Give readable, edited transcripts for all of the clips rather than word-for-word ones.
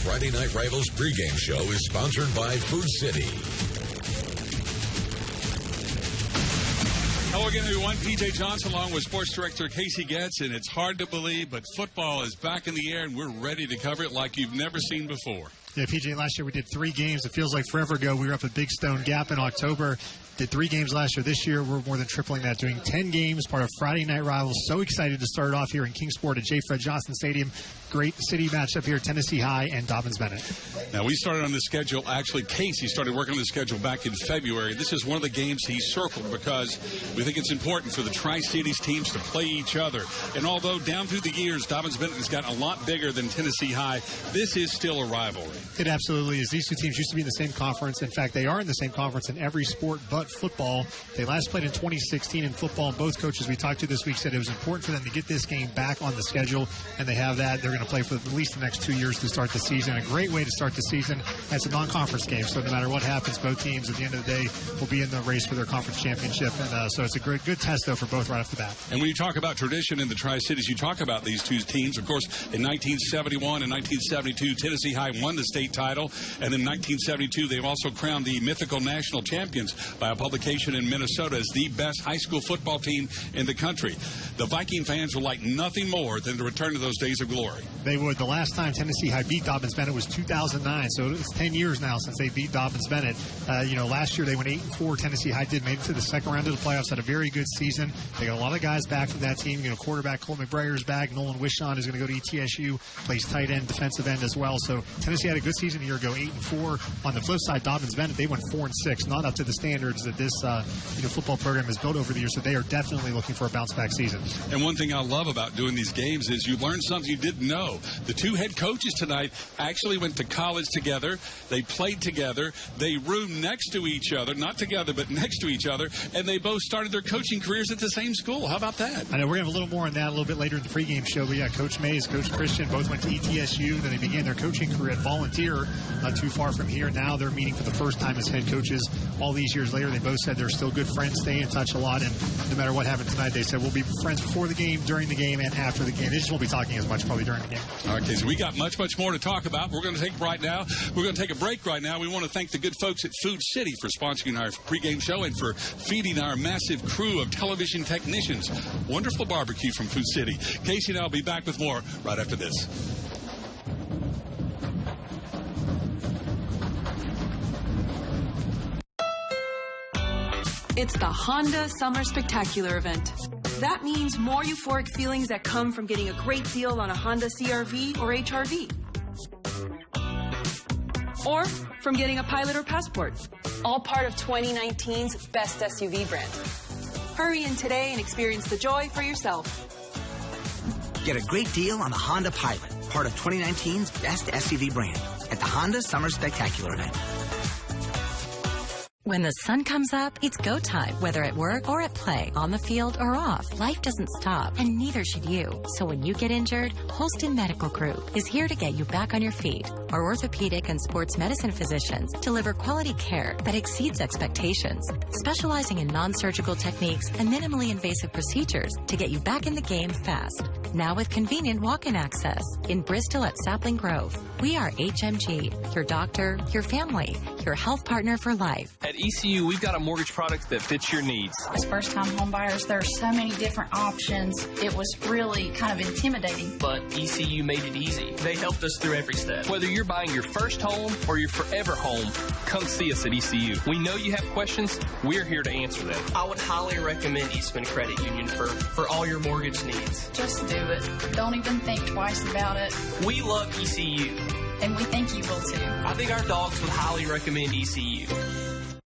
Friday Night Rivals pregame show is sponsored by Food City. Hello again, everyone. PJ Johnson along with Sports Director Casey Getz, and it's hard to believe, but football is back in the air, and we're ready to cover it like you've never seen before. Yeah, PJ, last year we did 3 games. It feels like forever ago. We were up at Big Stone Gap in October. Did 3 games last year. This year, we're more than tripling that, doing 10 games, part of Friday Night Rivals. So excited to start it off here in Kingsport at J. Fred Johnson Stadium. Great city matchup here, Tennessee High and Dobyns-Bennett. Now, we started on the schedule. Actually, Casey started working on the schedule back in February. This is one of the games he circled because we think it's important for the Tri-Cities teams to play each other. And although down through the years, Dobyns-Bennett has gotten a lot bigger than Tennessee High, this is still a rivalry. It absolutely is. These 2 teams used to be in the same conference. In fact, they are in the same conference in every sport but football. They last played in 2016 in football. Both coaches we talked to this week said it was important for them to get this game back on the schedule, and they have that. They're going to play for at least the next 2 years to start the season. A great way to start the season. It's a non-conference game, so no matter what happens, both teams at the end of the day will be in the race for their conference championship. And so it's a good test, though, for both right off the bat. And when you talk about tradition in the Tri-Cities, you talk about these 2 teams. Of course, in 1971 and 1972, Tennessee High won the state title. And in 1972, they've also crowned the mythical national champions by a publication in Minnesota as the best high school football team in the country. The Viking fans would like nothing more than to return to those days of glory. They would. The last time Tennessee High beat Dobyns-Bennett was 2009, so it's 10 years now since they beat Dobyns-Bennett. Last year they went 8-4. Tennessee High made it to the second round of the playoffs, had a very good season. They got a lot of guys back from that team. Quarterback Colt McBrayer's back. Nolan Wishon is going to go to ETSU, plays tight end, defensive end as well. So Tennessee had a good season a year ago, 8-4. On the flip side, Dobyns-Bennett, they went 4-6, not up to the standards that this football program has built over the years. So they are definitely looking for a bounce-back season. And one thing I love about doing these games is you learn something you didn't know. The 2 head coaches tonight actually went to college together. They played together. They roomed next to each other, not together, but next to each other, and they both started their coaching careers at the same school. How about that? I know we're going to have a little more on that a little bit later in the pregame show, but yeah, Coach Mays, Coach Christian both went to ETSU. Then they began their coaching career at Volunteer, not too far from here. Now they're meeting for the first time as head coaches all these years later. They both said they're still good friends, stay in touch a lot, and no matter what happened tonight, they said we'll be friends before the game, during the game, and after the game. They just won't be talking as much probably during the game. All right, Casey, we got much more to talk about. We're going to take a break right now. We want to thank the good folks at Food City for sponsoring our pregame show and for feeding our massive crew of television technicians. Wonderful barbecue from Food City. Casey and I will be back with more right after this. It's the Honda Summer Spectacular event. That means more euphoric feelings that come from getting a great deal on a Honda CR-V or HR-V. Or from getting a Pilot or Passport. All part of 2019's best SUV brand. Hurry in today and experience the joy for yourself. Get a great deal on the Honda Pilot, part of 2019's best SUV brand, at the Honda Summer Spectacular event. When the sun comes up, it's go time. Whether at work or at play, on the field or off, life doesn't stop, and neither should you. So when you get injured, Holston Medical Group is here to get you back on your feet. Our orthopedic and sports medicine physicians deliver quality care that exceeds expectations, specializing in non-surgical techniques and minimally invasive procedures to get you back in the game fast. Now with convenient walk-in access in Bristol at Sapling Grove. We are HMG, your doctor, your family, your health partner for life. At ECU, we've got a mortgage product that fits your needs. As first-time home buyers, there are so many different options. It was really kind of intimidating. But ECU made it easy. They helped us through every step. Whether you're buying your first home or your forever home, come see us at ECU. We know you have questions. We're here to answer them. I would highly recommend Eastman Credit Union for all your mortgage needs. Just do it. Don't even think twice about it. We love ECU. And we think you will too. I think our dogs would highly recommend ECU.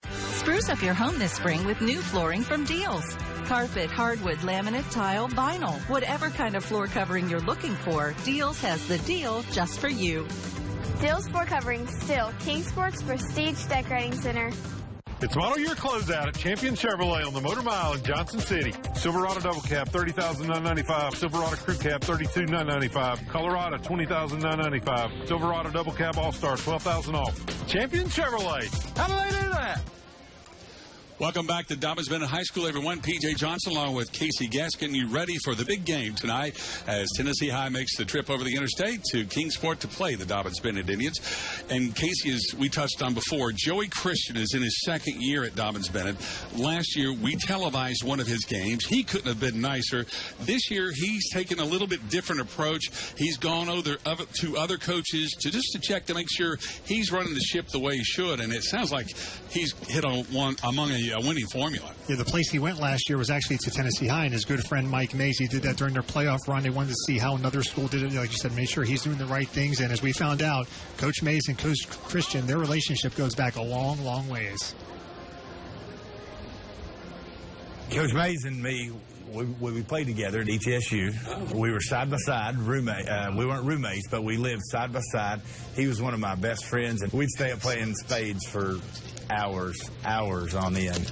Spruce up your home this spring with new flooring from Deals. Carpet, hardwood, laminate, tile, vinyl. Whatever kind of floor covering you're looking for, Deals has the deal just for you. Deals floor covering still Kingsport's Prestige Decorating Center. It's model year closeout at Champion Chevrolet on the Motor Mile in Johnson City. Silverado Double Cab, $30,995. Silverado Crew Cab, $32,995. Colorado, $20,995. Silverado Double Cab All-Star, $12,000 off. Champion Chevrolet. How do they do that? Welcome back to Dobyns-Bennett High School, everyone. P.J. Johnson along with Casey Gaskin. You ready for the big game tonight as Tennessee High makes the trip over the interstate to Kingsport to play the Dobyns-Bennett Indians. And Casey, as we touched on before, Joey Christian is in his second year at Dobyns-Bennett. Last year, we televised one of his games. He couldn't have been nicer. This year, he's taken a little bit different approach. He's gone over to other coaches to check to make sure he's running the ship the way he should. And it sounds like he's hit on one among a winning formula. Yeah, the place he went last year was actually to Tennessee High, and his good friend Mike Mays, he did that during their playoff run. They wanted to see how another school did it. Like you said, make sure he's doing the right things. And as we found out, Coach Mays and Coach Christian, their relationship goes back a long, long ways. Coach Mays and me, we played together at ETSU. We were side by side, roommate. We weren't roommates, but we lived side by side. He was one of my best friends, and we'd stay up playing spades for hours on end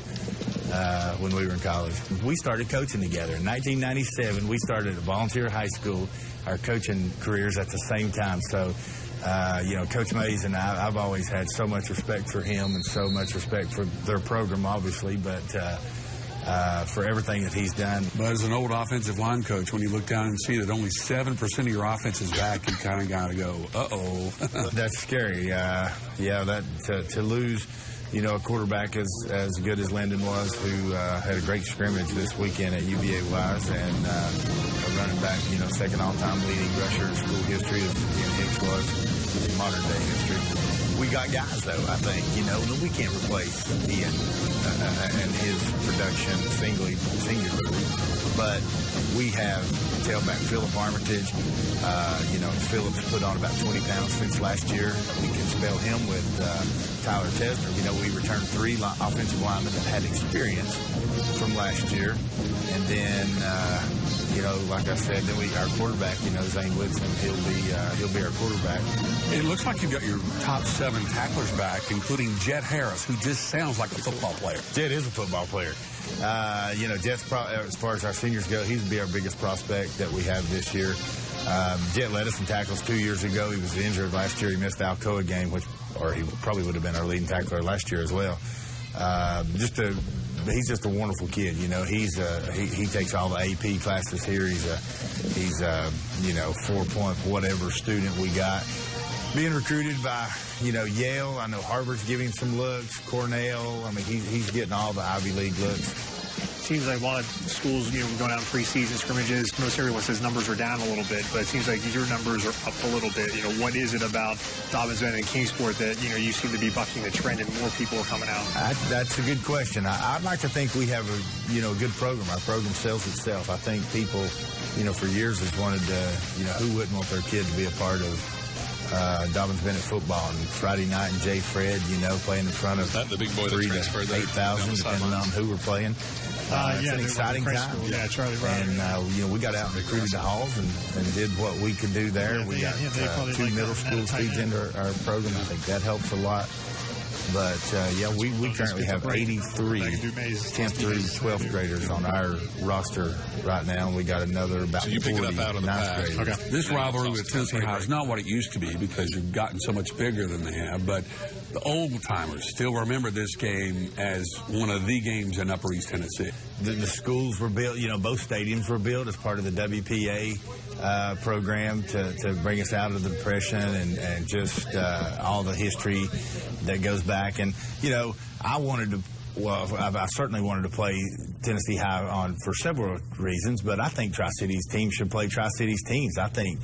when we were in college. We started coaching together. In 1997, we started at Volunteer High School, our coaching careers at the same time. So, Coach Mays and I've always had so much respect for him and so much respect for their program, obviously, but for everything that he's done. But as an old offensive line coach, when you look down and see that only 7% of your offense is back, you kind of got to go, uh-oh. That's scary. To lose, a quarterback as good as Lyndon was, who had a great scrimmage this weekend at UVA-Wise, and a running back, second all-time leading rusher in school history, as Ian Hicks was in modern-day history. We got guys, though, I think, that we can't replace Ian and his production singularly. But we have tailback Philip Armitage. Philip's put on about 20 pounds since last year. We can spell him with Tyler Tesner. We returned 3 offensive linemen that had experience from last year. And then, like I said, then our quarterback, Zane Woodson, he'll be our quarterback. It looks like you've got your top 7 tacklers back, including Jet Harris, who just sounds like a football player. Jet is a football player. Jet's as far as our seniors go, he's be our biggest prospect that we have this year. Jet led us in tackles 2 years ago. He was injured last year. He missed the Alcoa game, or he probably would have been our leading tackler last year as well. He's just a wonderful kid. He takes all the AP classes here. He's a 4-point whatever student we got. Being recruited by, Yale. I know Harvard's giving some looks. Cornell. He's getting all the Ivy League looks. Seems like a lot of schools, going out in preseason scrimmages, most everyone says numbers are down a little bit, but it seems like your numbers are up a little bit. What is it about Dobyns-Bennett and Kingsport that, you seem to be bucking the trend and more people are coming out? That's a good question. I'd like to think we have a good program. Our program sells itself. I think people, for years has wanted to, who wouldn't want their kid to be a part of Dobyns-Bennett football. And Friday night, and Jay Fred, playing in front of the big boy 3,000 to 8,000, depending on who we're playing. It's an exciting time. Yeah, Charlie Ryder. And, we got out and recruited the Halls and did what we could do there. We got 2 middle school feeds into our program. I think that helps a lot. But, we currently have 83 10th through 12th graders on our roster right now. And we got another about 40 9th graders. Okay. This rivalry with Tennessee High is not what it used to be because you've gotten so much bigger than they have. But the old-timers still remember this game as one of the games in Upper East Tennessee. The schools were built, both stadiums were built as part of the WPA program to bring us out of the Depression and just all the history that goes back. And, I certainly wanted to play Tennessee High for several reasons, but I think Tri-Cities teams should play Tri-Cities teams. I think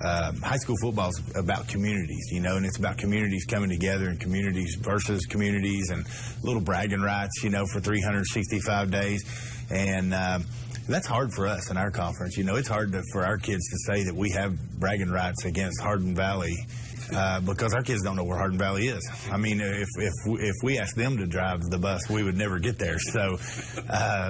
high school football is about communities, and it's about communities coming together and communities versus communities and little bragging rights, for 365 days. And that's hard for us in our conference. It's hard for our kids to say that we have bragging rights against Hardin Valley because our kids don't know where Hardin Valley is. If we asked them to drive the bus, we would never get there. So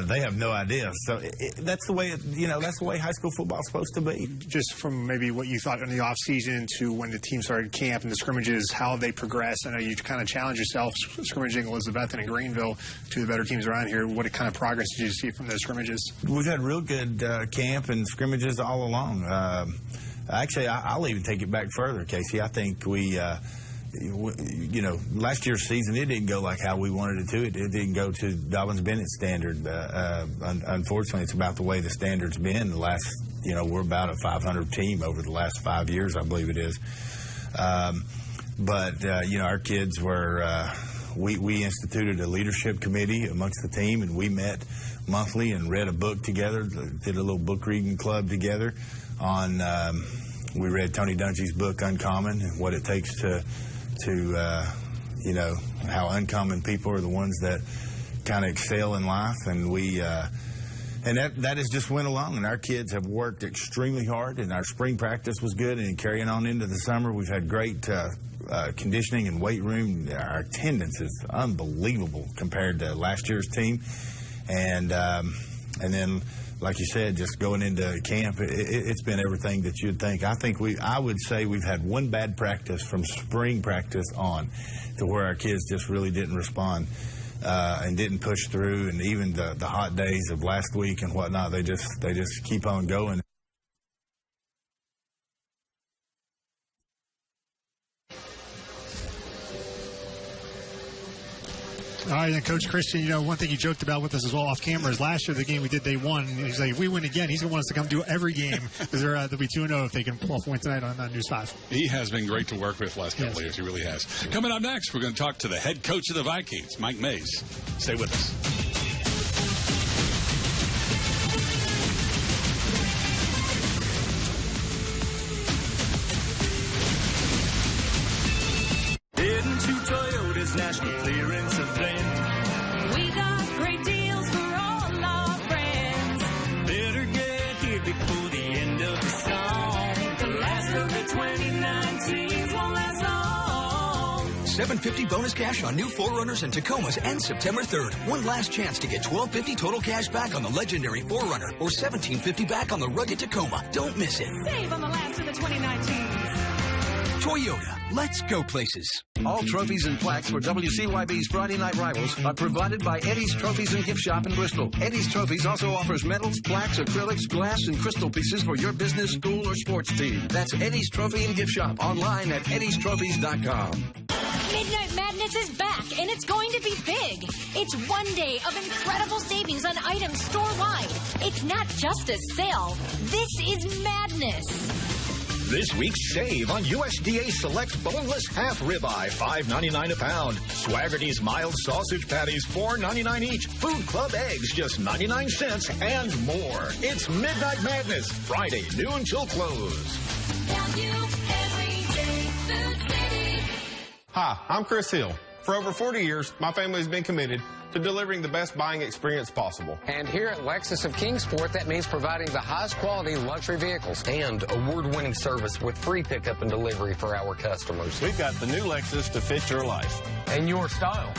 they have no idea. So that's the way that's the way high school football is supposed to be. Just from maybe what you thought in the off season to when the team started camp and the scrimmages, how they progressed. I know you kind of challenged yourself scrimmaging Elizabethton and Greenville, 2 of the better teams around here. What kind of progress did you see from those scrimmages? We've had real good camp and scrimmages all along. Actually, I'll even take it back further, Casey. I think we, you know, last year's season, it didn't go like how we wanted it to. It didn't go to Dobyns-Bennett standard. Unfortunately, it's about the way the standard's been the last, you know, we're about a 500 team over the last 5 years, I believe it is. You know, our kids were, we instituted a leadership committee amongst the team, and we met monthly and read a book together, did a little book reading club together on, we read Tony Dungy's book, Uncommon, and what it takes to you know, how uncommon people are the ones that kind of excel in life. And and that has just went along, and our kids have worked extremely hard, and our spring practice was good, and carrying on into the summer, we've had great conditioning and weight room. Our attendance is unbelievable compared to last year's team. And then, like you said, just going into camp, it's been everything that you'd think. I would say we've had one bad practice from spring practice on to where our kids just really didn't respond and didn't push through. And even the hot days of last week and whatnot, they just keep on going. All right, and Coach Christian, you know, one thing you joked about with us as well off camera is last year the game we did, they won. He's like, if we win again, he's going to want us to come do every game because they'll be 2-0 if they can pull off a win tonight on News 5. He has been great to work with last couple of years. He really has. Coming up next, we're going to talk to the head coach of the Vikings, Mike Mays. Stay with us. Heading to Toyota's National Clearance Event. We got great deals for all our friends. Better get here before the end of the song. The last of the 2019s won't last long. $750 bonus cash on new 4Runners and Tacomas ends September 3rd. One last chance to get $1250 total cash back on the legendary 4Runner or $1750 back on the rugged Tacoma. Don't miss it. Save on the last of the 2019s. Toyota, let's go places. All trophies and plaques for WCYB's Friday Night Rivals are provided by Eddie's Trophies and Gift Shop in Bristol. Eddie's Trophies also offers medals, plaques, acrylics, glass, and crystal pieces for your business, school, or sports team. That's Eddie's Trophy and Gift Shop online at eddiestrophies.com. Midnight Madness is back, and it's going to be big. It's one day of incredible savings on items store-wide. It's not just a sale. This is madness. This week's save on USDA Select Boneless Half Ribeye, $5.99 a pound. Swaggerty's Mild Sausage Patties, $4.99 each. Food Club Eggs, just 99 cents, and more. It's Midnight Madness, Friday, noon till close. Hi, I'm Chris Hill. For over 40 years, my family has been committed to delivering the best buying experience possible. And here at Lexus of Kingsport, that means providing the highest quality luxury vehicles and award-winning service with free pickup and delivery for our customers. We've got the new Lexus to fit your life. And your style.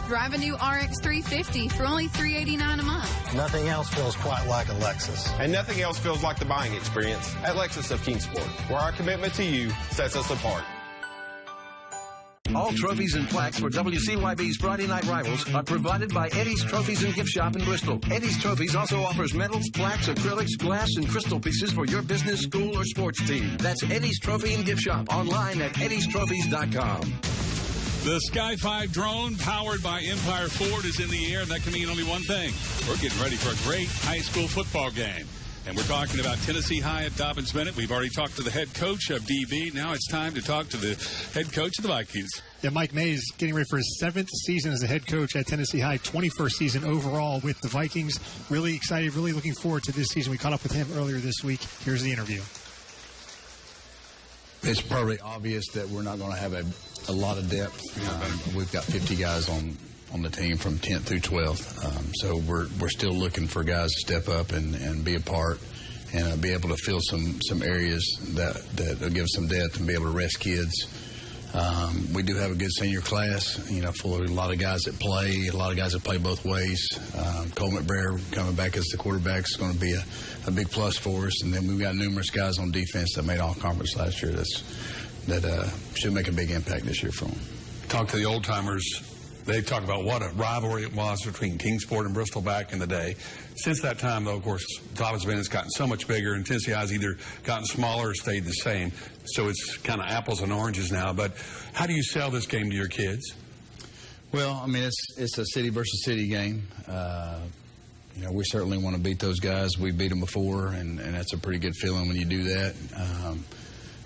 Drive a new RX 350 for only $389 a month. Nothing else feels quite like a Lexus. And nothing else feels like the buying experience at Lexus of Kingsport, where our commitment to you sets us apart. All trophies and plaques for WCYB's Friday Night Rivals are provided by Eddie's Trophies and Gift Shop in Bristol. Eddie's Trophies also offers medals, plaques, acrylics, glass, and crystal pieces for your business, school, or sports team. That's Eddie's Trophy and Gift Shop online at eddiestrophies.com. The Sky 5 drone powered by Empire Ford is in the air, and that can mean only one thing. We're getting ready for a great high school football game. And we're talking about Tennessee High at Dobyns-Bennett. We've already talked to the head coach of DB. Now it's time to talk to the head coach of the Vikings. Yeah, Mike Mays getting ready for his 7th season as a head coach at Tennessee High, 21st season overall with the Vikings. Really excited, really looking forward to this season. We caught up with him earlier this week. Here's the interview. It's probably obvious that we're not going to have a lot of depth. We've got 50 guys on the team from 10th through 12th. So we're still looking for guys to step up and be a part and be able to fill some areas that will give some depth and be able to rest kids. We do have a good senior class, full of a lot of guys that play, a lot of guys that play both ways. Cole McBrayer coming back as the quarterback is going to be a big plus for us. And then we've got numerous guys on defense that made all-conference last year that should make a big impact this year for them. Talk to the old-timers. They talk about what a rivalry it was between Kingsport and Bristol back in the day. Since that time, though, of course, Dobyns-Bennett's gotten so much bigger, and Tennessee High's either gotten smaller or stayed the same. So it's kind of apples and oranges now. But how do you sell this game to your kids? Well, I mean, it's a city versus city game. You know, we certainly want to beat those guys. We beat them before, and that's a pretty good feeling when you do that.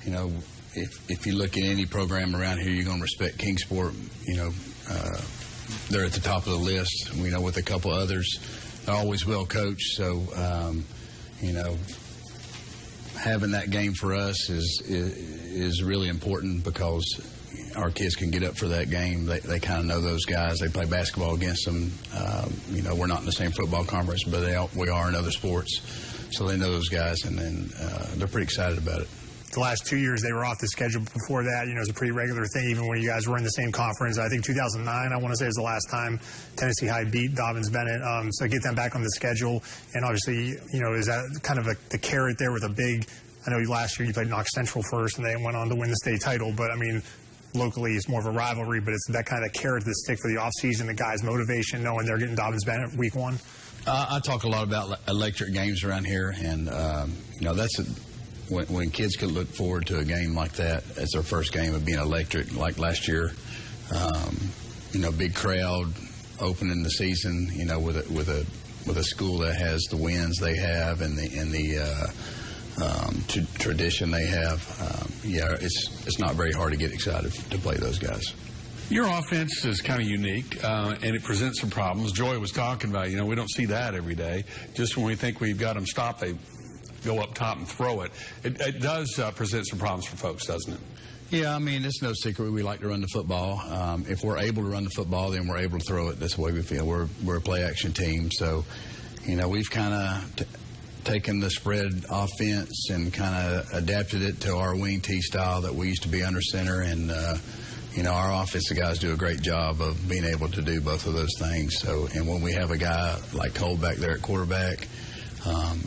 You know, if you look at any program around here, you're going to respect Kingsport. You know, they're at the top of the list. We know with a couple others, they're always well coached. So, you know, having that game for us is really important because our kids can get up for that game. They kind of know those guys. They play basketball against them. You know, we're not in the same football conference, but we are in other sports. So they know those guys, and then they're pretty excited about it. The last 2 years, they were off the schedule. Before that, you know, it was a pretty regular thing, even when you guys were in the same conference. I think 2009, I want to say, was the last time Tennessee High beat Dobyns-Bennett. So get them back on the schedule. And obviously, you know, is that kind of the carrot there with a big, I know last year you played Knox Central first, and they went on to win the state title. But, I mean, locally, it's more of a rivalry, but it's that kind of carrot to stick for the offseason, the guys' motivation, knowing they're getting Dobyns-Bennett week one. I talk a lot about electric games around here, and, you know, that's when kids could look forward to a game like that as their first game of being electric, like last year. You know, big crowd opening the season, you know, with a school that has the wins they have and the tradition they have. Yeah, it's not very hard to get excited to play those guys. Your offense is kind of unique, and it presents some problems. Joy was talking about, you know, we don't see that every day. Just when we think we've got them stopped, they go up top and throw it. It does present some problems for folks, doesn't it? Yeah, I mean, it's no secret we like to run the football. If we're able to run the football, then we're able to throw it. That's the way we feel. We're a play-action team. So, you know, we've kind of taken the spread offense and kind of adapted it to our wing T style that we used to be under center. And, you know, our offensive guys do a great job of being able to do both of those things. So, and when we have a guy like Cole back there at quarterback,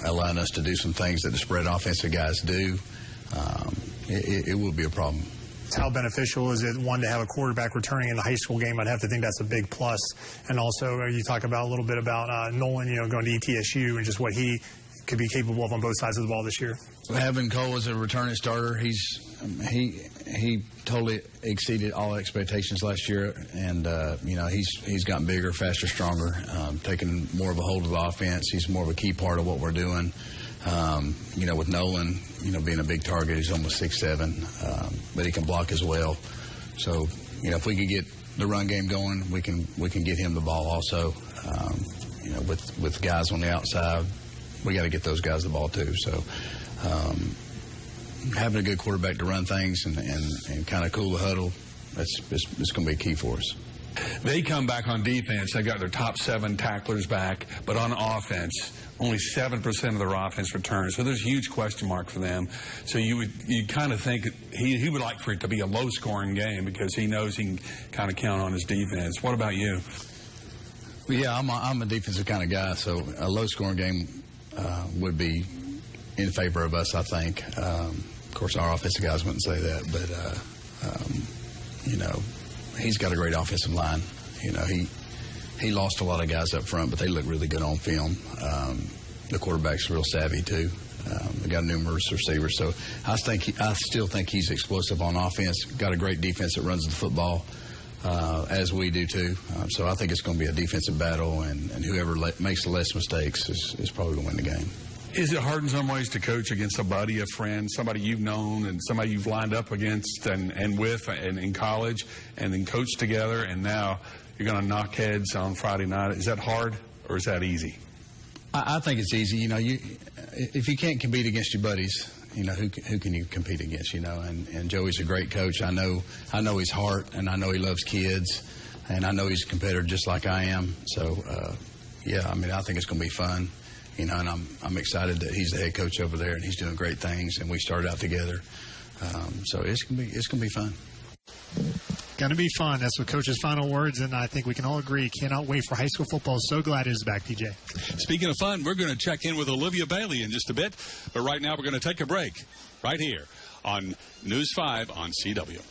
allowing us to do some things that the spread offensive guys do, it will be a problem. How beneficial is it, one, to have a quarterback returning in the high school game? I'd have to think that's a big plus. And also, you talk about a little bit about Nolan, you know, going to ETSU and just what he could be capable of on both sides of the ball this year. Having Cole as a returning starter, he totally exceeded all expectations last year, and you know, he's gotten bigger, faster, stronger, taking more of a hold of the offense. He's more of a key part of what we're doing. You know, with Nolan, you know, being a big target, he's almost 6'7", but he can block as well. So, you know, if we can get the run game going, we can get him the ball also. You know, with guys on the outside, we got to get those guys the ball too. So, having a good quarterback to run things and kind of cool the huddle, it's going to be key for us. They come back on defense. They got their top 7 tacklers back, but on offense, only 7% of their offense returns. So there's a huge question mark for them. So you kind of think he would like for it to be a low-scoring game because he knows he can kind of count on his defense. What about you? Well, yeah, I'm a defensive kind of guy, so a low-scoring game would be in favor of us, I think. Of course, our offensive guys wouldn't say that, but, you know, he's got a great offensive line. You know, he lost a lot of guys up front, but they look really good on film. The quarterback's real savvy, too. They got numerous receivers. So I still think he's explosive on offense. Got a great defense that runs the football, as we do, too. So I think it's going to be a defensive battle, and whoever makes the less mistakes is probably going to win the game. Is it hard in some ways to coach against a buddy, a friend, somebody you've known and somebody you've lined up against and with and in college and then coached together, and now you're going to knock heads on Friday night? Is that hard or is that easy? I think it's easy. You know, if you can't compete against your buddies, you know, who can you compete against, you know? And Joey's a great coach. I know his heart, and I know he loves kids, and I know he's a competitor just like I am. So, yeah, I mean, I think it's going to be fun. You know, and I'm excited that he's the head coach over there, and he's doing great things, and we started out together. So it's gonna be fun. Going to be fun. That's what Coach's final words, and I think we can all agree. Cannot wait for high school football. So glad it is back, PJ. Speaking of fun, we're going to check in with Olivia Bailey in just a bit, but right now we're going to take a break right here on News 5 on CW.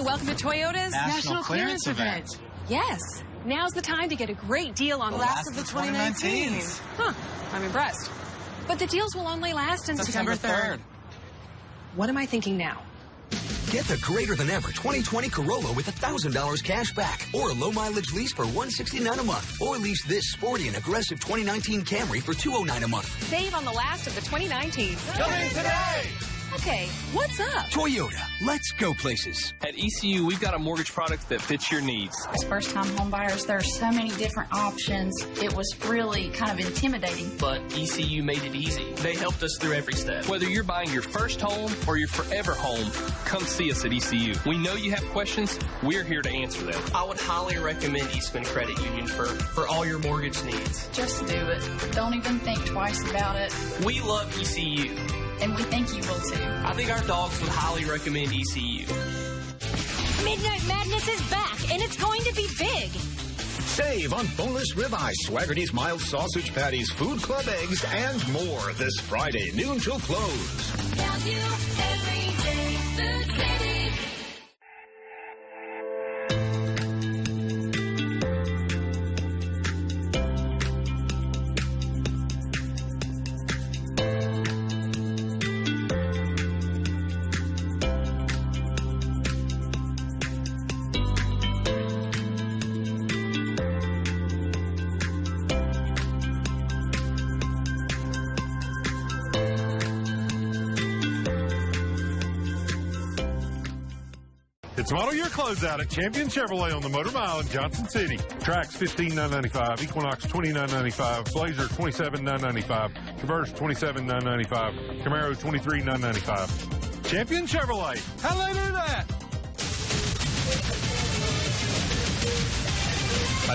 welcome to Toyota's National Clearance Event. Yes. Now's the time to get a great deal on the last of the 2019s. Huh. I'm impressed. But the deals will only last until September 3rd. What am I thinking now? Get the greater than ever 2020 Corolla with $1,000 cash back, or a low mileage lease for $169 a month, or lease this sporty and aggressive 2019 Camry for $209 a month. Save on the last of the 2019s. Coming today! Okay, what's up? Toyota, let's go places. At ECU, we've got a mortgage product that fits your needs. As first-time home buyers, there are so many different options. It was really kind of intimidating. But ECU made it easy. They helped us through every step. Whether you're buying your first home or your forever home, come see us at ECU. We know you have questions. We're here to answer them. I would highly recommend Eastman Credit Union for all your mortgage needs. Just do it. Don't even think twice about it. We love ECU. And we think you will too. I think our dogs would highly recommend ECU. Midnight Madness is back, and it's going to be big. Save on boneless ribeye, Swaggerty's mild sausage patties, Food Club eggs, and more this Friday, noon till close. Value every day, Food City. It's model year closeout at Champion Chevrolet on the Motor Mile in Johnson City. Trax $15,995, Equinox $20,995, Blazer $27,995, Traverse $27,995, Camaro $23,995. Champion Chevrolet. How do they do that?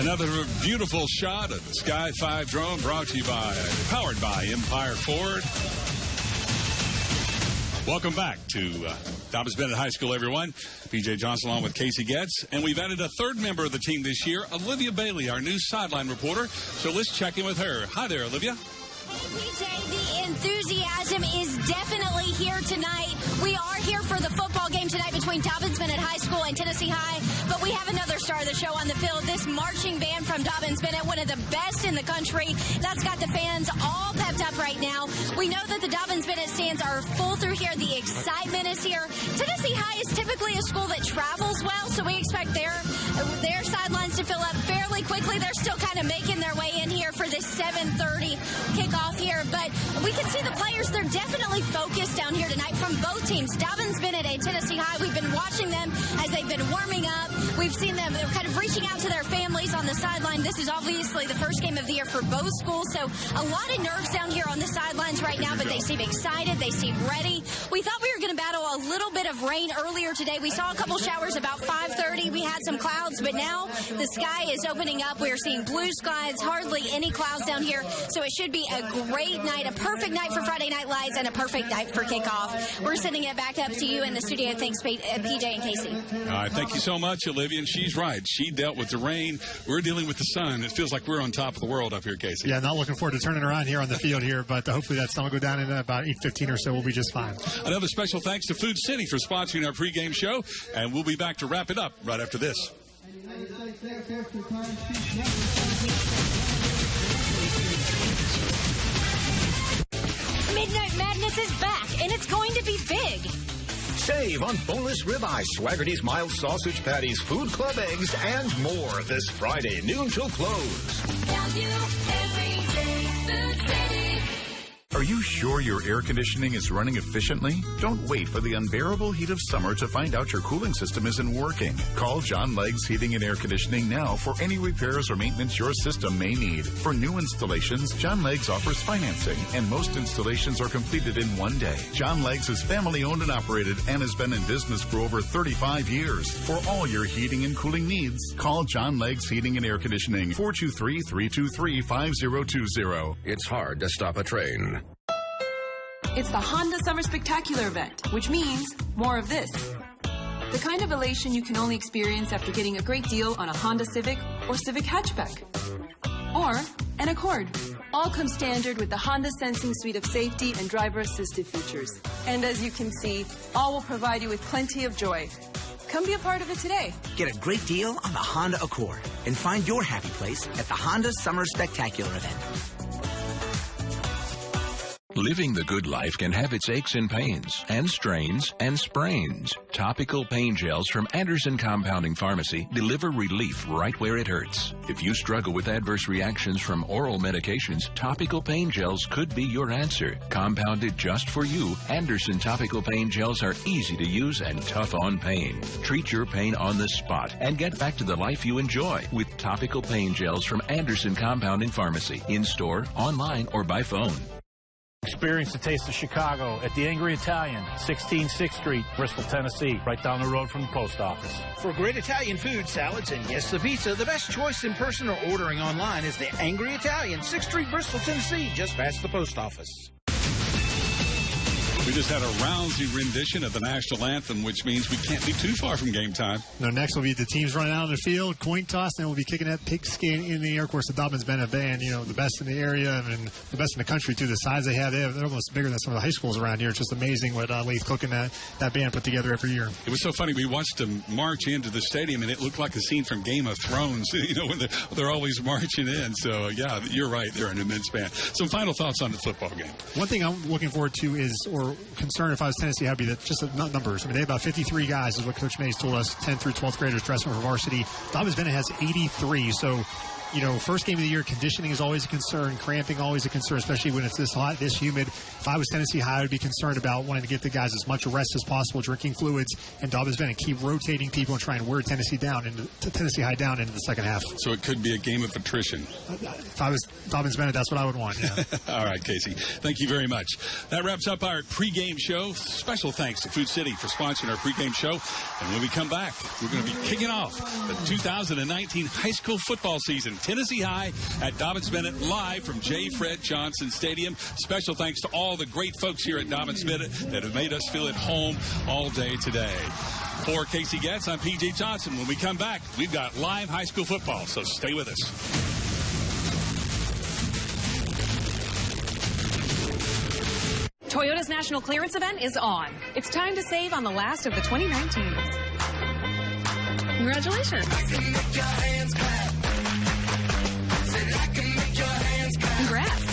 Another beautiful shot of the Sky 5 drone powered by Empire Ford. Welcome back to Dobyns-Bennett High School, everyone. PJ Johnson along with Casey Getz. And we've added a third member of the team this year, Olivia Bailey, our new sideline reporter. So let's check in with her. Hi there, Olivia. PJ, the enthusiasm is definitely here tonight. We are here for the football game tonight between Dobyns-Bennett High School and Tennessee High, but we have another star of the show on the field, this marching band from Dobyns-Bennett, one of the best in the country. That's got the fans all pepped up right now. We know that the Dobyns-Bennett stands are full through here. The excitement is here. Tennessee High is typically a school that travels well, so we expect their sidelines to fill up fairly quickly. They're still kind of making their way in here for this 7:30 kickoff here, but we can see the players. They're definitely focused down here tonight from both teams, Dobyns-Bennett and Tennessee High. We've been watching them as they've been warming up. We've seen them kind of reaching out to their families on the sideline. This is obviously the first game of the year for both schools, so a lot of nerves down here on the sidelines right now, but they seem excited. They seem ready. We thought we were going to battle a little bit of rain earlier today. We saw a couple showers about 5:30. We had some clouds, but now the sky is opening up. We're seeing blue skies, hardly any clouds down here, so it should be a great night, a perfect night for Friday Night Lights and a perfect night for kickoff. We're sending it back up to you in the studio. Thanks, PJ and Casey. All right, thank you so much, Olivia. And she's right. She dealt with the rain. We're dealing with the sun. It feels like we're on top of the world up here, Casey. Yeah, not looking forward to turning around here on the field here, but hopefully that sun will go down in about 8:15 or so. We'll be just fine. Another special thanks to Food City for sponsoring our pregame show, and we'll be back to wrap it up right after this. Midnight Madness is back, and it's going to be big. Save on boneless ribeye, Swaggerty's mild sausage patties, Food Club eggs, and more this Friday, noon till close. Value every day, Food City. Are you sure your air conditioning is running efficiently? Don't wait for the unbearable heat of summer to find out your cooling system isn't working. Call John Leggs Heating and Air Conditioning now for any repairs or maintenance your system may need. For new installations, John Leggs offers financing, and most installations are completed in one day. John Leggs is family owned and operated and has been in business for over 35 years. For all your heating and cooling needs, call John Leggs Heating and Air Conditioning, 423-323-5020. It's hard to stop a train. It's the Honda Summer Spectacular event, which means more of this. The kind of elation you can only experience after getting a great deal on a Honda Civic or Civic hatchback. Or an Accord. All come standard with the Honda Sensing suite of safety and driver-assisted features. And as you can see, all will provide you with plenty of joy. Come be a part of it today. Get a great deal on the Honda Accord and find your happy place at the Honda Summer Spectacular event. Living the good life can have its aches and pains, and strains, and sprains. Topical pain gels from Anderson Compounding Pharmacy deliver relief right where it hurts. If you struggle with adverse reactions from oral medications, topical pain gels could be your answer. Compounded just for you, Anderson topical pain gels are easy to use and tough on pain. Treat your pain on the spot and get back to the life you enjoy with topical pain gels from Anderson Compounding Pharmacy. In store, online, or by phone. Experience the taste of Chicago at the Angry Italian, 16 6th Street, Bristol, Tennessee, right down the road from the post office. For great Italian food, salads, and yes, the pizza, the best choice in person or ordering online is the Angry Italian, 6th Street, Bristol, Tennessee, just past the post office. We just had a rousing rendition of the national anthem, which means we can't be too far from game time. No, next will be the teams running out on the field, coin toss, and we'll be kicking that pigskin in the air. Of course, the Dobyns-Bennett band, you know, the best in the area and the best in the country, too. The size they have, they're almost bigger than some of the high schools around here. It's just amazing what Lath Cook and that band put together every year. It was so funny. We watched them march into the stadium, and it looked like a scene from Game of Thrones, you know, when they're always marching in. So, yeah, you're right. They're an immense band. Some final thoughts on the football game. One thing I'm looking forward to is, or concerned if I was Tennessee, how would be that just the numbers. I mean, they have about 53 guys, is what Coach Mays told us, 10 through 12th graders dressing for varsity. Dobyns-Bennett has 83. So, you know, first game of the year, conditioning is always a concern, cramping always a concern, especially when it's this hot, this humid. If I was Tennessee High, I would be concerned about wanting to get the guys as much rest as possible, drinking fluids, and Dobyns-Bennett keep rotating people and try and wear Tennessee High down into the second half. So it could be a game of attrition. If I was Dobyns-Bennett, that's what I would want, yeah. All right, Casey. Thank you very much. That wraps up our pregame show. Special thanks to Food City for sponsoring our pregame show. And when we come back, we're going to be kicking off the 2019 high school football season. Tennessee High at Dobyns-Bennett, live from J. Fred Johnson Stadium. Special thanks to all the great folks here at Dobyns-Bennett that have made us feel at home all day today. For Casey Getz, I'm P.J. Johnson. When we come back, we've got live high school football, so stay with us. Toyota's national clearance event is on. It's time to save on the last of the 2019s. Congratulations. Congrats.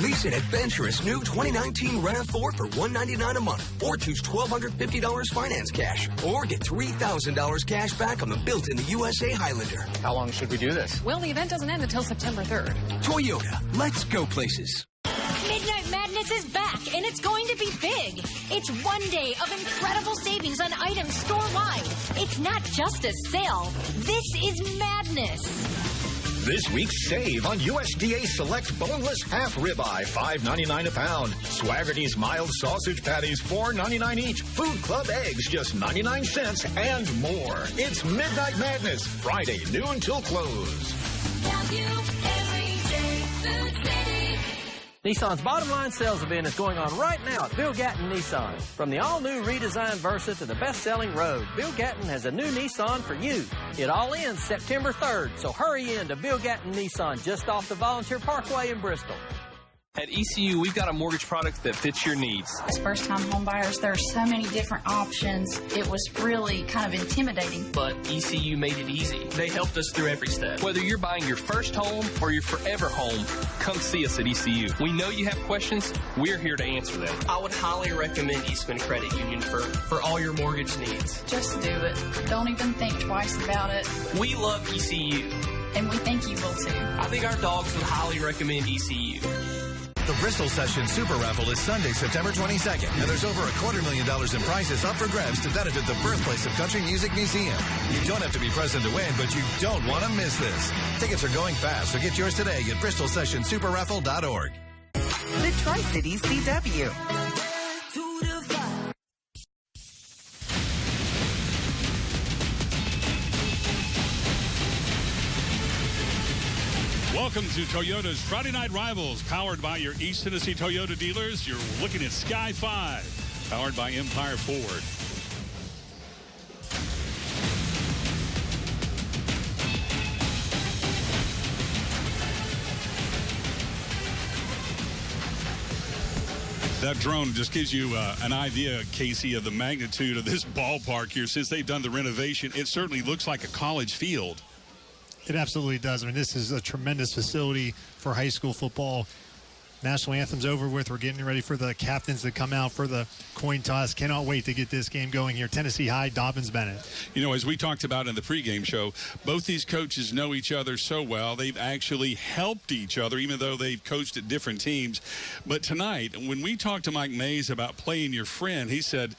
Lease an adventurous new 2019 RAV4 for $199 a month, or choose $1,250 finance cash, or get $3,000 cash back on the built-in the USA Highlander. How long should we do this? Well, the event doesn't end until September 3rd. Toyota, let's go places. Midnight Madness is back, and it's going to be big. It's one day of incredible savings on items store-wide. It's not just a sale. This is madness. This week's save on USDA Select Boneless Half Ribeye, $5.99 a pound. Swaggerty's Mild Sausage Patties, $4.99 each. Food Club Eggs, just 99 cents, and more. It's Midnight Madness, Friday, noon till close. Nissan's Bottom Line Sales Event is going on right now at Bill Gatton Nissan. From the all-new redesigned Versa to the best-selling Rogue, Bill Gatton has a new Nissan for you. It all ends September 3rd, so hurry in to Bill Gatton Nissan just off the Volunteer Parkway in Bristol. At ECU, we've got a mortgage product that fits your needs. As first-time home buyers, there are so many different options. It was really kind of intimidating. But ECU made it easy. They helped us through every step. Whether you're buying your first home or your forever home, come see us at ECU. We know you have questions. We're here to answer them. I would highly recommend Eastman Credit Union for all your mortgage needs. Just do it. Don't even think twice about it. We love ECU. And we think you will, too. I think our dogs would highly recommend ECU. The Bristol Session Super Raffle is Sunday, September 22nd, and there's over $250,000 in prizes up for grabs to benefit the birthplace of country music museum. You don't have to be present to win, but you don't want to miss this. Tickets are going fast, so get yours today at bristolsessionsuperraffle.org. The Tri-Cities CW. Welcome to Toyota's Friday Night Rivals, powered by your East Tennessee Toyota dealers. You're looking at Sky 5, powered by Empire Ford. That drone just gives you an idea, Casey, of the magnitude of this ballpark here. Since they've done the renovation, it certainly looks like a college field. It absolutely does. I mean, this is a tremendous facility for high school football. National anthem's over with. We're getting ready for the captains to come out for the coin toss. Cannot wait to get this game going here. Tennessee High, Dobyns-Bennett. You know, as we talked about in the pregame show, both these coaches know each other so well. They've actually helped each other, even though they've coached at different teams. But tonight, when we talked to Mike Mays about playing your friend, he said,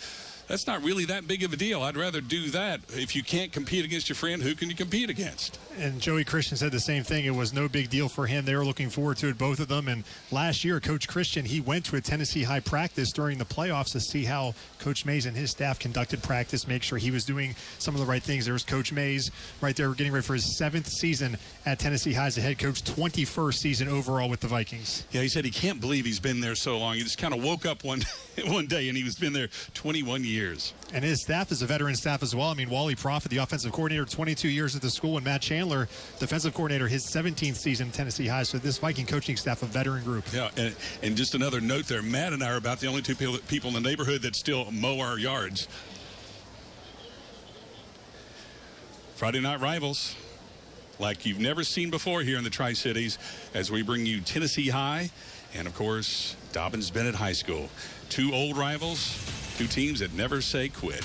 that's not really that big of a deal. I'd rather do that. If you can't compete against your friend, who can you compete against? And Joey Christian said the same thing. It was no big deal for him. They were looking forward to it, both of them. And last year, Coach Christian, he went to a Tennessee High practice during the playoffs to see how Coach Mays and his staff conducted practice, make sure he was doing some of the right things. There's Coach Mays right there getting ready for his 7th season at Tennessee High as a head coach, 21st season overall with the Vikings. Yeah, he said he can't believe he's been there so long. He just kind of woke up one day and he was been there 21 years. And his staff is a veteran staff as well. I mean, Wally Prophet, the offensive coordinator, 22 years at the school, and Matt Chandler, defensive coordinator, his 17th season at Tennessee High. So this Viking coaching staff, a veteran group. Yeah, and just another note there, Matt and I are about the only two people in the neighborhood that still mow our yards. Friday night rivals, like you've never seen before here in the Tri-Cities, as we bring you Tennessee High and, of course, Dobyns-Bennett High School. Two old rivals, two teams that never say quit.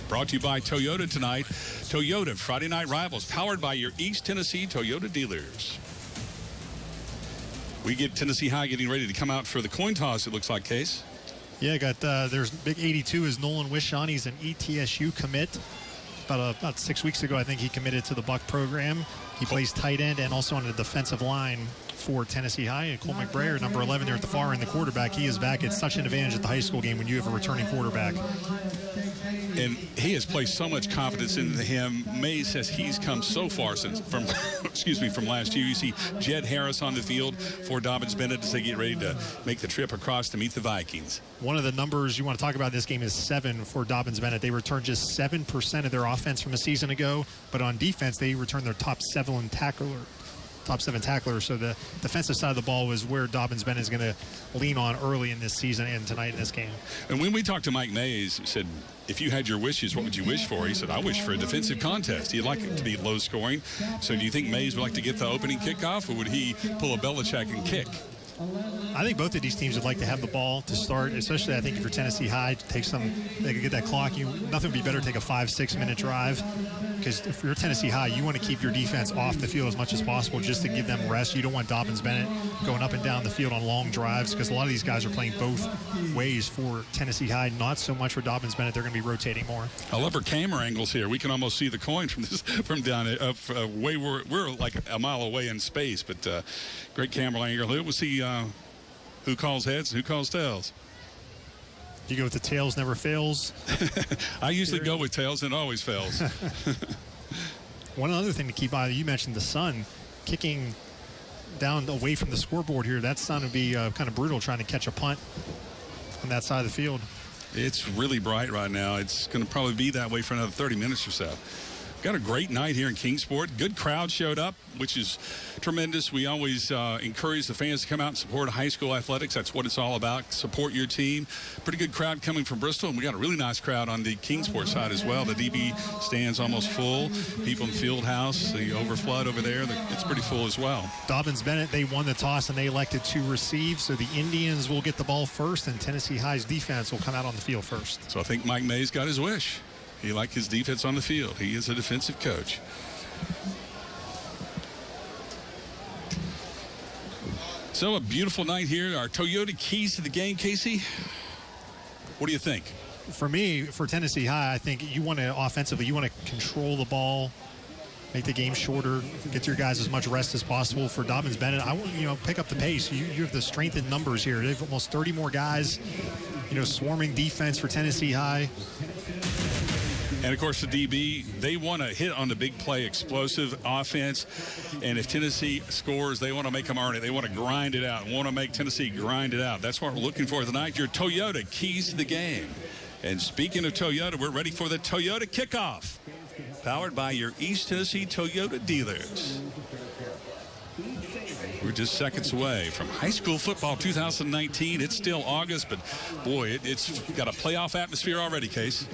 Brought to you by Toyota tonight. Toyota Friday Night Rivals, powered by your East Tennessee Toyota dealers. We get Tennessee High getting ready to come out for the coin toss, it looks like, Case. Yeah, got there's big 82 is Nolan Wishon. He's an ETSU commit. About 6 weeks ago, I think he committed to the Buck program. He plays tight end and also on the defensive line for Tennessee High. And Cole McBrayer, number 11 there at the far end, the quarterback, he is back. It's such an advantage at the high school game when you have a returning quarterback. And he has placed so much confidence into him. Mays says he's come so far from last year. You see Jed Harris on the field for Dobyns-Bennett as they get ready to make the trip across to meet the Vikings. One of the numbers you want to talk about in this game is 7 for Dobyns-Bennett. They returned just 7% of their offense from a season ago, but on defense they returned their top 7 tacklers. So the defensive side of the ball was where Dobyns-Bennett is going to lean on early in this season and tonight in this game. And when we talked to Mike Mays, he said, if you had your wishes, what would you wish for? He said, I wish for a defensive contest. He'd like it to be low scoring. So do you think Mays would like to get the opening kickoff, or would he pull a Belichick and kick? I think both of these teams would like to have the ball to start, especially I think if you're Tennessee High, they could get that clock. Nothing would be better to take a 5-6 minute drive, because if you're Tennessee High, you want to keep your defense off the field as much as possible just to give them rest. You don't want Dobyns-Bennett going up and down the field on long drives, because a lot of these guys are playing both ways for Tennessee High. Not so much for Dobyns-Bennett. They're going to be rotating more. I love our camera angles here. We can almost see the coin from down way we're like a mile away in space, but great camera angle. We'll see who calls heads and who calls tails. You go with the tails never fails. I usually go with tails and it always fails. One other thing to keep eye on, you mentioned the sun kicking down away from the scoreboard here. That sun would be kind of brutal trying to catch a punt on that side of the field. It's really bright right now. It's going to probably be that way for another 30 minutes or so. Got a great night here in Kingsport. Good crowd showed up, which is tremendous. We always encourage the fans to come out and support high school athletics. That's what it's all about. Support your team. Pretty good crowd coming from Bristol, and we got a really nice crowd on the Kingsport side as well. The DB stands almost full. People in Field House, the overflood over there, it's pretty full as well. Dobyns-Bennett, they won the toss and they elected to receive, so the Indians will get the ball first, and Tennessee High's defense will come out on the field first. So I think Mike Mays got his wish. He liked his defense on the field. He is a defensive coach. So a beautiful night here. Our Toyota keys to the game, Casey. What do you think? For me, for Tennessee High, I think you want to offensively, you want to control the ball, make the game shorter, get your guys as much rest as possible. For Dobyns-Bennett, I want pick up the pace. You have the strength in numbers here. They have almost 30 more guys, swarming defense for Tennessee High. And, of course, the DB, they want to hit on the big play, explosive offense. And if Tennessee scores, they want to make them earn it. They want to grind it out, want to make Tennessee grind it out. That's what we're looking for tonight. Your Toyota keys to the game. And speaking of Toyota, we're ready for the Toyota kickoff, powered by your East Tennessee Toyota dealers. We're just seconds away from high school football 2019. It's still August, but boy, it's got a playoff atmosphere already, Case.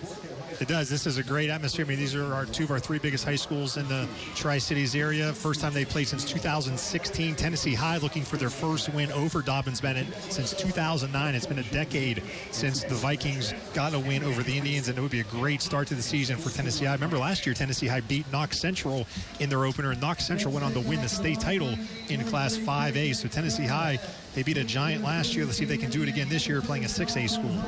It does. This is a great atmosphere. I mean, these are two of our three biggest high schools in the Tri-Cities area. First time they've played since 2016. Tennessee High looking for their first win over Dobyns-Bennett since 2009. It's been a decade since the Vikings got a win over the Indians, and it would be a great start to the season for Tennessee High. Remember last year, Tennessee High beat Knox Central in their opener, and Knox Central went on to win the state title in Class 5A. So Tennessee High, they beat a giant last year. Let's see if they can do it again this year, playing a 6A school.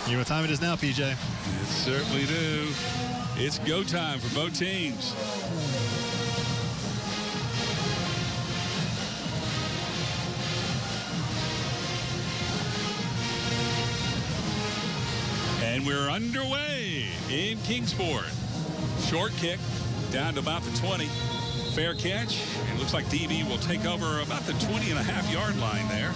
You know what time it is now, PJ? It certainly do. It's go time for both teams. And we're underway in Kingsport. Short kick down to about the 20. Fair catch. It looks like DB will take over about the 20.5-yard line there.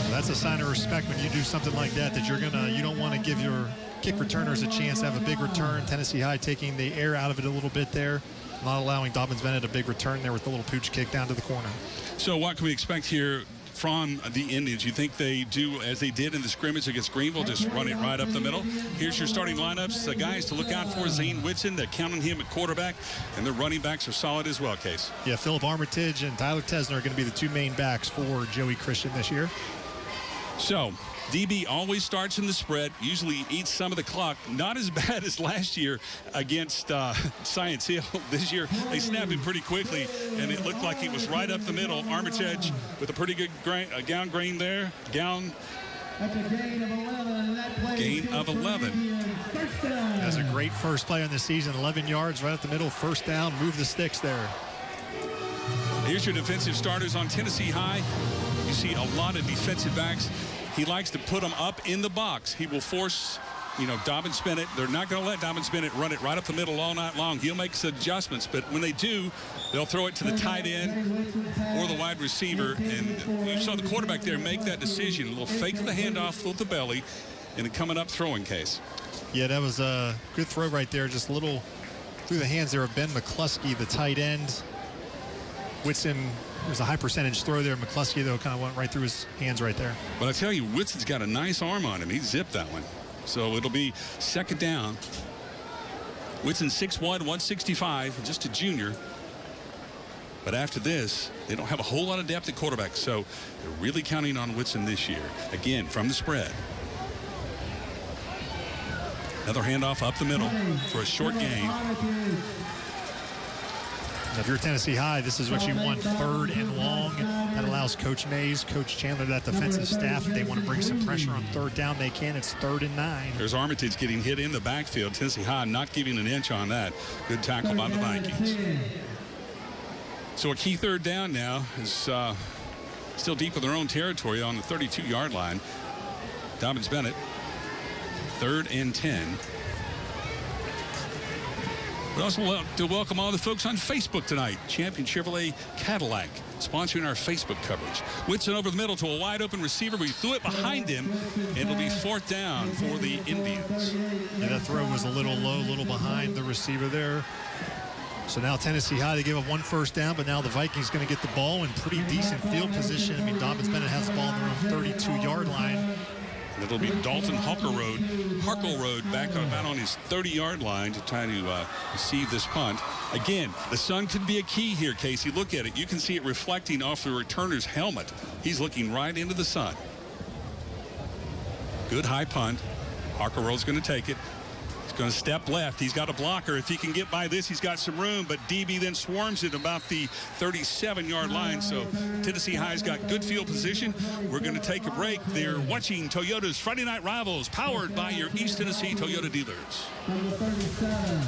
That's a sign of respect when you do something like that, that you don't want to give your kick returners a chance to have a big return. Tennessee High taking the air out of it a little bit there, not allowing Dobyns-Bennett a big return there with the little pooch kick down to the corner. So what can we expect here from the Indians? You think they do as they did in the scrimmage against Greenville, just run it right up the middle? Here's your starting lineups. The guys to look out for: Zane Whitson, they're counting him at quarterback, and the running backs are solid as well, Case. Yeah, Philip Armitage and Tyler Tesner are going to be the two main backs for Joey Christian this year. So, DB always starts in the spread, usually eats some of the clock. Not as bad as last year against Science Hill. This year, they snapped him pretty quickly, and it looked like he was right up the middle. Armitage with a pretty good gown grain there. Gain of 11. That's a great first play on the season. 11 yards right up the middle, first down. Move the sticks there. Here's your defensive starters on Tennessee High. You see a lot of defensive backs. He likes to put them up in the box. He will force, Dobyns-Bennett. They're not going to let Dobyns-Bennett run it right up the middle all night long. He'll make some adjustments, but when they do, they'll throw it to the tight end or the wide receiver. And you saw the quarterback there make that decision. A little fake of the handoff with the belly and a coming up throwing, Case. Yeah, that was a good throw right there. Just a little through the hands there of Ben McCluskey, the tight end. Whitson, there's a high percentage throw there. McCluskey, though, kind of went right through his hands right there. But I tell you, Whitson's got a nice arm on him. He zipped that one. So it'll be second down. Whitson 6'1", 165, just a junior. But after this, they don't have a whole lot of depth at quarterback. So they're really counting on Whitson this year. Again, from the spread. Another handoff up the middle for a short gain. If you're Tennessee High, this is what you want, 3rd and long. That allows Coach Mays, Coach Chandler, that defensive staff, if they want to bring some pressure on 3rd down, they can. It's 3rd and 9. There's Armitage getting hit in the backfield. Tennessee High not giving an inch on that. Good tackle by the Vikings. So a key 3rd down now is still deep in their own territory on the 32-yard line. Dobyns-Bennett, 3rd and 10. We also want to welcome all the folks on Facebook tonight. Champion Chevrolet Cadillac sponsoring our Facebook coverage. Whitson over the middle to a wide open receiver. We threw it behind him, and it'll be 4th down for the Indians. Yeah, that throw was a little low, a little behind the receiver there. So now Tennessee High, they give up 1 first down, but now the Vikings going to get the ball in pretty decent field position. I mean, Dobyns-Bennett has the ball on their own 32-yard line. It'll be Dalton Harkle back about on his 30-yard line to try to receive this punt. Again, the sun could be a key here, Casey. Look at it. You can see it reflecting off the returner's helmet. He's looking right into the sun. Good high punt. Harkle's going to take it. He's going to step left. He's got a blocker. If he can get by this, he's got some room, but DB then swarms it about the 37-yard line. So Tennessee High's got good field position. We're going to take a break. They're watching Toyota's Friday Night Rivals, powered by your East Tennessee Toyota dealers. Number 37.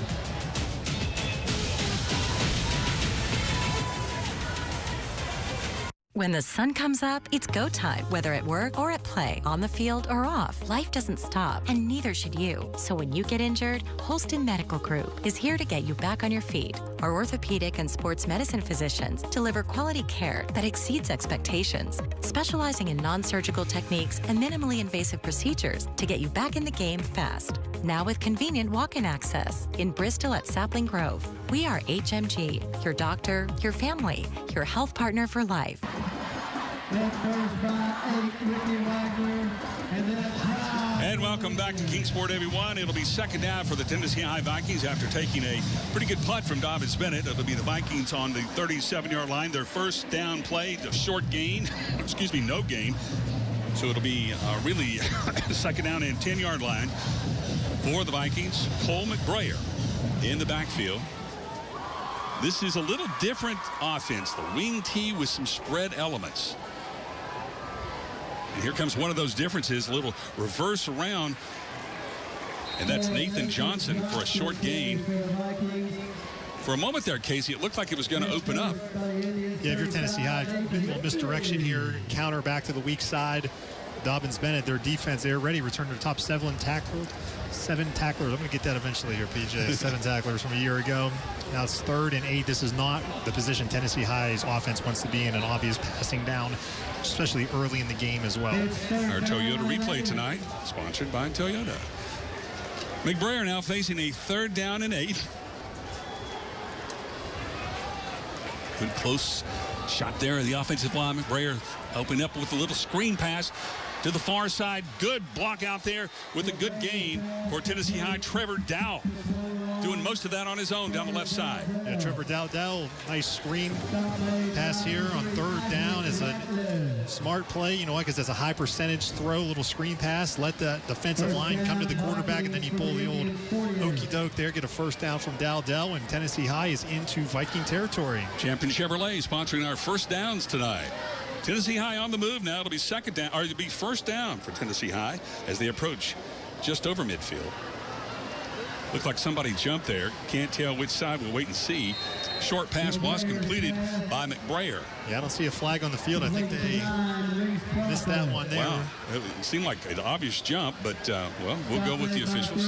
When the sun comes up, it's go time. Whether at work or at play, on the field or off, life doesn't stop, and neither should you. So when you get injured, Holston Medical Group is here to get you back on your feet. Our orthopedic and sports medicine physicians deliver quality care that exceeds expectations, specializing in non-surgical techniques and minimally invasive procedures to get you back in the game fast. Now with convenient walk-in access in Bristol at Sapling Grove. We are HMG, your doctor, your family, your health partner for life. And welcome back to Kingsport, everyone. It'll be second down for the Tennessee High Vikings after taking a pretty good punt from Dobyns-Bennett. It'll be the Vikings on the 37-yard line. Their first down play, the short gain. Excuse me, no gain. So it'll be really second down and 10-yard line for the Vikings. Cole McBrayer in the backfield. This is a little different offense. The wing tee with some spread elements. And here comes one of those differences, a little reverse around. And that's Nathan Johnson for a short gain. For a moment there, Casey, it looked like it was going to open up. Yeah, if you're Tennessee High, a little misdirection here. Counter back to the weak side. Dobyns-Bennett, their defense, they're ready. Return to the top 7 tacklers. I'm going to get that eventually here, PJ. 7 tacklers from a year ago. Now it's 3rd and 8. This is not the position Tennessee High's offense wants to be in, an obvious passing down, especially early in the game as well. Our Toyota replay tonight, sponsored by Toyota. McBrayer now facing a 3rd down and 8. Good close shot there of the offensive line. McBrayer opening up with a little screen pass to the far side. Good block out there with a good gain for Tennessee High. Trevor Dowell doing most of that on his own down the left side. Yeah, Trevor Dowell, nice screen pass here on 3rd down is a smart play. You know what? Because that's a high percentage throw, little screen pass. Let the defensive line come to the quarterback, and then you pull the old okey doke there, get a first down from Dowell, and Tennessee High is into Viking territory. Champion Chevrolet sponsoring our first downs tonight. Tennessee High on the move now. It'll be second down, or it'll be first down for Tennessee High as they approach just over midfield. Looked like somebody jumped there. Can't tell which side. We'll wait and see. Short pass was completed by McBrayer. Yeah, I don't see a flag on the field. I think they missed that one there. Wow. It seemed like an obvious jump, but, well, we'll go with the officials.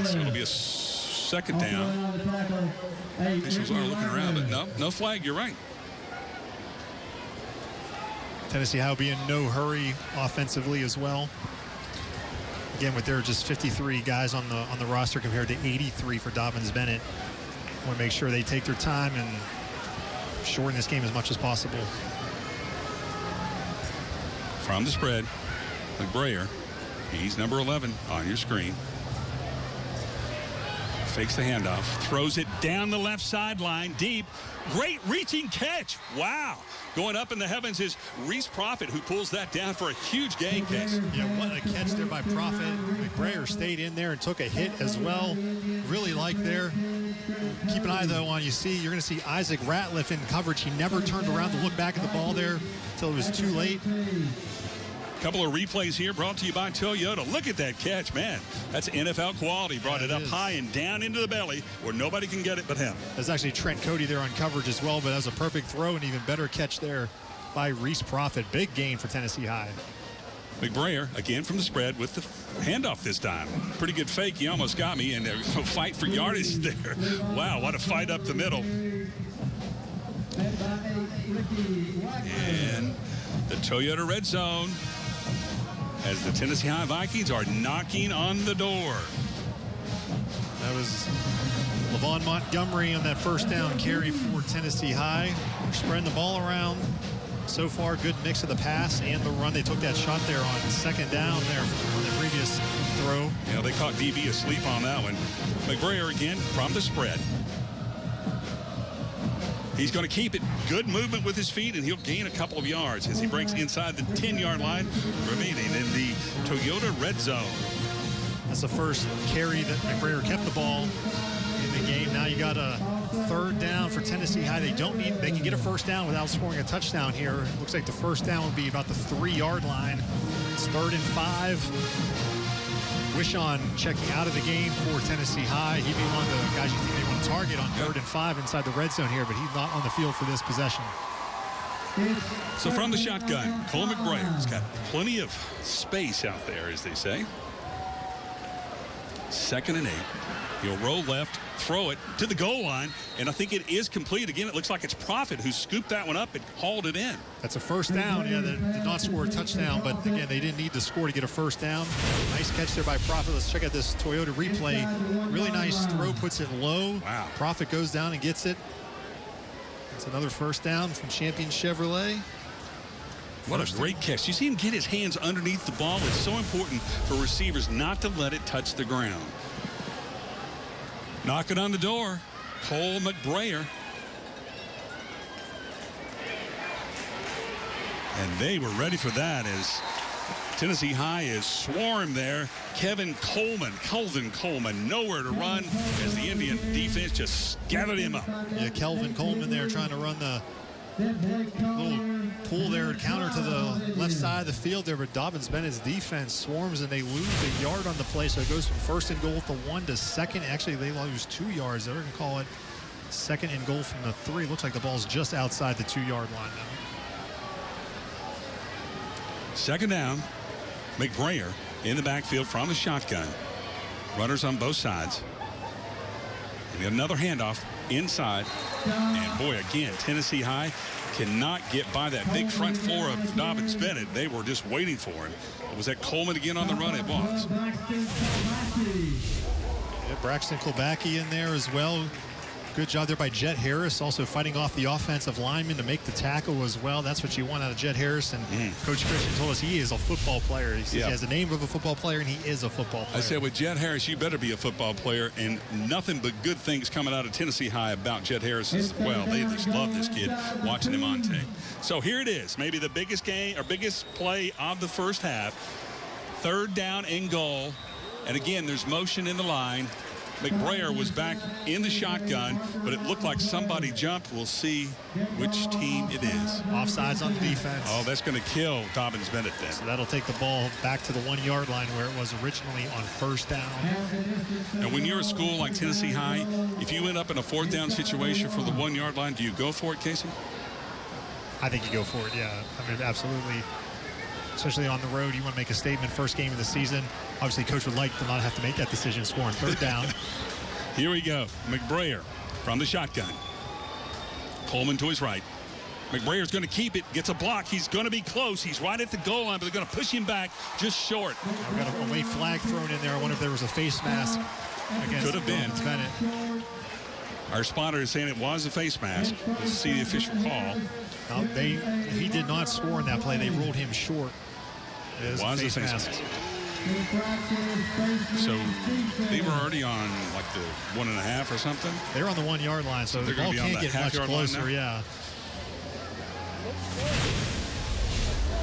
So it'll be a second down. Officials are looking around, but no flag. You're right. Tennessee High will be in no hurry offensively as well. Again, with there are just 53 guys on the roster compared to 83 for Dobyns-Bennett. Want to make sure they take their time and shorten this game as much as possible. From the spread, McBrayer. He's number 11 on your screen. Fakes the handoff, throws it down the left sideline, deep. Great reaching catch. Wow. Going up in the heavens is Reese Profit, who pulls that down for a huge gain, Case. Yeah, what a catch there by Profit. McBrayer stayed in there and took a hit as well. Really like there. Keep an eye, though, on you're going to see Isaac Ratliff in coverage. He never turned around to look back at the ball there until it was too late. Couple of replays here brought to you by Toyota. Look at that catch, man. That's NFL quality. Brought it up high and down into the belly where nobody can get it but him. There's actually Trent Cody there on coverage as well, but that was a perfect throw and even better catch there by Reese Profit. Big gain for Tennessee High. McBrayer, again from the spread with the handoff this time. Pretty good fake. He almost got me, and a fight for yardage there. Wow, what a fight up the middle. And the Toyota red zone as the Tennessee High Vikings are knocking on the door. That was Levon Montgomery on that first down carry for Tennessee High. Spreading the ball around. So far, good mix of the pass and the run. They took that shot there on second down there on the previous throw. Yeah, they caught DB asleep on that one. McBrayer again from the spread. He's going to keep it. Good movement with his feet, and he'll gain a couple of yards as he breaks inside the 10-yard line, remaining in the Toyota red zone. That's the first carry that McBrayer kept the ball in the game. Now you got a third down for Tennessee High. They can get a first down without scoring a touchdown here. It looks like the first down will be about the 3-yard line. It's 3rd and 5. Wishon checking out of the game for Tennessee High. He'd be one of the guys you think they want to target on 3rd and 5 inside the red zone here, but he's not on the field for this possession. So from the shotgun, Cole McBrayer has got plenty of space out there, as they say. 2nd and 8. He'll roll left, throw it to the goal line, and I think it is complete. Again, it looks like it's Profit who scooped that one up and hauled it in. That's a first down. Yeah, they did not score a touchdown, but again, they didn't need to score to get a first down. Nice catch there by Profit. Let's check out this Toyota replay. Really nice throw, puts it low. Wow. Profit goes down and gets it. It's another first down from Champion Chevrolet. What a great catch. You see him get his hands underneath the ball. It's so important for receivers not to let it touch the ground. Knocking on the door, Cole McBrayer. And they were ready for that as Tennessee High is swarmed there. Kelvin Coleman, nowhere to run as the Indian defense just gathered him up. Yeah, Kelvin Coleman there trying to run the little pull there, counter to the left side of the field there, but Dobyns-Bennett's defense swarms and they lose a yard on the play, so it goes from 1st and goal to 1 to 2nd. Actually, they lose 2 yards. They're going to call it 2nd and goal from the 3. Looks like the ball's just outside the 2-yard line now. 2nd down. McBrayer in the backfield from the shotgun. Runners on both sides. And another handoff inside. And boy, again, Tennessee High cannot get by that big front four of Dobyns-Bennett. They were just waiting for him. Was that Coleman again on the run? It was. Yeah, Braxton Klobacki in there as well. Good job there by Jet Harris, also fighting off the offensive lineman to make the tackle as well. That's what you want out of Jet Harris. And Coach Christian told us he is a football player. He says he has the name of a football player, and he is a football player. I said, with Jet Harris, you better be a football player. And nothing but good things coming out of Tennessee High about Jet Harris as well. They just love this kid, watching him on tape. So here it is, maybe the biggest game or biggest play of the first half. 3rd down and goal. And again, there's motion in the line. McBrayer was back in the shotgun, but it looked like somebody jumped. We'll see which team it is. Offsides on the defense. Oh, that's going to kill Dobyns-Bennett then. So that'll take the ball back to the 1-yard line where it was originally on 1st down. And when you're a school like Tennessee High, if you end up in a 4th down situation for the 1-yard line, do you go for it, Casey? I think you go for it, yeah. I mean, absolutely. Especially on the road, you want to make a statement first game of the season. Obviously, Coach would like to not have to make that decision, scoring 3rd down. Here we go. McBrayer from the shotgun. Coleman to his right. McBrayer's going to keep it, gets a block. He's going to be close. He's right at the goal line, but they're going to push him back just short. We've got a late flag thrown in there. I wonder if there was a face mask against Could have been. Bennett. Our spotter is saying it was a face mask. Let's see the official call. No, he did not score in that play. They ruled him short. It was a face mask. So they were already on like the 1.5 or something. They're on the 1-yard line, so the ball can't get much closer. Yeah.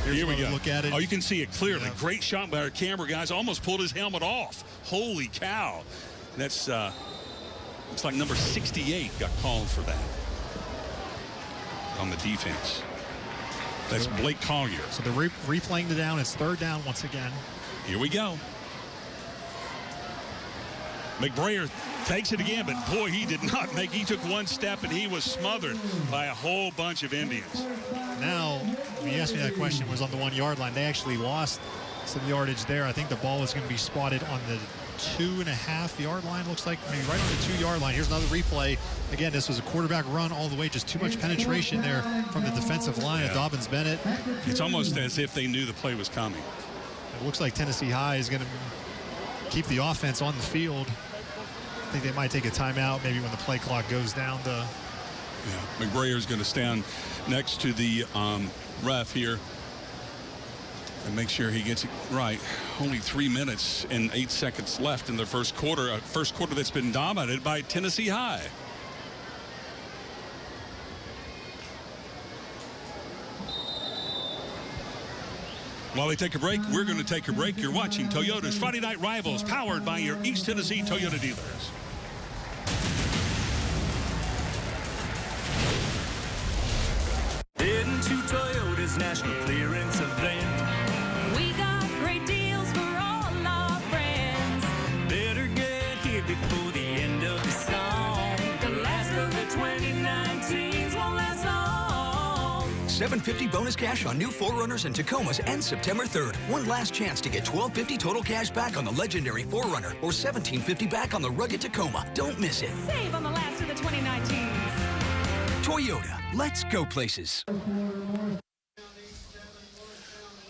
Here we go. Look at it. Oh, you can see it clearly. Yeah. Great shot by our camera guys. Almost pulled his helmet off. Holy cow! That's looks like number 68 got called for that on the defense. That's Blake Collier. So they're replaying the down. It's 3rd down once again. Here we go. McBrayer takes it again, but boy, he did not make. He took one step and he was smothered by a whole bunch of Indians. Now, when you asked me that question, was on the 1-yard line. They actually lost some yardage there. I think the ball is going to be spotted on the 2.5-yard line, looks like, maybe right on the 2-yard line. Here's another replay. Again, this was a quarterback run all the way, just too much penetration there from the defensive line of Dobyns-Bennett. It's almost as if they knew the play was coming. It looks like Tennessee High is going to keep the offense on the field. I think they might take a timeout maybe when the play clock goes down to... Yeah, McBrayer's going to stand next to the ref here and make sure he gets it right. Only 3 minutes and 8 seconds left in the first quarter. A first quarter that's been dominated by Tennessee High. While they take a break, we're going to take a break. You're watching Toyota's Friday Night Rivals, powered by your East Tennessee Toyota dealers. Heading to Toyota's National Clearance Event. We got great deals for all our friends. Better get here before the end of the song. The last of the 2019s won't last long. $750 bonus cash on new 4Runners and Tacomas ends September 3rd. One last chance to get $1,250 total cash back on the legendary 4Runner or $1,750 back on the rugged Tacoma. Don't miss it. Save on the last of the 2019s. Toyota, let's go places.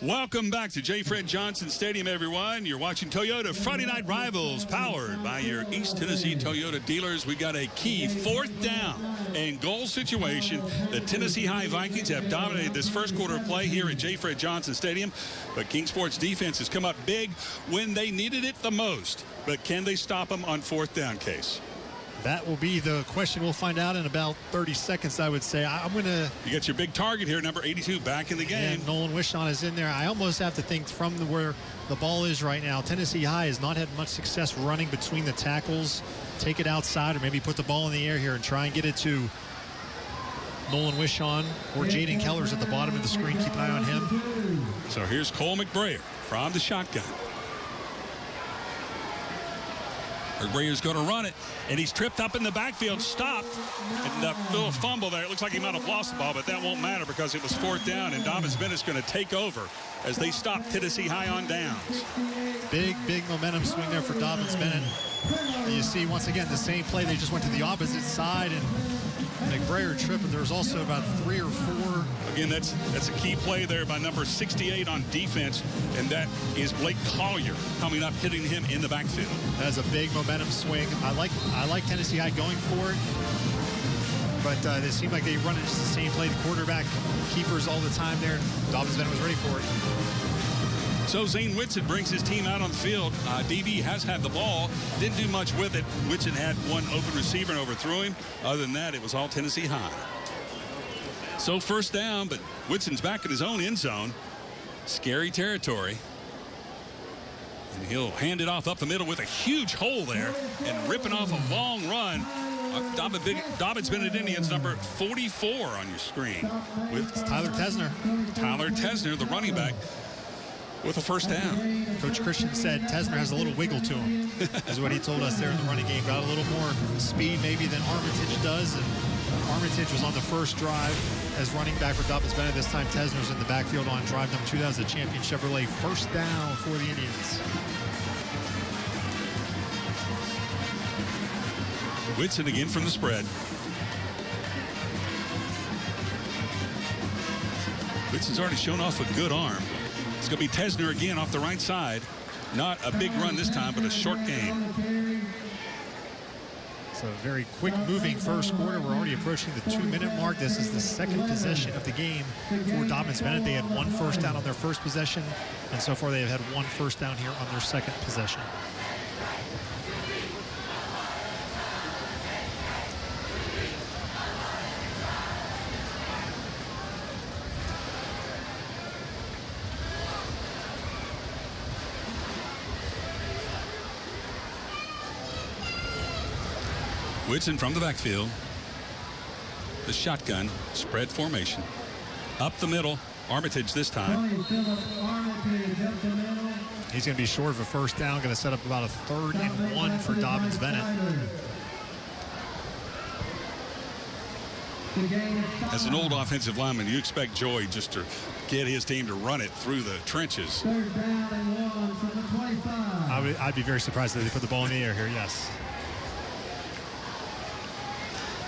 Welcome back to J. Fred Johnson Stadium, everyone. You're watching Toyota Friday Night Rivals, powered by your East Tennessee Toyota dealers. We got a key 4th down and goal situation. The Tennessee High Vikings have dominated this first quarter of play here at J. Fred Johnson Stadium, but Kingsport's defense has come up big when they needed it the most. But can they stop them on 4th down, Case? That will be the question. We'll find out in about 30 seconds, I would say. I'm going to... You got your big target here, number 82, back in the game. Yeah, Nolan Wishon is in there. I almost have to think from where the ball is right now. Tennessee High has not had much success running between the tackles. Take it outside or maybe put the ball in the air here and try and get it to Nolan Wishon or Jaden Keller's at the bottom of the screen. Keep an eye on him. So here's Cole McBrayer from the shotgun. McBrayer's going to run it, and he's tripped up in the backfield, stopped, and a little fumble there. It looks like he might have lost the ball, but that won't matter because it was 4th down, and Dobyns-Bennett's going to take over as they stop Tennessee High on downs. Big momentum swing there for Dobyns-Bennett. You see, once again, the same play. They just went to the opposite side, and McBrayer tripped, but there's also about 3 or 4. Again, that's a key play there by number 68 on defense, and that is Blake Collier coming up, hitting him in the backfield. That's a big momentum swing. I like Tennessee High going for it, but they seem like they run it just the same play. The quarterback keepers all the time there. Dobyns-Bennett was ready for it. So Zane Whitson brings his team out on the field. DB has had the ball, didn't do much with it. Whitson had one open receiver and overthrew him. Other than that, it was all Tennessee High. So 1st down, but Whitson's back in his own end zone. Scary territory. And he'll hand it off up the middle with a huge hole there and ripping off a long run. Dobyns-Bennett Indians, number 44 on your screen. With Tyler Tesner. Tyler Tesner, the running back, with a 1st down. Coach Christian said Tesner has a little wiggle to him, is what he told us there in the running game. Got a little more speed maybe than Armitage does, and Armitage was on the first drive as running back for Dobyns-Bennett. This time Tesner's in the backfield on drive number 2. That was the champion Chevrolet 1st down for the Indians. Whitson again from the spread. Whitson's already shown off a good arm. It's going to be Tesner again off the right side. Not a big run this time, but a short game. So a very quick moving first quarter. We're already approaching the 2-minute mark. This is the 2nd possession of the game for Dobyns-Bennett. They had 1 first down on their first possession, and so far they have had 1 first down here on their 2nd possession. Whitson from the backfield. The shotgun, spread formation. Up the middle, Armitage this time. He's going to be short of a 1st down. Going to set up about a 3rd and 1 for Dobyns-Bennett. As an old offensive lineman, you expect Joy just to get his team to run it through the trenches. I'd be very surprised if they put the ball in the air here, yes.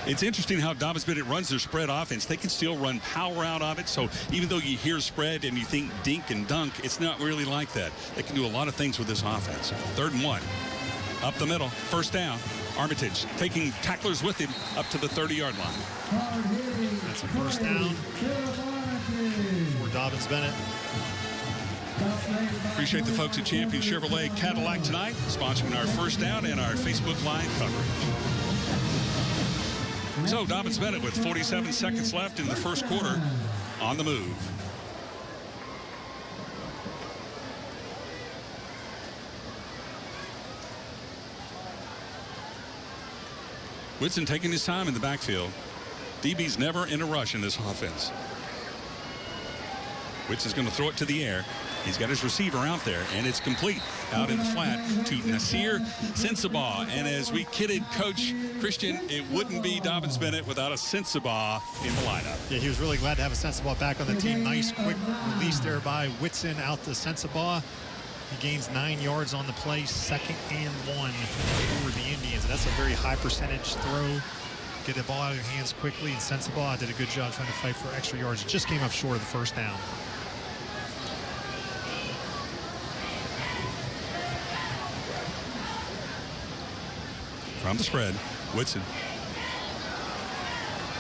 It's interesting how Dobyns-Bennett runs their spread offense. They can still run power out of it. So even though you hear spread and you think dink and dunk, it's not really like that. They can do a lot of things with this offense. 3rd and 1. Up the middle, 1st down. Armitage taking tacklers with him up to the 30-yard line. That's a 1st down for Dobyns-Bennett. Appreciate the folks at Champion Chevrolet Cadillac tonight, sponsoring our 1st down and our Facebook Live coverage. So Dobyns-Bennett with 47 seconds left in the first quarter on the move. Whitson taking his time in the backfield. DB's never in a rush in this offense. Whitson's going to throw it to the air. He's got his receiver out there, and it's complete out in the flat to Nasir Sensabaugh. And as we kidded Coach Christian, it wouldn't be Dobyns-Bennett without a Sensabaugh in the lineup. Yeah, he was really glad to have a Sensabaugh back on the team. Nice quick release there by Whitson out to Sensabaugh. He gains 9 yards on the play, 2nd and 1 for the Indians. And that's a very high percentage throw. Get the ball out of your hands quickly, and Sensabaugh did a good job trying to fight for extra yards. Just came up short of the first down. From the spread, Whitson.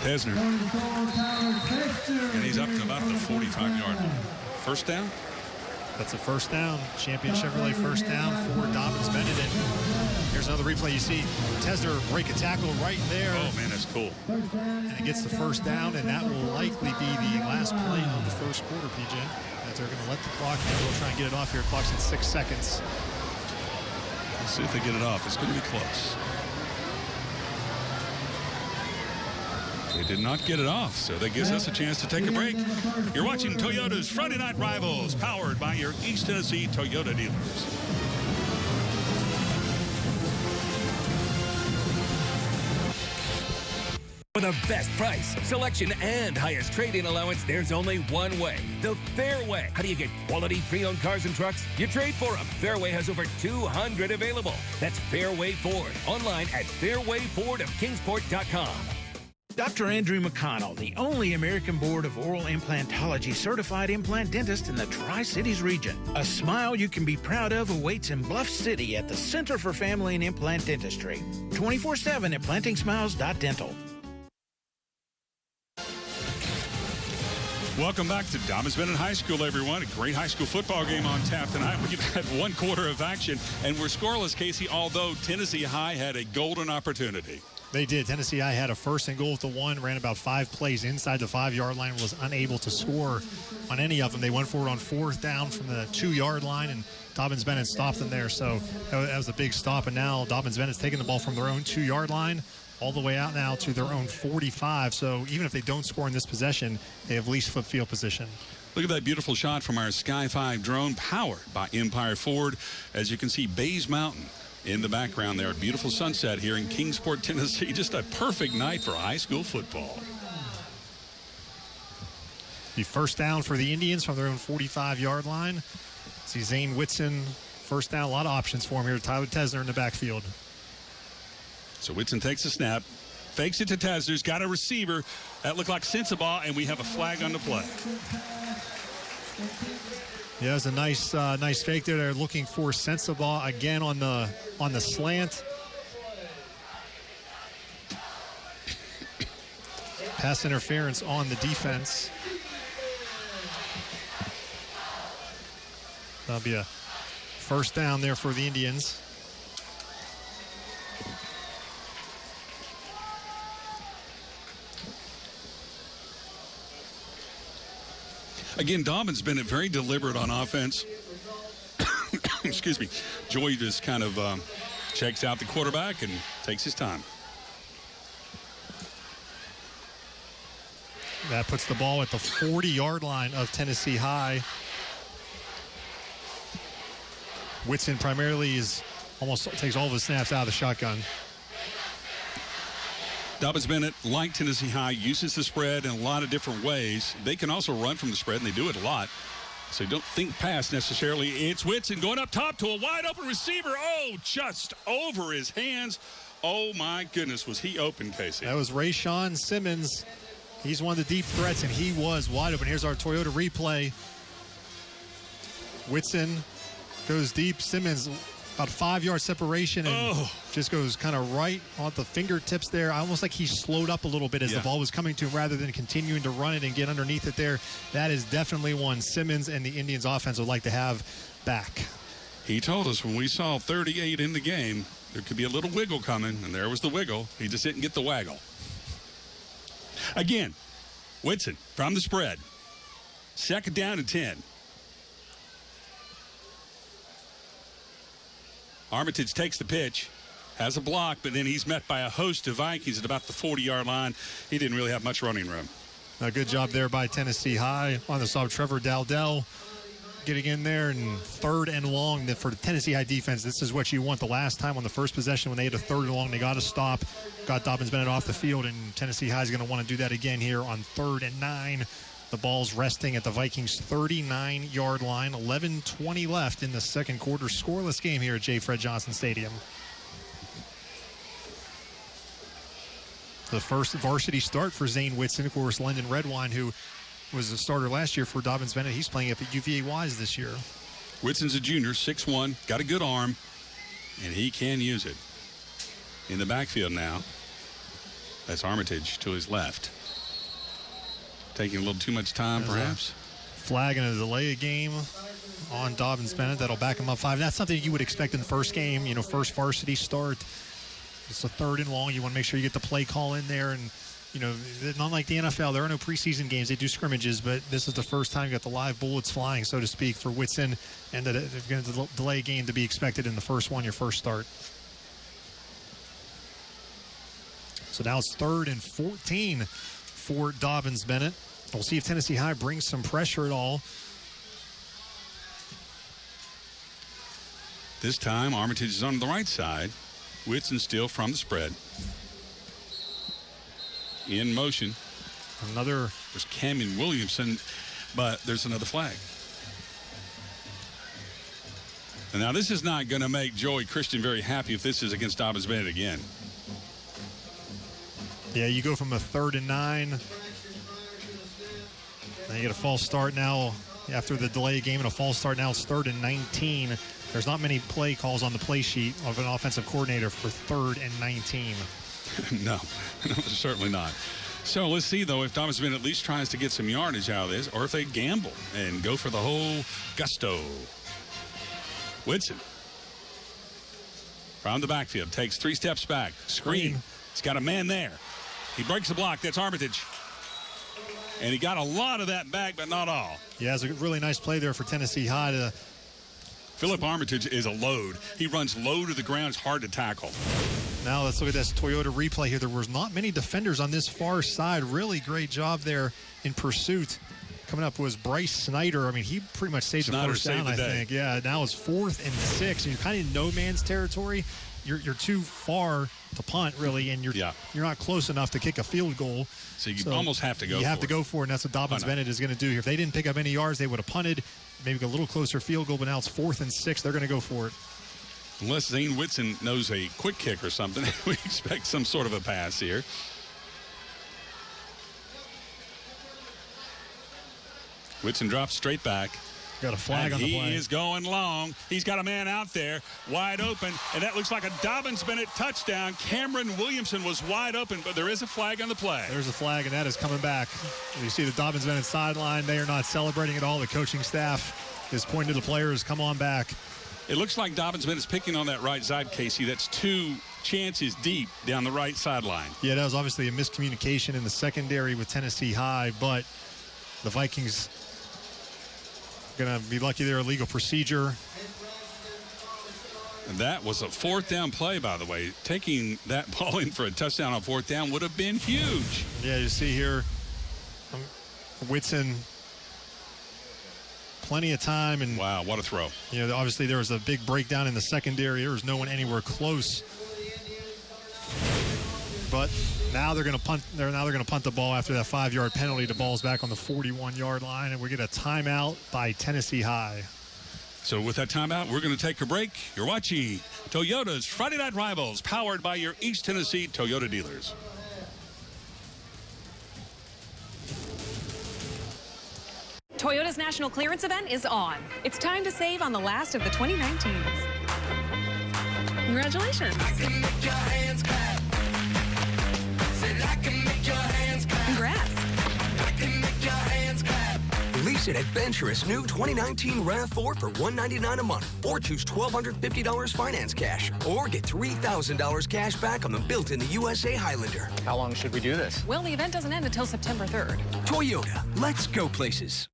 Tesner. And he's up to about the 45-yard line. First down? That's a first down. Champion Chevrolet first down for Dobyns-Bennett. And here's another replay. You see Tesner break a tackle right there. Oh, man, that's cool. And it gets the first down, and that will likely be the last play of the first quarter, PJ. As they're going to let the clock, and we'll try and get it off here. Clock's at 6 seconds. Let's see if they get it off. It's going to be close. They did not get it off, so that gives us a chance to take a break. You're watching Toyota's Friday Night Rivals, powered by your East Tennessee Toyota dealers. For the best price, selection, and highest trade-in allowance, there's only one way. The Fairway. How do you get quality pre-owned cars and trucks? You trade for them. Fairway has over 200 available. That's Fairway Ford. Online at fairwayfordofkingsport.com. Dr. Andrew McConnell, the only American Board of Oral Implantology certified implant dentist in the Tri-Cities region. A smile you can be proud of awaits in Bluff City at the Center for Family and Implant Dentistry. 24/7 at plantingsmiles.dental. Welcome back to Dobyns-Bennett High School, everyone. A great high school football game on tap tonight. We've had 1 quarter of action, and we're scoreless, Casey, although Tennessee High had a golden opportunity. They did. Tennessee High had a 1st and goal at the 1, ran about 5 plays inside the 5-yard line, was unable to score on any of them. They went for it on 4th down from the 2-yard line, and Dobyns-Bennett stopped them there. So that was a big stop, and now Dobyns-Bennett's taking the ball from their own 2-yard line all the way out now to their own 45. So even if they don't score in this possession, they have least foot field position. Look at that beautiful shot from our Sky 5 drone, powered by Empire Ford. As you can see, Bays Mountain in the background there. A beautiful sunset here in Kingsport, Tennessee. Just a perfect night for high school football. The first down for the Indians from their own 45-yard line. See Zane Whitson, first down. A lot of options for him here. Tyler Tesner in the backfield. So Whitson takes a snap, fakes it to Tesner's, got a receiver. That looked like Sensabaugh, and we have a flag on the play. Yeah, it was a nice fake there. They're looking for Sensabaugh again on the slant. Pass interference on the defense. That'll be a first down there for the Indians. Again, Dobyns-Bennett very deliberate on offense. Excuse me. Joy just kind of checks out the quarterback and takes his time. That puts the ball at the 40-yard line of Tennessee High. Whitson primarily almost takes all of his snaps out of the shotgun. Dobyns-Bennett, like Tennessee High, uses the spread in a lot of different ways. They can also run from the spread, and they do it a lot. So don't think pass necessarily. It's Whitson going up top to a wide-open receiver. Oh, just over his hands. Oh, my goodness, was he open, Casey? That was Rayshawn Simmons. He's one of the deep threats, and he was wide open. Here's our Toyota replay. Whitson goes deep. Simmons about 5-yard separation and just goes kind of right on the fingertips there. Almost like he slowed up a little bit as the ball was coming to him rather than continuing to run it and get underneath it there. That is definitely one Simmons and the Indians offense would like to have back. He told us when we saw 38 in the game, there could be a little wiggle coming, and there was the wiggle. He just didn't get the waggle. Again, Whitson from the spread. 2nd down and 10. Armitage takes the pitch, has a block, but then he's met by a host of Vikings at about the 40-yard line. He didn't really have much running room. A good job there by Tennessee High on the sub. Trevor Dowdell getting in there, and 3rd and long for the Tennessee High defense. This is what you want. The last time on the first possession when they had a 3rd and long, they got to stop, got Dobyns-Bennett off the field, and Tennessee High is going to want to do that again here on 3rd and 9. The ball's resting at the Vikings' 39-yard line. 11:20 left in the second quarter. Scoreless game here at J. Fred Johnson Stadium. The first varsity start for Zane Whitson. Of course, Lyndon Redwine, who was a starter last year for Dobyns-Bennett, he's playing up at UVA Wise this year. Whitson's a junior, 6'1", got a good arm, and he can use it. In the backfield now, that's Armitage to his left. Taking a little too much time, perhaps. Flag and a delay of game on Dobyns-Bennett. That'll back him up 5. That's something you would expect in the first game, first varsity start. It's a 3rd and long. You want to make sure you get the play call in there. And, not like the NFL, there are no preseason games. They do scrimmages, but this is the first time you got the live bullets flying, so to speak, for Whitson. And they're going to delay a game to be expected in the first one, your first start. So now it's 3rd and 14 for Dobyns-Bennett. We'll see if Tennessee High brings some pressure at all. This time, Armitage is on the right side. Whitson still from the spread. In motion. There's Cameron Williamson, but there's another flag. And now this is not going to make Joey Christian very happy if this is against Dobyns-Bennett again. Yeah, you go from a 3rd and 9. Now you get a false start now after the delay game and a false start. Now it's 3rd and 19. There's not many play calls on the play sheet of an offensive coordinator for 3rd and 19. No, certainly not. So let's see, though, if Dobyns-Bennett at least tries to get some yardage out of this, or if they gamble and go for the whole gusto. Whitson from the backfield takes 3 steps back. Screen. He's got a man there. He breaks the block. That's Armitage. And he got a lot of that back, but not all. Yeah, it's a really nice play there for Tennessee High. Philip Armitage is a load. He runs low to the ground. It's hard to tackle. Now let's look at this Toyota replay here. There was not many defenders on this far side. Really great job there in pursuit. Coming up was Bryce Snyder. I mean, he pretty much saved the first down, I think. Yeah, now it's 4th and 6. You're kind of in no man's territory. You're too far to punt, really, and you're not close enough to kick a field goal. So you almost have to go for it. You have to go for it, and that's what Dobyns-Bennett is going to do here. If they didn't pick up any yards, they would have punted, maybe a little closer field goal, but now it's 4th and 6. They're going to go for it. Unless Zane Whitson knows a quick kick or something, we expect some sort of a pass here. Whitson drops straight back. Got a flag on the play. He is going long. He's got a man out there wide open, and that looks like a Dobyns-Bennett touchdown. Cameron Williamson was wide open, but there is a flag on the play. There's a flag, and that is coming back. You see the Dobyns-Bennett sideline. They are not celebrating at all. The coaching staff is pointing to the players, come on back. It looks like Dobyns-Bennett is picking on that right side, Casey. That's 2 chances deep down the right sideline. Yeah, that was obviously a miscommunication in the secondary with Tennessee High, but the Vikings going to be lucky they're a legal procedure. And that was a 4th down play, by the way. Taking that ball in for a touchdown on 4th down would have been huge. Yeah, you see here, Whitson, plenty of time. And wow, what a throw. Obviously there was a big breakdown in the secondary. There was no one anywhere close. But now they're going to punt. They're going to punt the ball after that 5-yard penalty. The ball's back on the 41-yard line, and we get a timeout by Tennessee High. So with that timeout, we're going to take a break. You're watching Toyota's Friday Night Rivals, powered by your East Tennessee Toyota dealers. Toyota's national clearance event is on. It's time to save on the last of the 2019s. Congratulations. Congrats. Lease an adventurous new 2019 RAV4 for $199 a month, or choose $1,250 finance cash, or get $3,000 cash back on the built-in the USA Highlander. How long should we do this? Well, the event doesn't end until September 3rd. Toyota, let's go places.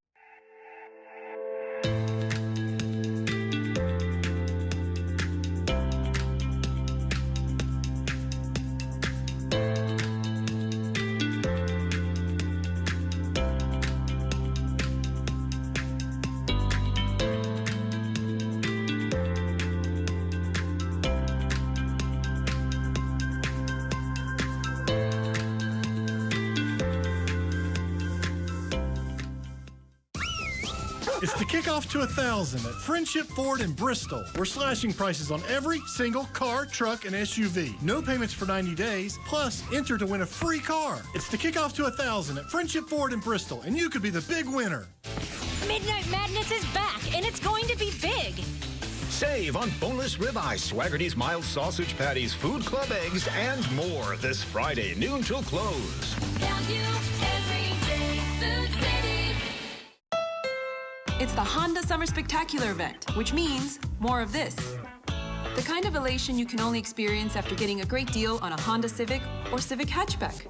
It's the kickoff to 1,000 at Friendship Ford in Bristol. We're slashing prices on every single car, truck, and SUV. No payments for 90 days, plus enter to win a free car. It's the kickoff to 1,000 at Friendship Ford in Bristol, and you could be the big winner. Midnight Madness is back, and it's going to be big. Save on boneless ribeye, Swaggerty's mild sausage patties, Food Club eggs, and more this Friday, noon till close. Value every day, Food City. It's the Honda Summer Spectacular event, which means more of this. The kind of elation you can only experience after getting a great deal on a Honda Civic or Civic hatchback.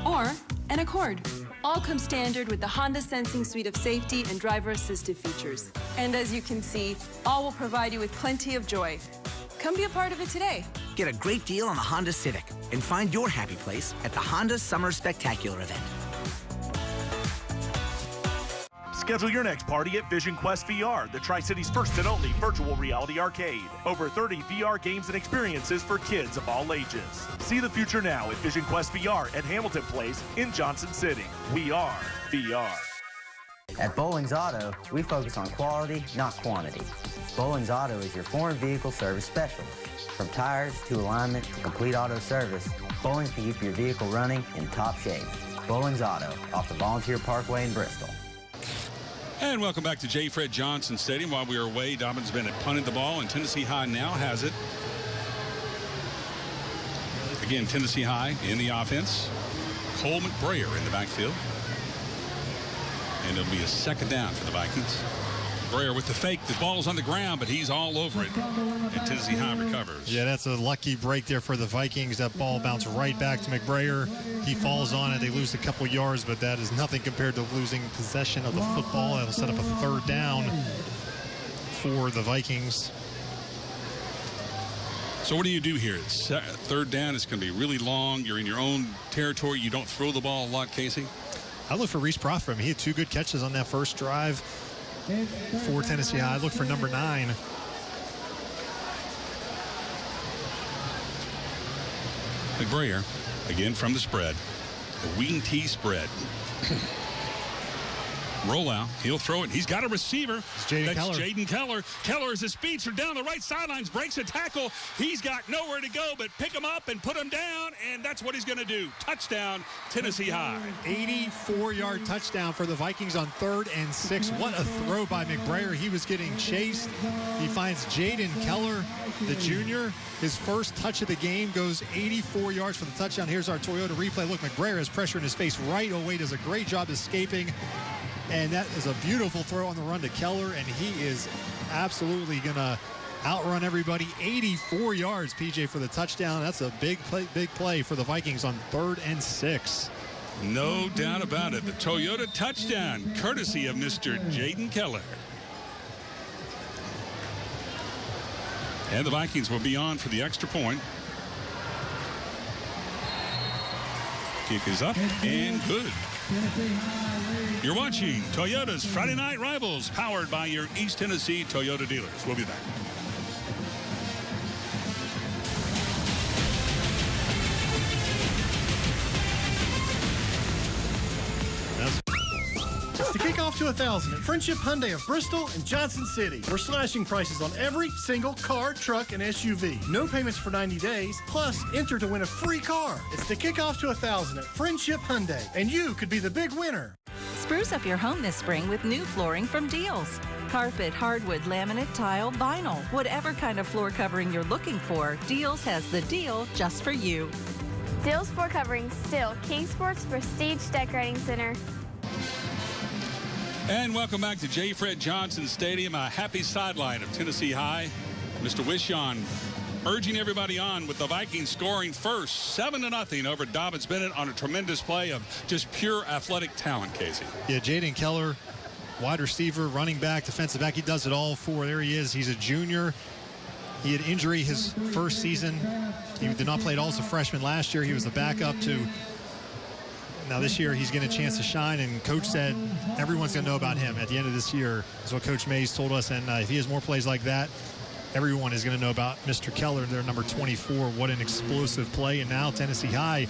Or an Accord. All come standard with the Honda Sensing suite of safety and driver assistive features. And as you can see, all will provide you with plenty of joy. Come be a part of it today. Get a great deal on the Honda Civic and find your happy place at the Honda Summer Spectacular event. Schedule your next party at Vision Quest VR, the Tri-City's first and only virtual reality arcade. Over 30 VR games and experiences for kids of all ages. See the future now at Vision Quest VR at Hamilton Place in Johnson City. We are VR. At Bowling's Auto, we focus on quality, not quantity. Bowling's Auto is your foreign vehicle service specialist. From tires to alignment to complete auto service, Bowling's can keep your vehicle running in top shape. Bowling's Auto, off the Volunteer Parkway in Bristol. And welcome back to J. Fred Johnson Stadium. While we were away, Dobyns-Bennett punted the ball, and Tennessee High now has it. Again, Tennessee High in the offense. Cole McBrayer in the backfield. And it'll be a second down for the Vikings. McBrayer with the fake. The ball's on the ground, but he's all over it. And Tennessee High recovers. Yeah, that's a lucky break there for the Vikings. That ball bounced right back to McBrayer. He falls on it. They lose a couple yards, but that is nothing compared to losing possession of the football. That'll set up a third down for the Vikings. So what do you do here? It's third down. It's going to be really long. You're in your own territory. You don't throw the ball a lot, Casey. I look for Reese Profit. He had 2 good catches on that first drive for Tennessee High. I look for number 9. McBrayer, again from the spread. The wing T spread. Rollout. He'll throw it. He's got a receiver. It's Jaden Keller. Keller is a speedster down the right sidelines, breaks a tackle. He's got nowhere to go but pick him up and put him down, and that's what he's going to do. Touchdown, Tennessee High. 84-yard touchdown for the Vikings on 3rd and 6. What a throw by McBrayer. He was getting chased. He finds Jaden Keller, the junior. His first touch of the game goes 84 yards for the touchdown. Here's our Toyota replay. Look, McBrayer has pressure in his face right away. Does a great job escaping. And that is a beautiful throw on the run to Keller, and he is absolutely going to outrun everybody. 84 yards, PJ, for the touchdown. That's a big play for the Vikings on 3rd and 6. No doubt about it. The Toyota touchdown, courtesy of Mr. Jaden Keller. And the Vikings will be on for the extra point. Kick is up and good. You're watching Toyota's Friday Night Rivals, powered by your East Tennessee Toyota dealers. We'll be back. It's the kickoff to 1,000 at Friendship Hyundai of Bristol and Johnson City. We're slashing prices on every single car, truck, and SUV. No payments for 90 days, plus enter to win a free car. It's the kickoff to 1,000 at Friendship Hyundai, and you could be the big winner. Spruce up your home this spring with new flooring from Deals. Carpet, hardwood, laminate, tile, vinyl. Whatever kind of floor covering you're looking for, Deals has the deal just for you. Deals floor covering still Kingsport's Prestige Decorating Center. And welcome back to J. Fred Johnson Stadium, a happy sideline of Tennessee High. Mr. Wishon urging everybody on with the Vikings scoring first, 7-0 over Dobyns-Bennett on a tremendous play of just pure athletic talent, Casey. Yeah, Jaden Keller, wide receiver, running back, defensive back. He does it all for. There he is. He's a junior. He had injury his first season. He did not play at all as a freshman last year. He was the backup to. Now this year he's getting a chance to shine, and Coach said everyone's going to know about him at the end of this year, is what Coach Mays told us. And if he has more plays like that, everyone is going to know about Mr. Keller, their number 24. What an explosive play. And now Tennessee High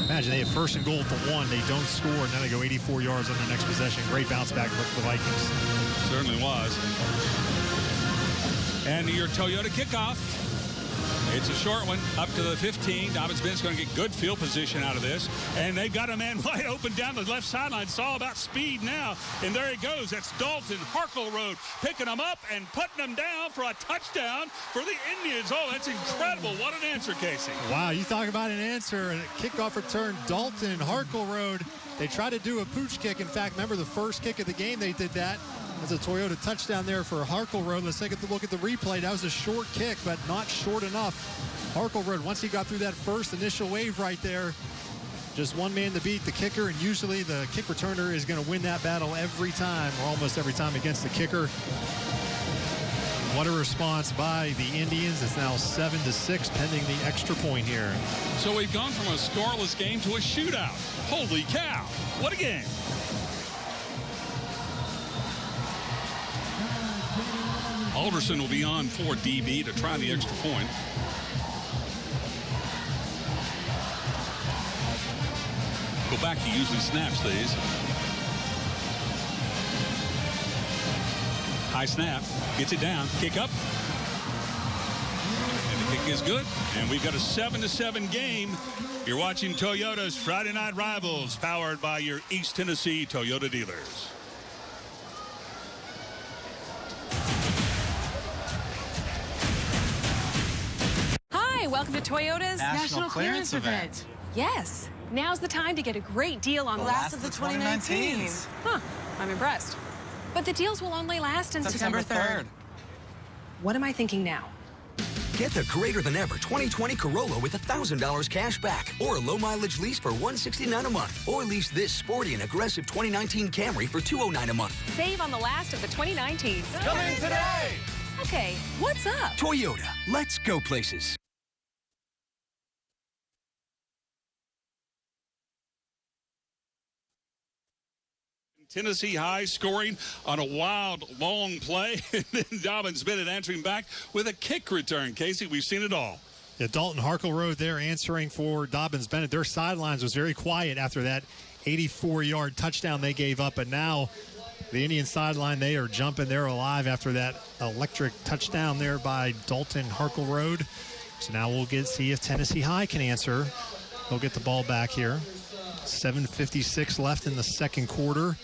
Imagine they have first and goal at the 1. They don't score, and then they go 84 yards on the next possession. Great bounce back for the Vikings. Certainly was. And your Toyota kickoff. It's a short one, up to the 15. Dobyns-Bennett's going to get good field position out of this. And they've got a man wide open down the left sideline. It's all about speed now. And there he goes. That's Dalton Harkleroad picking him up and putting him down for a touchdown for the Indians. Oh, that's incredible. What an answer, Casey. Wow, you talk about an answer. A kickoff return, Dalton Harkleroad. They tried to do a pooch kick. In fact, remember the first kick of the game they did that. There's a Toyota touchdown there for Harkleroad. Let's take a look at the replay. That was a short kick, but not short enough. Harkleroad, once he got through that first initial wave right there, just one man to beat the kicker, and usually the kick returner is going to win that battle every time, or almost every time, against the kicker. What a response by the Indians. It's now 7-6 pending the extra point here. So we've gone from a scoreless game to a shootout. Holy cow. What a game. Alderson will be on for DB to try the extra point. Go back, he usually snaps these. High snap, gets it down, kick up. And the kick is good. And we've got a 7-7 game. You're watching Toyota's Friday Night Rivals, powered by your East Tennessee Toyota dealers. Welcome to Toyota's National Clearance Event. Yes. Now's the time to get a great deal on the last of the 2019s. Huh. I'm impressed. But the deals will only last until September 3rd. What am I thinking now? Get the greater than ever 2020 Corolla with $1,000 cash back, or a low mileage lease for $169 a month, or lease this sporty and aggressive 2019 Camry for $209 a month. Save on the last of the 2019s. Coming today. Okay, what's up? Toyota, let's go places. Tennessee High scoring on a wild, long play. And then Dobyns-Bennett answering back with a kick return. Casey, we've seen it all. Yeah, Dalton Harkleroad there answering for Dobyns-Bennett. Their sidelines was very quiet after that 84-yard touchdown they gave up. But now the Indian sideline, they are jumping. They're alive after that electric touchdown there by Dalton Harkleroad. So now we'll see if Tennessee High can answer. They'll get the ball back here. 7:56 left in the second quarter.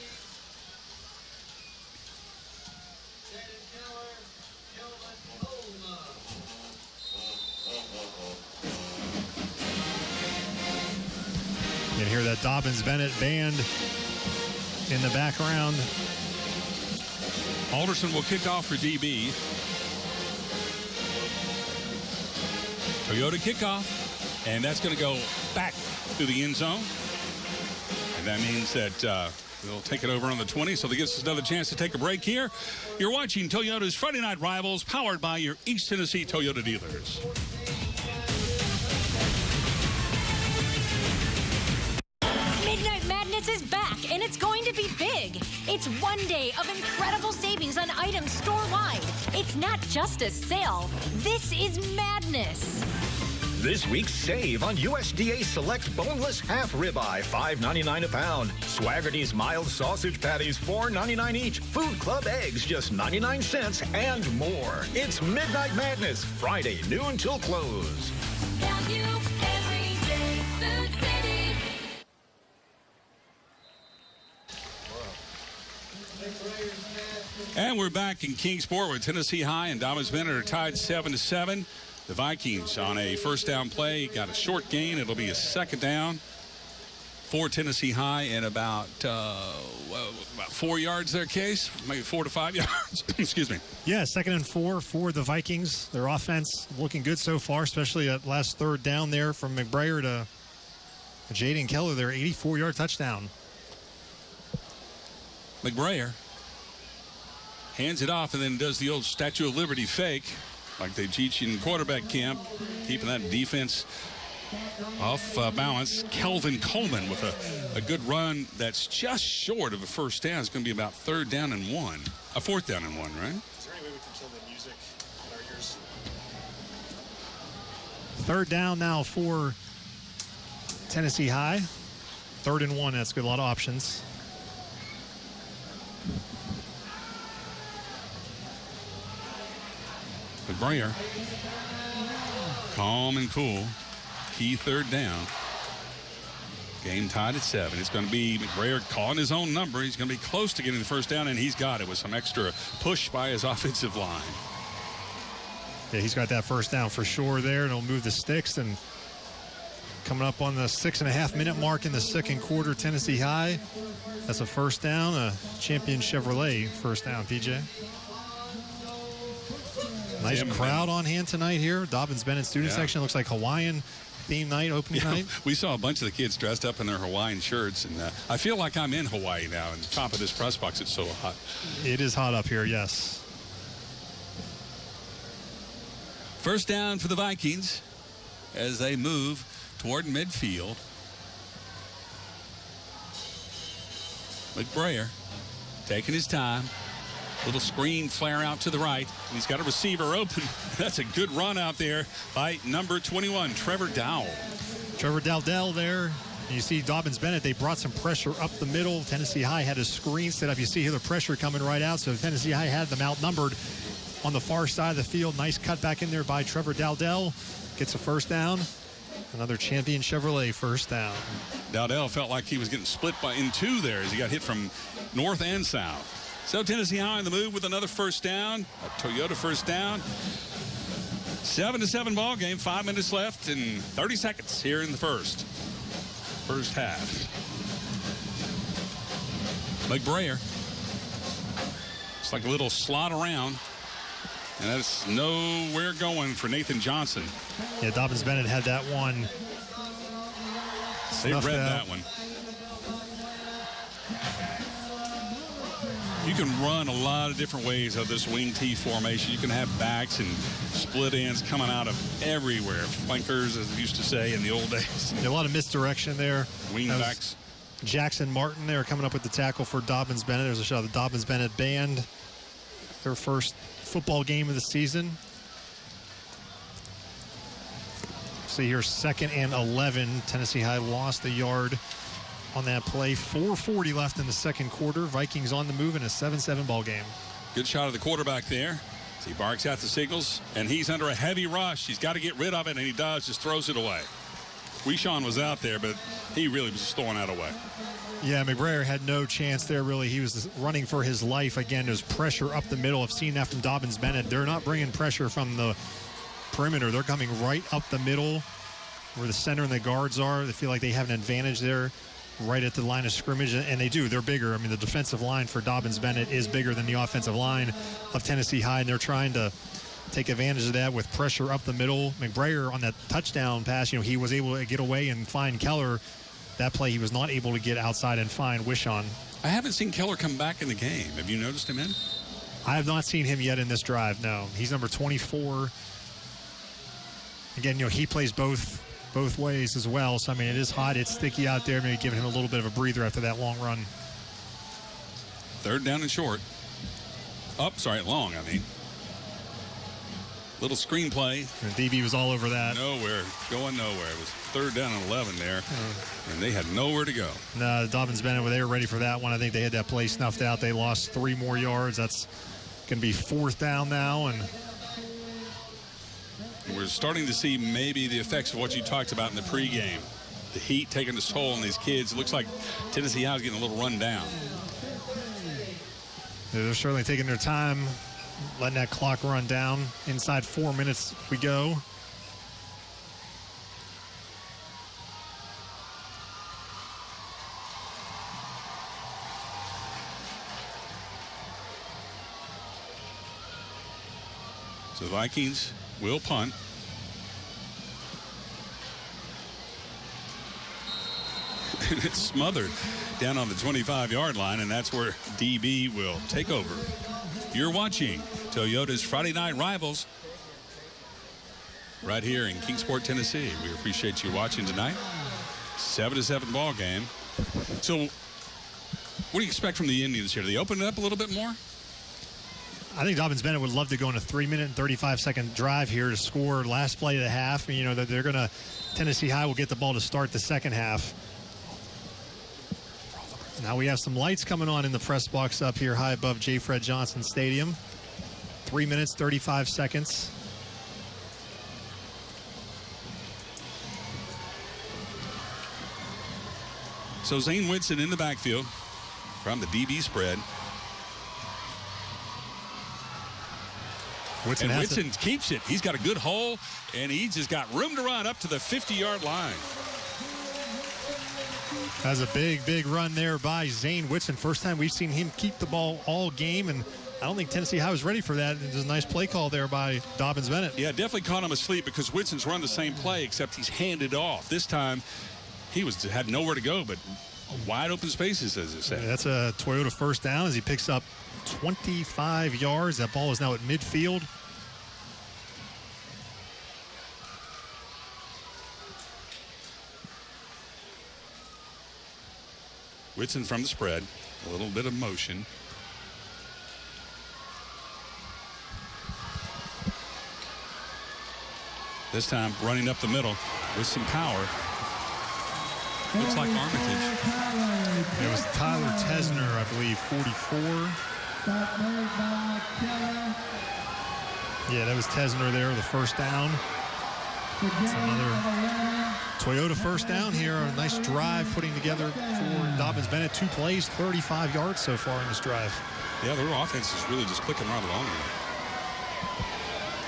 You can hear that Dobyns-Bennett band in the background. Alderson will kick off for DB. Toyota kickoff, and that's going to go back to the end zone. And that means that they'll take it over on the 20, so that gives us another chance to take a break here. You're watching Toyota's Friday Night Rivals, powered by your East Tennessee Toyota dealers. Midnight Madness is back, and it's going to be big. It's one day of incredible savings on items store-wide. It's not just a sale. This is madness. This week's save on USDA Select Boneless Half Ribeye, $5.99 a pound. Swaggerty's Mild Sausage Patties, $4.99 each. Food Club Eggs, just 99 cents, and more. It's Midnight Madness, Friday, noon till close. Value every day, Food City. And we're back in Kingsport with Tennessee High and Dobyns-Bennett are tied 7-7. The Vikings on a first down play got a short gain. It'll be a second down for Tennessee High and about 4 yards there, Case. Maybe 4 to 5 yards. Excuse me. Yeah, 2nd and 4 for the Vikings. Their offense looking good so far, especially at last third down there from McBrayer to Jaden Keller. Their 84-yard touchdown. McBrayer hands it off and then does the old Statue of Liberty fake, like they teach in quarterback camp, keeping that defense off balance. Kelvin Coleman with a good run that's just short of a first down. It's going to be about 3rd down and 1. A 4th down and 1, right? Is there any way we can kill the music in our ears? 3rd down now for Tennessee High. 3rd and 1. That's good. A lot of options. McBrayer. Calm and cool. Key 3rd down. Game tied at 7. It's going to be McBrayer calling his own number. He's going to be close to getting the first down, and he's got it with some extra push by his offensive line. Yeah, he's got that first down for sure there, and he'll move the sticks. And coming up on the 6.5-minute mark in the second quarter, Tennessee High. That's a first down, a Champion Chevrolet first down, PJ. Nice crowd on hand tonight here. Dobyns-Bennett student section. Looks like Hawaiian theme night, opening night. We saw a bunch of the kids dressed up in their Hawaiian shirts, and I feel like I'm in Hawaii now. On top of this press box, it's so hot. It is hot up here, yes. First down for the Vikings as they move toward midfield. McBrayer taking his time. Little screen flare out to the right. He's got a receiver open. That's a good run out there by number 21, Trevor Dowell. Trevor Dowdell there. You see Dobyns-Bennett, they brought some pressure up the middle. Tennessee High had a screen set up. You see here the pressure coming right out. So Tennessee High had them outnumbered on the far side of the field. Nice cut back in there by Trevor Dowdell. Gets a first down. Another Champion Chevrolet first down. Dowdell felt like he was getting split in two there as he got hit from north and south. So Tennessee High on the move with another first down. A Toyota first down. 7-7 ball game. 5 minutes left and 30 seconds here in the first half. McBrayer. It's like a little slot around. And that's nowhere going for Nathan Johnson. Yeah, Dobyns-Bennett had that one. They read that one. You can run a lot of different ways of this wing T formation. You can have backs and split ends coming out of everywhere. Flankers, as we used to say in the old days. A lot of misdirection there. Wing backs. Jackson Martin there coming up with the tackle for Dobyns-Bennett. There's a shot of the Dobyns-Bennett band. Their first football game of the season. See here, 2nd and 11. Tennessee High lost a yard on that play. 4:40 left in the second quarter. Vikings on the move in a 7-7 ball game. Good shot of the quarterback there. He barks out the signals, and he's under a heavy rush. He's got to get rid of it, and he does, just throws it away. Weishon was out there, but he really was just throwing that away. Yeah, McBrayer had no chance there, really. He was running for his life. Again, there's pressure up the middle. I've seen that from Dobyns-Bennett. They're not bringing pressure from the perimeter. They're coming right up the middle where the center and the guards are. They feel like they have an advantage there right at the line of scrimmage, and they do. They're bigger. I mean, the defensive line for Dobyns-Bennett is bigger than the offensive line of Tennessee High, and they're trying to take advantage of that with pressure up the middle. McBrayer on that touchdown pass, he was able to get away and find Keller. That play, he was not able to get outside and find Weishon. I haven't seen Keller come back in the game. Have you noticed him in? I have not seen him yet in this drive, no. He's number 24. Again, he plays both ways as well. So, I mean, it is hot. It's sticky out there. Maybe giving him a little bit of a breather after that long run. 3rd down and short. Long, I mean. Little screenplay. And DB was all over that. Going nowhere. It was 3rd down and 11 there, and they had nowhere to go. No, Dobyns-Bennett, they were ready for that one. I think they had that play snuffed out. They lost 3 more yards. That's going to be 4th down now, and we're starting to see maybe the effects of what you talked about in the pregame. The heat taking its toll on these kids. It looks like Tennessee High is getting a little run down. They're certainly taking their time, letting that clock run down. Inside 4 minutes we go. So the Vikings will punt. It's smothered down on the 25-yard line, and that's where DB will take over. You're watching Toyota's Friday Night Rivals right here in Kingsport, Tennessee. We appreciate you watching tonight. 7-7 ball game. So what do you expect from the Indians here? Do they open it up a little bit more? I think Dobyns-Bennett would love to go on a 3-minute and 35-second drive here to score last play of the half. You know, that they're going to, Tennessee High will get the ball to start the second half. Now we have some lights coming on in the press box up here high above J. Fred Johnson Stadium. 3 minutes, 35 seconds. So Zane Whitson in the backfield from the DB spread. Whitson keeps it. He's got a good hole, and he's just got room to run up to the 50-yard line. Has a big run there by Zane Whitson. First time we've seen him keep the ball all game, and I don't think Tennessee High was ready for that. It was a nice play call there by Dobyns-Bennett. Yeah, definitely caught him asleep because Whitson's run the same play, except he's handed off. This time, he had nowhere to go, but wide open spaces, as it said. Yeah, that's a Toyota first down as he picks up 25 yards. That ball is now at midfield. Whitson from the spread, a little bit of motion. This time running up the middle with some power. Looks like Armitage. It was Tyler Tesner, I believe, 44. Yeah, that was Tesner there, the first down. It's another Toyota first down here. A nice drive putting together for Dobyns-Bennett. 2 plays, 35 yards so far in this drive. Yeah, their offense is really just clicking right along here.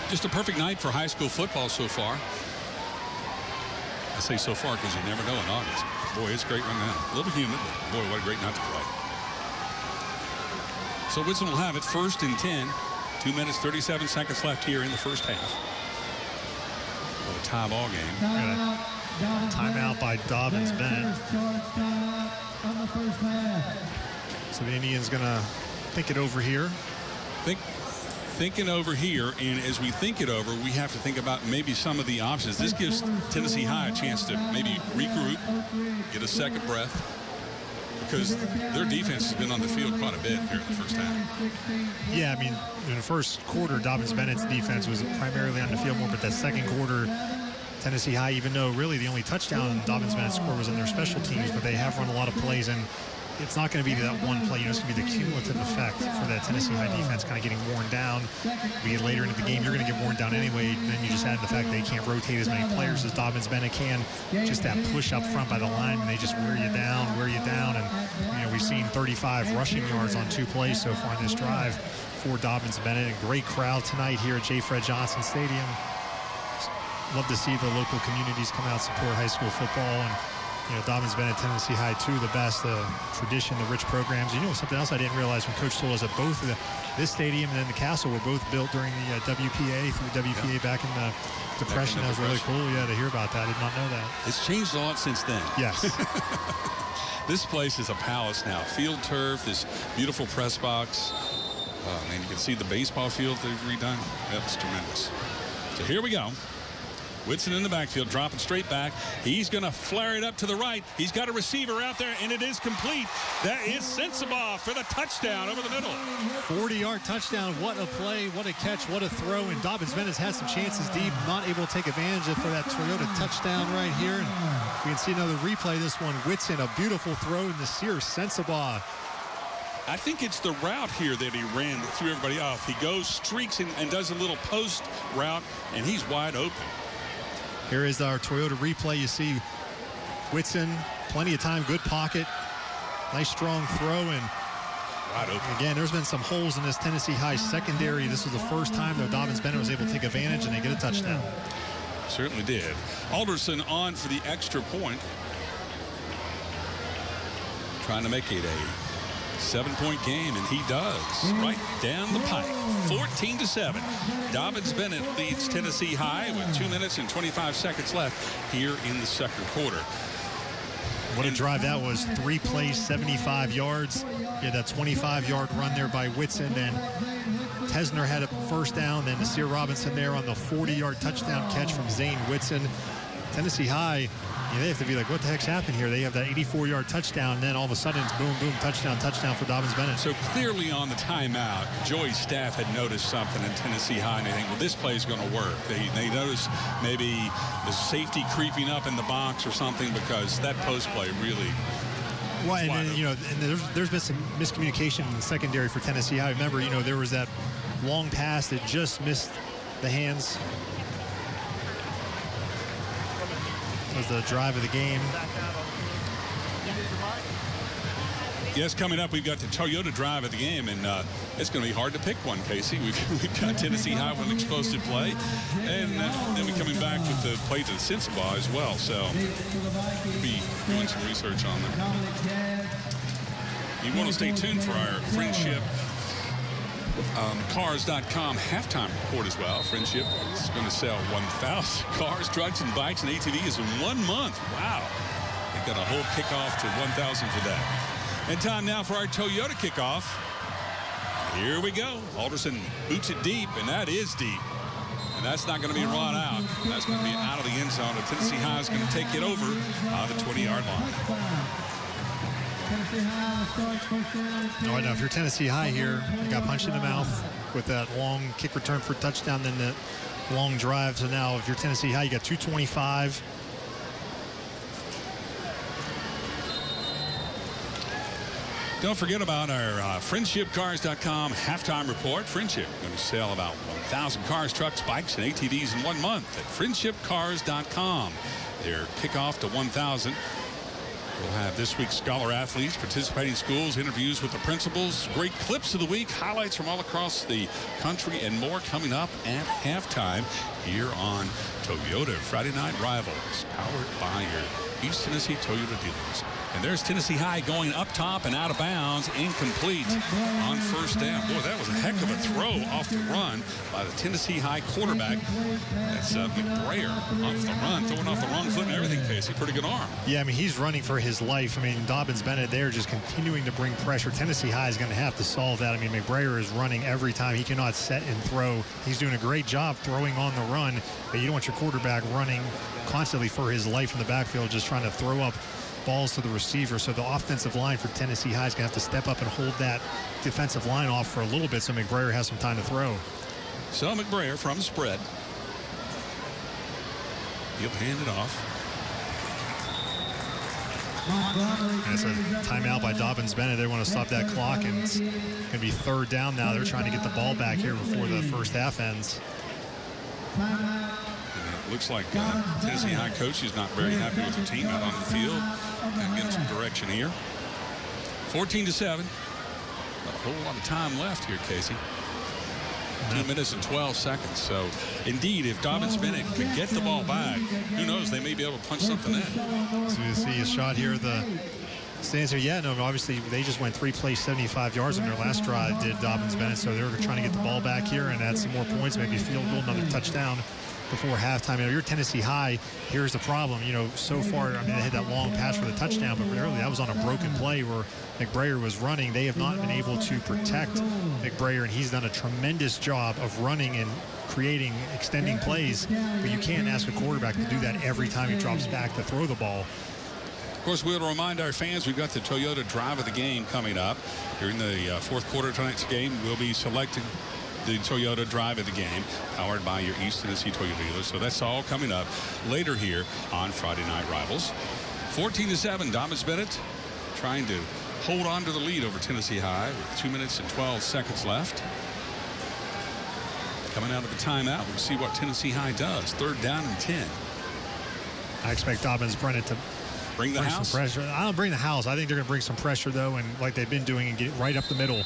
Just a perfect night for high school football so far. I say so far because you never know in August. Boy, it's great right now. A little humid, but boy, what a great night to play. So Whitson will have it 1st and 10. 2 minutes, 37 seconds left here in the first half. What a tie ball game. Timeout by Dobyns-Bennett. So the Indians going to think it over here. Thinking over here, and as we think it over, we have to think about maybe some of the options. This gives Tennessee High a chance to maybe regroup, get a second breath, because their defense has been on the field quite a bit here in the first half. Yeah, I mean, in the first quarter, Dobyns-Bennett's defense was primarily on the field more, but that second quarter, Tennessee High, even though really the only touchdown Dobyns-Bennett scored was on their special teams, but they have run a lot of plays, and it's not going to be that one play. You know, it's going to be the cumulative effect for that Tennessee High defense kind of getting worn down. We get later into the game, you're going to get worn down anyway. Then you just add the fact they can't rotate as many players as Dobyns-Bennett can. Just that push up front by the line, and they just wear you down. And, you know, we've seen 35 rushing yards on 2 plays so far in this drive for Dobyns-Bennett. A great crowd tonight here at J. Fred Johnson Stadium. Love to see the local communities come out, support high school football. And, you know, Dobyns-Bennett, Tennessee High, 2 of the best, the tradition, the rich programs. You know, something else I didn't realize when Coach told us that both this stadium and then the Castle were both built during the WPA, through WPA back in the Depression. That was really cool, yeah, to hear about that. I did not know that. It's changed a lot since then. Yes. This place is a palace now. Field turf, this beautiful press box. Oh, man, you can see the baseball field they've redone. That's tremendous. So here we go. Whitson in the backfield, dropping straight back. He's going to flare it up to the right. He's got a receiver out there, and it is complete. That is Sensabaugh for the touchdown over the middle. 40-yard touchdown. What a play, what a catch, what a throw. And Dobyns-Bennett's had some chances deep, not able to take advantage of for that Toyota touchdown right here. And we can see another replay of this one. Whitson, a beautiful throw in the sear. Sensabaugh. I think it's the route here that he ran that threw everybody off. He goes, streaks, and does a little post route, and he's wide open. Here is our Toyota replay. You see Whitson, plenty of time, good pocket, nice strong throw, and wide open. Again, there's been some holes in this Tennessee High secondary. This was the first time that Dobyns-Bennett was able to take advantage, and they get a touchdown. Certainly did. Alderson on for the extra point. Trying to make it a 7-point game, and he does right down the pipe. 14-7. Dobyns-Bennett leads Tennessee High with 2 minutes and 25 seconds left here in the second quarter. What a drive that was. 3 plays, 75 yards. Yeah, that 25-yard run there by Whitson. And Tesner had a first down. Then Nasir Robinson there on the 40-yard touchdown catch from Zane Whitson. Tennessee High, they have to be like, what the heck's happened here? They have that 84-yard touchdown, and then all of a sudden it's boom, boom, touchdown for Dobyns-Bennett. So clearly on the timeout, Joey's staff had noticed something in Tennessee High, and they think, well, this play's going to work. They noticed maybe the safety creeping up in the box or something, because that post play really... Well, and then, and there's been some miscommunication in the secondary for Tennessee High. Remember, there was that long pass that just missed the hands. That was the drive of the game. Yes, coming up, we've got the Toyota drive of the game, and it's going to be hard to pick one, Casey. We've got Tennessee High with an explosive play, and then we're coming back with the play to the Sensabaugh as well. So we'll be doing some research on that. You want to stay tuned for our Friendship Cars.com halftime report as well. Friendship is going to sell 1,000 cars, trucks, and bikes and ATVs in 1 month. Wow. They got a whole kickoff to 1,000 for that. And time now for our Toyota kickoff. Here we go. Alderson boots it deep, and that is deep. And that's not going to be run out. That's going to be out of the end zone. Tennessee High is going to take it over on the 20-yard line. All right, now if you're Tennessee High here, you got punched in the mouth with that long kick return for a touchdown, then the long drive. So now if you're Tennessee High, you got 2:25. Don't forget about our FriendshipCars.com halftime report. Friendship going to sell about 1,000 cars, trucks, bikes, and ATVs in 1 month at FriendshipCars.com. Their kickoff to 1,000. We'll have this week's scholar athletes, participating schools, interviews with the principals, great clips of the week, highlights from all across the country, and more coming up at halftime here on Toyota Friday Night Rivals, powered by your East Tennessee Toyota dealers. And there's Tennessee High going up top and out of bounds, incomplete on first down. Boy, that was a heck of a throw off the run by the Tennessee High quarterback. That's McBrayer off the run, throwing off the wrong foot and everything, Casey. Pretty good arm. Yeah, I mean, he's running for his life. I mean, Dobyns-Bennett, they're just continuing to bring pressure. Tennessee High is going to have to solve that. I mean, McBrayer is running every time. He cannot set and throw. He's doing a great job throwing on the run, but you don't want your quarterback running constantly for his life in the backfield, just trying to throw up balls to the receiver. So the offensive line for Tennessee High is going to have to step up and hold that defensive line off for a little bit so McBrayer has some time to throw. So McBrayer from the spread. He'll hand it off. And it's a timeout by Dobyns-Bennett. They want to stop that clock, and it's going to be third down now. They're trying to get the ball back here before the first half ends. Looks like Tennessee High coach is not very happy with the team out on the field. And getting some direction here. 14-7. Not a whole lot of time left here, Casey. 2 minutes and 12 seconds. So, indeed, if Dobyns-Bennett can get the ball back, who knows, they may be able to punch something in. So you see a shot here. The stands here. Yeah, no, obviously they just went 3 plays, 75 yards in their last drive, did Dobyns-Bennett. So they're trying to get the ball back here and add some more points, maybe a field goal, another touchdown before halftime. You're Tennessee High. Here's the problem. So far, I mean, they had that long pass for the touchdown, but really that was on a broken play where McBrayer was running. They have not been able to protect McBrayer, and he's done a tremendous job of running and creating, extending plays. But you can't ask a quarterback to do that every time he drops back to throw the ball. Of course, we'll remind our fans we've got the Toyota drive of the game coming up. During the fourth quarter of tonight's game, we'll be selecting the Toyota drive of the game, powered by your East Tennessee Toyota dealers. So that's all coming up later here on Friday Night Rivals. 14-7, Dobyns-Bennett trying to hold on to the lead over Tennessee High with 2 minutes and 12 seconds left. Coming out of the timeout, we'll see what Tennessee High does. Third down and 10. I expect Dobyns-Bennett to bring the house. Some pressure. I don't bring the house. I think they're going to bring some pressure, though, and like they've been doing, and get it right up the middle.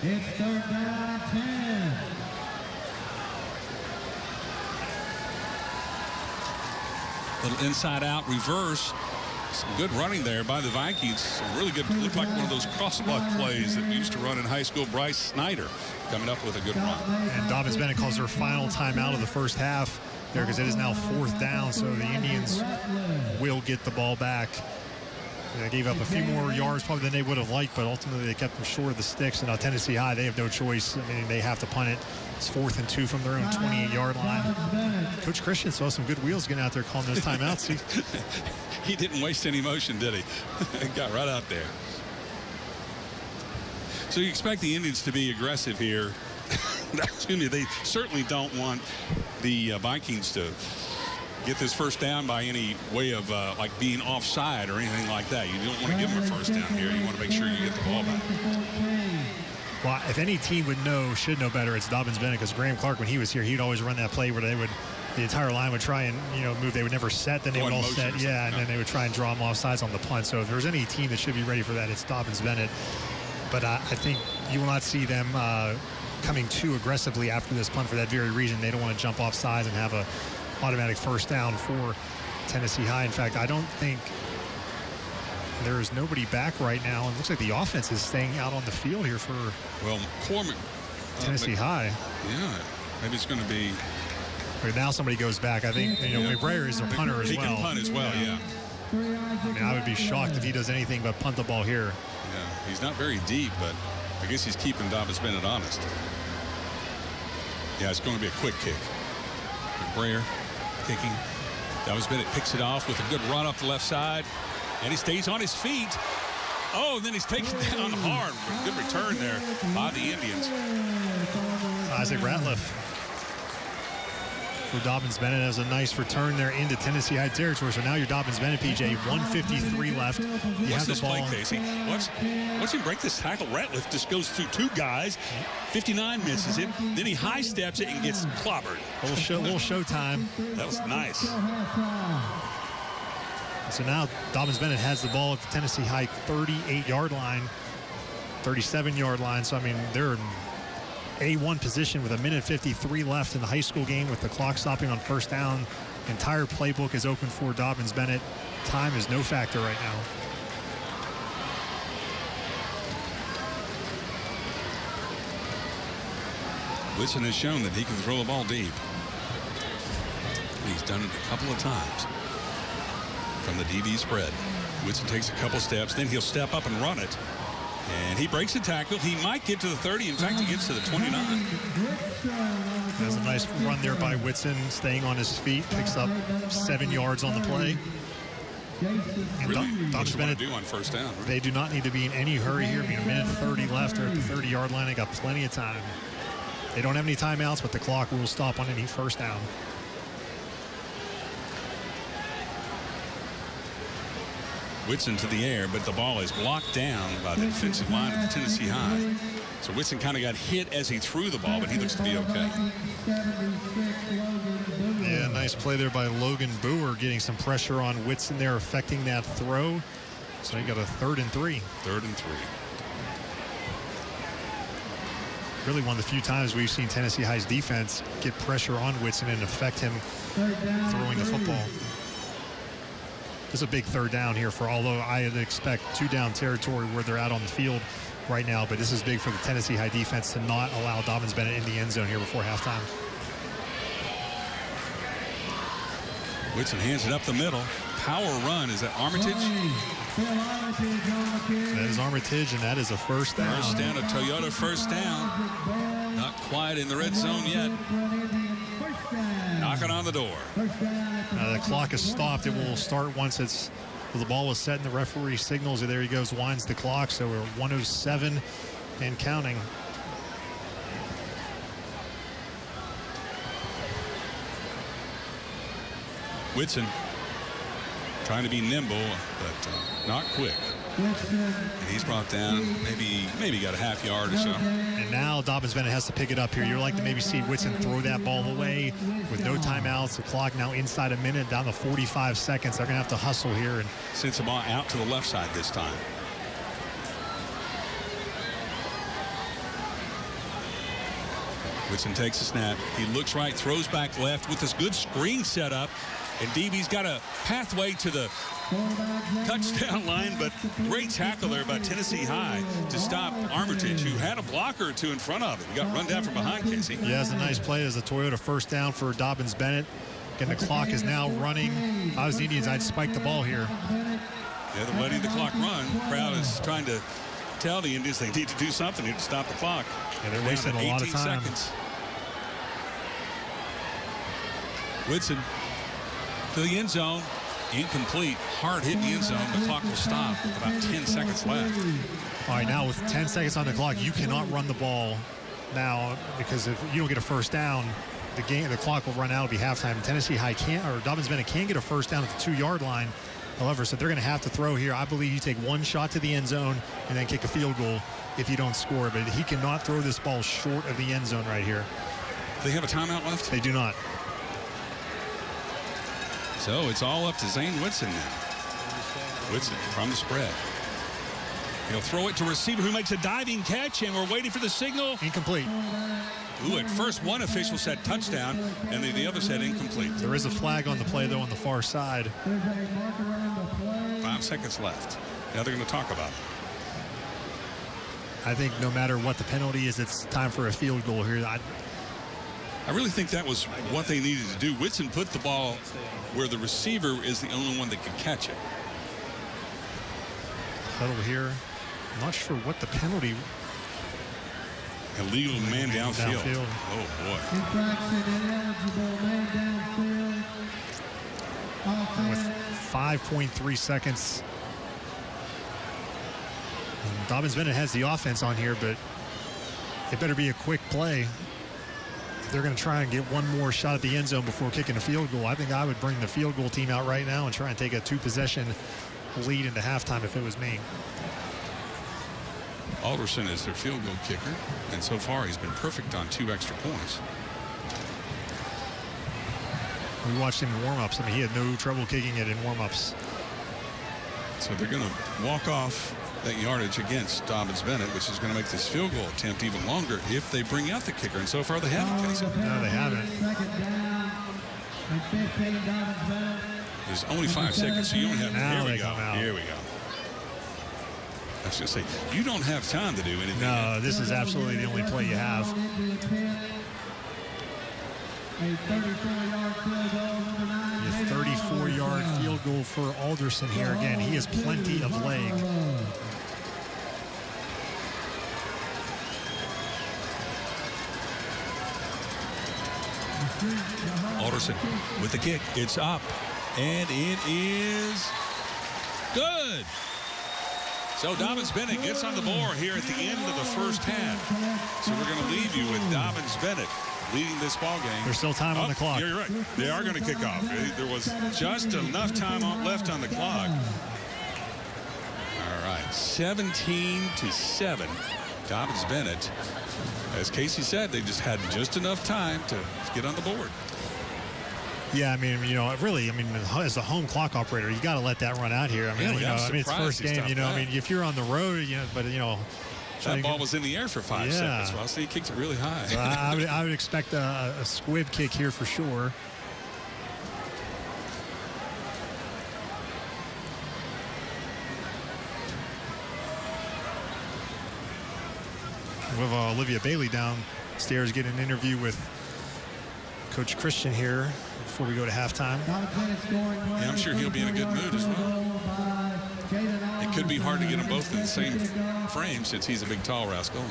It's third down 10. Little inside out reverse. Some good running there by the Vikings. Some really good, looked like one of those cross-block plays that we used to run in high school. Bryce Snyder coming up with a good run. And Dobyns-Bennett calls their final timeout of the first half there because it is now fourth down, so the Indians will get the ball back. They gave up a few more yards probably than they would have liked, but ultimately they kept them short of the sticks. And Tennessee High, they have no choice. I mean, they have to punt it. It's 4th and 2 from their own 28-yard line. Coach Christian saw some good wheels getting out there calling those timeouts. He didn't waste any motion, did he? Got right out there. So you expect the Indians to be aggressive here. Excuse me, they certainly don't want the Vikings to get this first down by any way of like being offside or anything like that. You don't want to give them a first down here. You want to make sure you get the ball back. Well, if any team should know better, it's Dobyns-Bennett, because Graham Clark, when he was here, he'd always run that play where the entire line would try and move. They would never set, then they would all set, and then they would try and draw them off sides on the punt. So if there's any team that should be ready for that, it's Dobyns-Bennett. But I think you will not see them coming too aggressively after this punt for that very reason. They don't want to jump off sides and have a automatic first down for Tennessee High. In fact, I don't think there is nobody back right now. It looks like the offense is staying out on the field here for Tennessee High. Yeah, maybe it's going to be. Now somebody goes back. I think McBrayer is a punter as well. He can punt as well, yeah. I mean, I would be shocked if he does anything but punt the ball here. Yeah, he's not very deep, but I guess he's keeping Dobyns-Bennett honest. Yeah, it's going to be a quick kick. McBrayer kicking. Dobyns-Bennett picks it off with a good run up the left side, and he stays on his feet. Oh, and then he's taken down hard. Good return there by the Indians. Isaac Ratliff for Dobyns-Bennett has a nice return there into Tennessee High territory. So now you're Dobyns-Bennett, PJ. 1:53 left. Watch this play, Casey. Watch him break this tackle. Ratliff just goes through 2 guys. 59 misses him. Then he high steps it and gets clobbered. Little showtime. That was nice. So now Dobyns-Bennett has the ball at the Tennessee High 38-yard line, 37-yard line. So, I mean, they're in A1 position with 1:53 left in the high school game with the clock stopping on first down. Entire playbook is open for Dobyns-Bennett. Time is no factor right now. Whitson has shown that he can throw the ball deep. He's done it a couple of times from the DB spread. Whitson takes a couple steps, then he'll step up and run it. And he breaks the tackle. He might get to the 30. In fact, he gets to the 29. There's a nice run there by Whitson, staying on his feet. Picks up 7 yards on the play. And Really, what you want to do on first down? Right? They do not need to be in any hurry here. I mean, 1:30 left. They're at the 30-yard line. They got plenty of time. They don't have any timeouts, but the clock will stop on any first down. Whitson to the air, but the ball is blocked down by the defensive line of Tennessee High. So Whitson kind of got hit as he threw the ball, but he looks to be okay. Yeah, nice play there by Logan Boer, getting some pressure on Whitson there, affecting that throw. So you got a 3rd and 3. 3rd and 3. Really one of the few times we've seen Tennessee High's defense get pressure on Whitson and affect him throwing the football. This is a big 3rd down here although I'd expect 2-down territory where they're out on the field right now, but this is big for the Tennessee High defense to not allow Dobyns-Bennett in the end zone here before halftime. Whitson hands it up the middle. Power run. Is that Armitage? That is Armitage, and that is a first down. First down, a Toyota first down. Not quite in the red zone yet. Knocking on the door. The clock is stopped. It will start once the ball was set and the referee signals. There he goes, winds the clock. So we're 1:07 and counting. Whitson trying to be nimble, but not quick. And he's brought down, maybe got a half yard or so. And now Dobyns-Bennett has to pick it up here. You're like to maybe see Whitson throw that ball away with no timeouts. The clock now inside a minute, down to 45 seconds. They're going to have to hustle here. And sends the ball out to the left side this time. Whitson takes a snap. He looks right, throws back left with this good screen set up. And DB's got a pathway to the touchdown line, but great tackle there by Tennessee High to stop Armitage, who had a blocker or 2 in front of him. He got run down from behind, Casey. Yeah, it's a nice play as a Toyota first down for Dobyns-Bennett. And the clock is now running. If I was the Indians, I'd spike the ball here. Yeah, they're letting the clock run. The crowd is trying to tell the Indians they need to do something. They need to stop the clock. And they're wasting a lot of time. Seconds. Whitson to the end zone. Incomplete. Hard hit in the end zone. The clock will stop with about 10 seconds left. All right, now with 10 seconds on the clock, you cannot run the ball now, because if you don't get a first down, the clock will run out. It'll be halftime. Tennessee High Dobyns-Bennett can get a first down at the 2-yard line. However, so they're going to have to throw here. I believe you take one shot to the end zone and then kick a field goal if you don't score. But he cannot throw this ball short of the end zone right here. They have a timeout left? They do not. So it's all up to Zane Whitson now. Whitson from the spread. He'll throw it to receiver who makes a diving catch, and we're waiting for the signal. Incomplete. Ooh, at first one official said touchdown, and the other said incomplete. There is a flag on the play, though, on the far side. 5 seconds left. Now they're going to talk about it. I think no matter what the penalty is, it's time for a field goal here. I really think that was what they needed to do. Whitson put the ball where the receiver is the only one that can catch it. Huddle here. I'm not sure what the penalty. Illegal man downfield. Oh, boy. With 5.3 seconds. Dobyns-Bennett has the offense on here, but it better be a quick play. If they're going to try and get one more shot at the end zone before kicking a field goal, I think I would bring the field goal team out right now and try and take a 2-possession lead into halftime if it was me. Alderson is their field goal kicker, and so far he's been perfect on 2 extra points. We watched him in warm-ups. I mean, he had no trouble kicking it in warm-ups. So they're going to walk off that yardage against Dobyns-Bennett, which is going to make this field goal attempt even longer if they bring out the kicker. And so far they haven't. No, they haven't. There's only 5 seconds, so you only have. Now Here we go. Here we go. I was going to say, you don't have time to do anything. No, this is absolutely the only play you have. A 34-yard field goal for Alderson here. Again, he has plenty of leg. Alderson with the kick. It's up, and it is good. So Dobyns-Bennett gets on the board here at the end of the first half. So we're going to leave you with Dobyns-Bennett leading this ball game. There's still time on the clock. Yeah, you're right. They are going to kick off. There was just enough time left on the clock. All right, 17-7. Dobyns-Bennett. As Casey said, they just had just enough time to get on the board. Yeah, I mean, you know, really, I mean, as a home clock operator, you got to let that run out here. I mean, you know, I mean, it's first game, you know, I mean, if you're on the road, you know, but, you know. That ball was in the air for 5 seconds. Well, so he kicked it really high. So I would expect a squib kick here for sure. We have Olivia Bailey downstairs getting an interview with Coach Christian here before we go to halftime. Yeah, I'm sure he'll be in a good mood as well. It could be hard to get them both in the same frame since he's a big, tall rascal.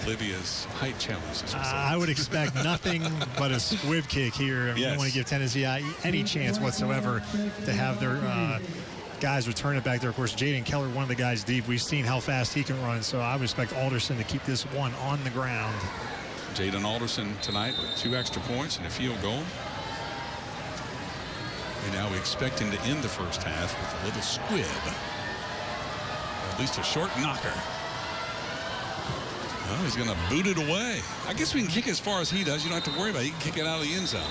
Olivia's height challenge. I would expect nothing but a squib kick here. I mean, you don't want to give Tennessee any chance whatsoever to have their guys return it back there. Of course, Jaden Keller, one of the guys deep. We've seen how fast he can run, so I would expect Alderson to keep this one on the ground. Jaden Alderson tonight with 2 extra points and a field goal. And now we expect him to end the first half with a little squib. Or at least a short knocker. Well, he's going to boot it away. I guess we can kick as far as he does. You don't have to worry about it. You can kick it out of the end zone.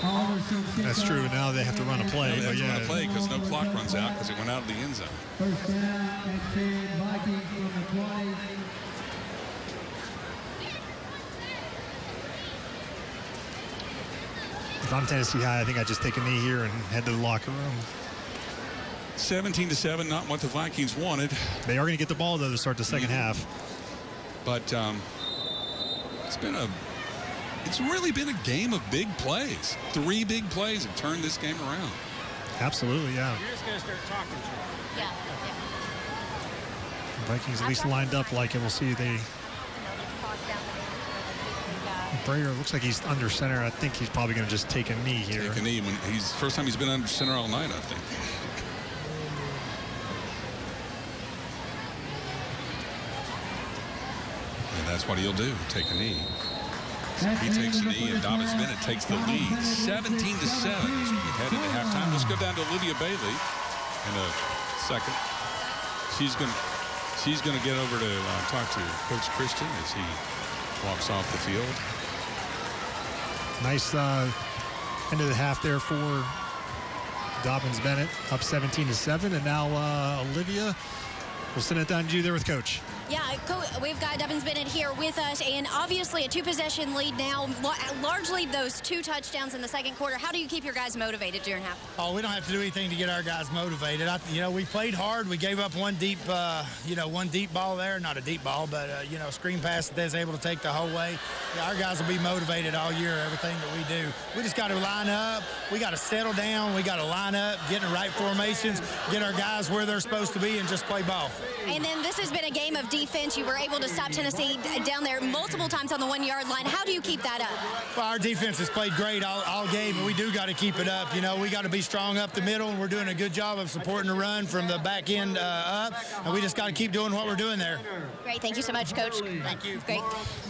That's true. Now they have to run a play. They have to run a play because no clock runs out because it went out of the end zone. First down and 10, Vikings from the 20. If I'm Tennessee High, I think I just take a knee here and head to the locker room. 17-7, not what the Vikings wanted. They are going to get the ball, though, to start the second half. But it's really been a game of big plays. 3 big plays have turned this game around. Absolutely, yeah. You're just going to start talking to him. Yeah. The Vikings at least lined up like it. We'll see they. Brayer looks like he's under center. I think he's probably going to just take a knee here. Take a knee. When he's first time he's been under center all night, I think. And that's what he'll do, take a knee. He takes a knee, and Dobyns-Bennett takes the lead, 17-7 as we head into halftime. Let's go down to Olivia Bailey in a second. She's going to get over to talk to Coach Christian as he walks off the field. Nice end of the half there for Dobyns-Bennett, up 17-7, and now Olivia, we'll send it down to you there with Coach. Yeah, we've got Dobyns-Bennett here with us, and obviously a two-possession lead now, largely those 2 touchdowns in the second quarter. How do you keep your guys motivated during half? Oh, we don't have to do anything to get our guys motivated. We played hard. We gave up one deep ball there. Not a deep ball, but, screen pass that they was able to take the whole way. Yeah, our guys will be motivated all year, everything that we do. We just got to line up. We got to settle down. We got to line up, get in the right formations, get our guys where they're supposed to be, and just play ball. And then this has been a game of defense. You were able to stop Tennessee down there multiple times on the 1-yard line. How do you keep that up? Well, our defense has played great all game, and we do got to keep it up. We got to be strong up the middle, and we're doing a good job of supporting the run from the back end up, and we just got to keep doing what we're doing there. Great. Thank you so much, Coach. Thank you. Great.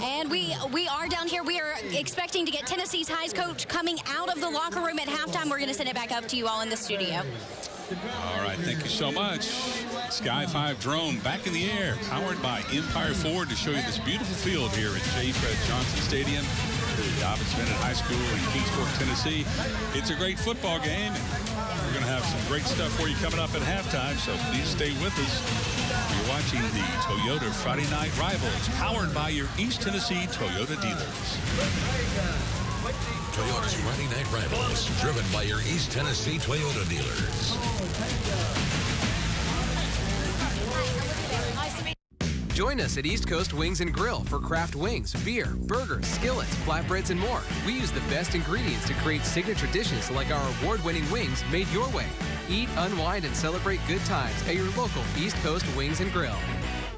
And we are down here. We are expecting to get Tennessee's High's coach coming out of the locker room at halftime. We're going to send it back up to you all in the studio. All right, thank you so much. Sky 5 drone back in the air, powered by Empire Ford to show you this beautiful field here at J. Fred Johnson Stadium, Dobyns-Bennett High School in Kingsport, Tennessee. It's a great football game, and we're going to have some great stuff for you coming up at halftime, so please stay with us. You're watching the Toyota Friday Night Rivals, powered by your East Tennessee Toyota dealers. Toyota's Friday Night Rivals, driven by your East Tennessee Toyota dealers. Join us at East Coast Wings and Grill for craft wings, beer, burgers, skillets, flatbreads, and more. We use the best ingredients to create signature dishes like our award-winning wings made your way. Eat, unwind, and celebrate good times at your local East Coast Wings and Grill.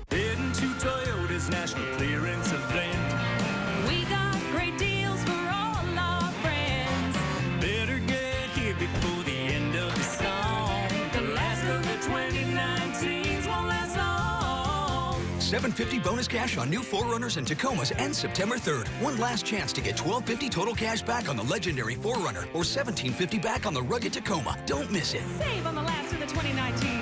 Heading to Toyota's National Clearance Event. We got great deals for all our friends. Better get here before the end of the song. The last of the 2019s won't last long. $750 bonus cash on new 4Runners and Tacomas ends September 3rd. One last chance to get $1250 total cash back on the legendary 4Runner or $1750 back on the rugged Tacoma. Don't miss it. Save on the last of the 2019s.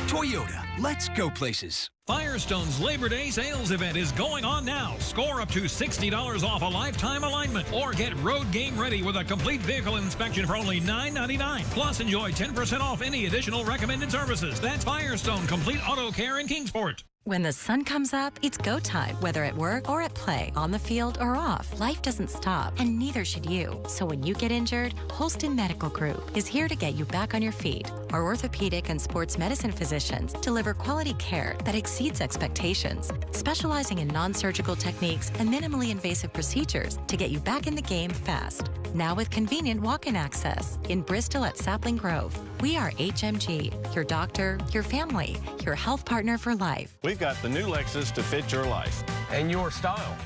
Toyota, let's go places. Firestone's Labor Day sales event is going on now. Score up to $60 off a lifetime alignment or get road game ready with a complete vehicle inspection for only $9.99. Plus, enjoy 10% off any additional recommended services. That's Firestone Complete Auto Care in Kingsport. When the sun comes up, it's go time. Whether at work or at play, on the field or off, life doesn't stop, and neither should you. So when you get injured, Holston Medical Group is here to get you back on your feet. Our orthopedic and sports medicine physicians deliver quality care that exceeds expectations, specializing in non-surgical techniques and minimally invasive procedures to get you back in the game fast. Now with convenient walk-in access in Bristol at Sapling Grove. We are HMG, your doctor, your family, your health partner for life. We've got the new Lexus to fit your life and your style.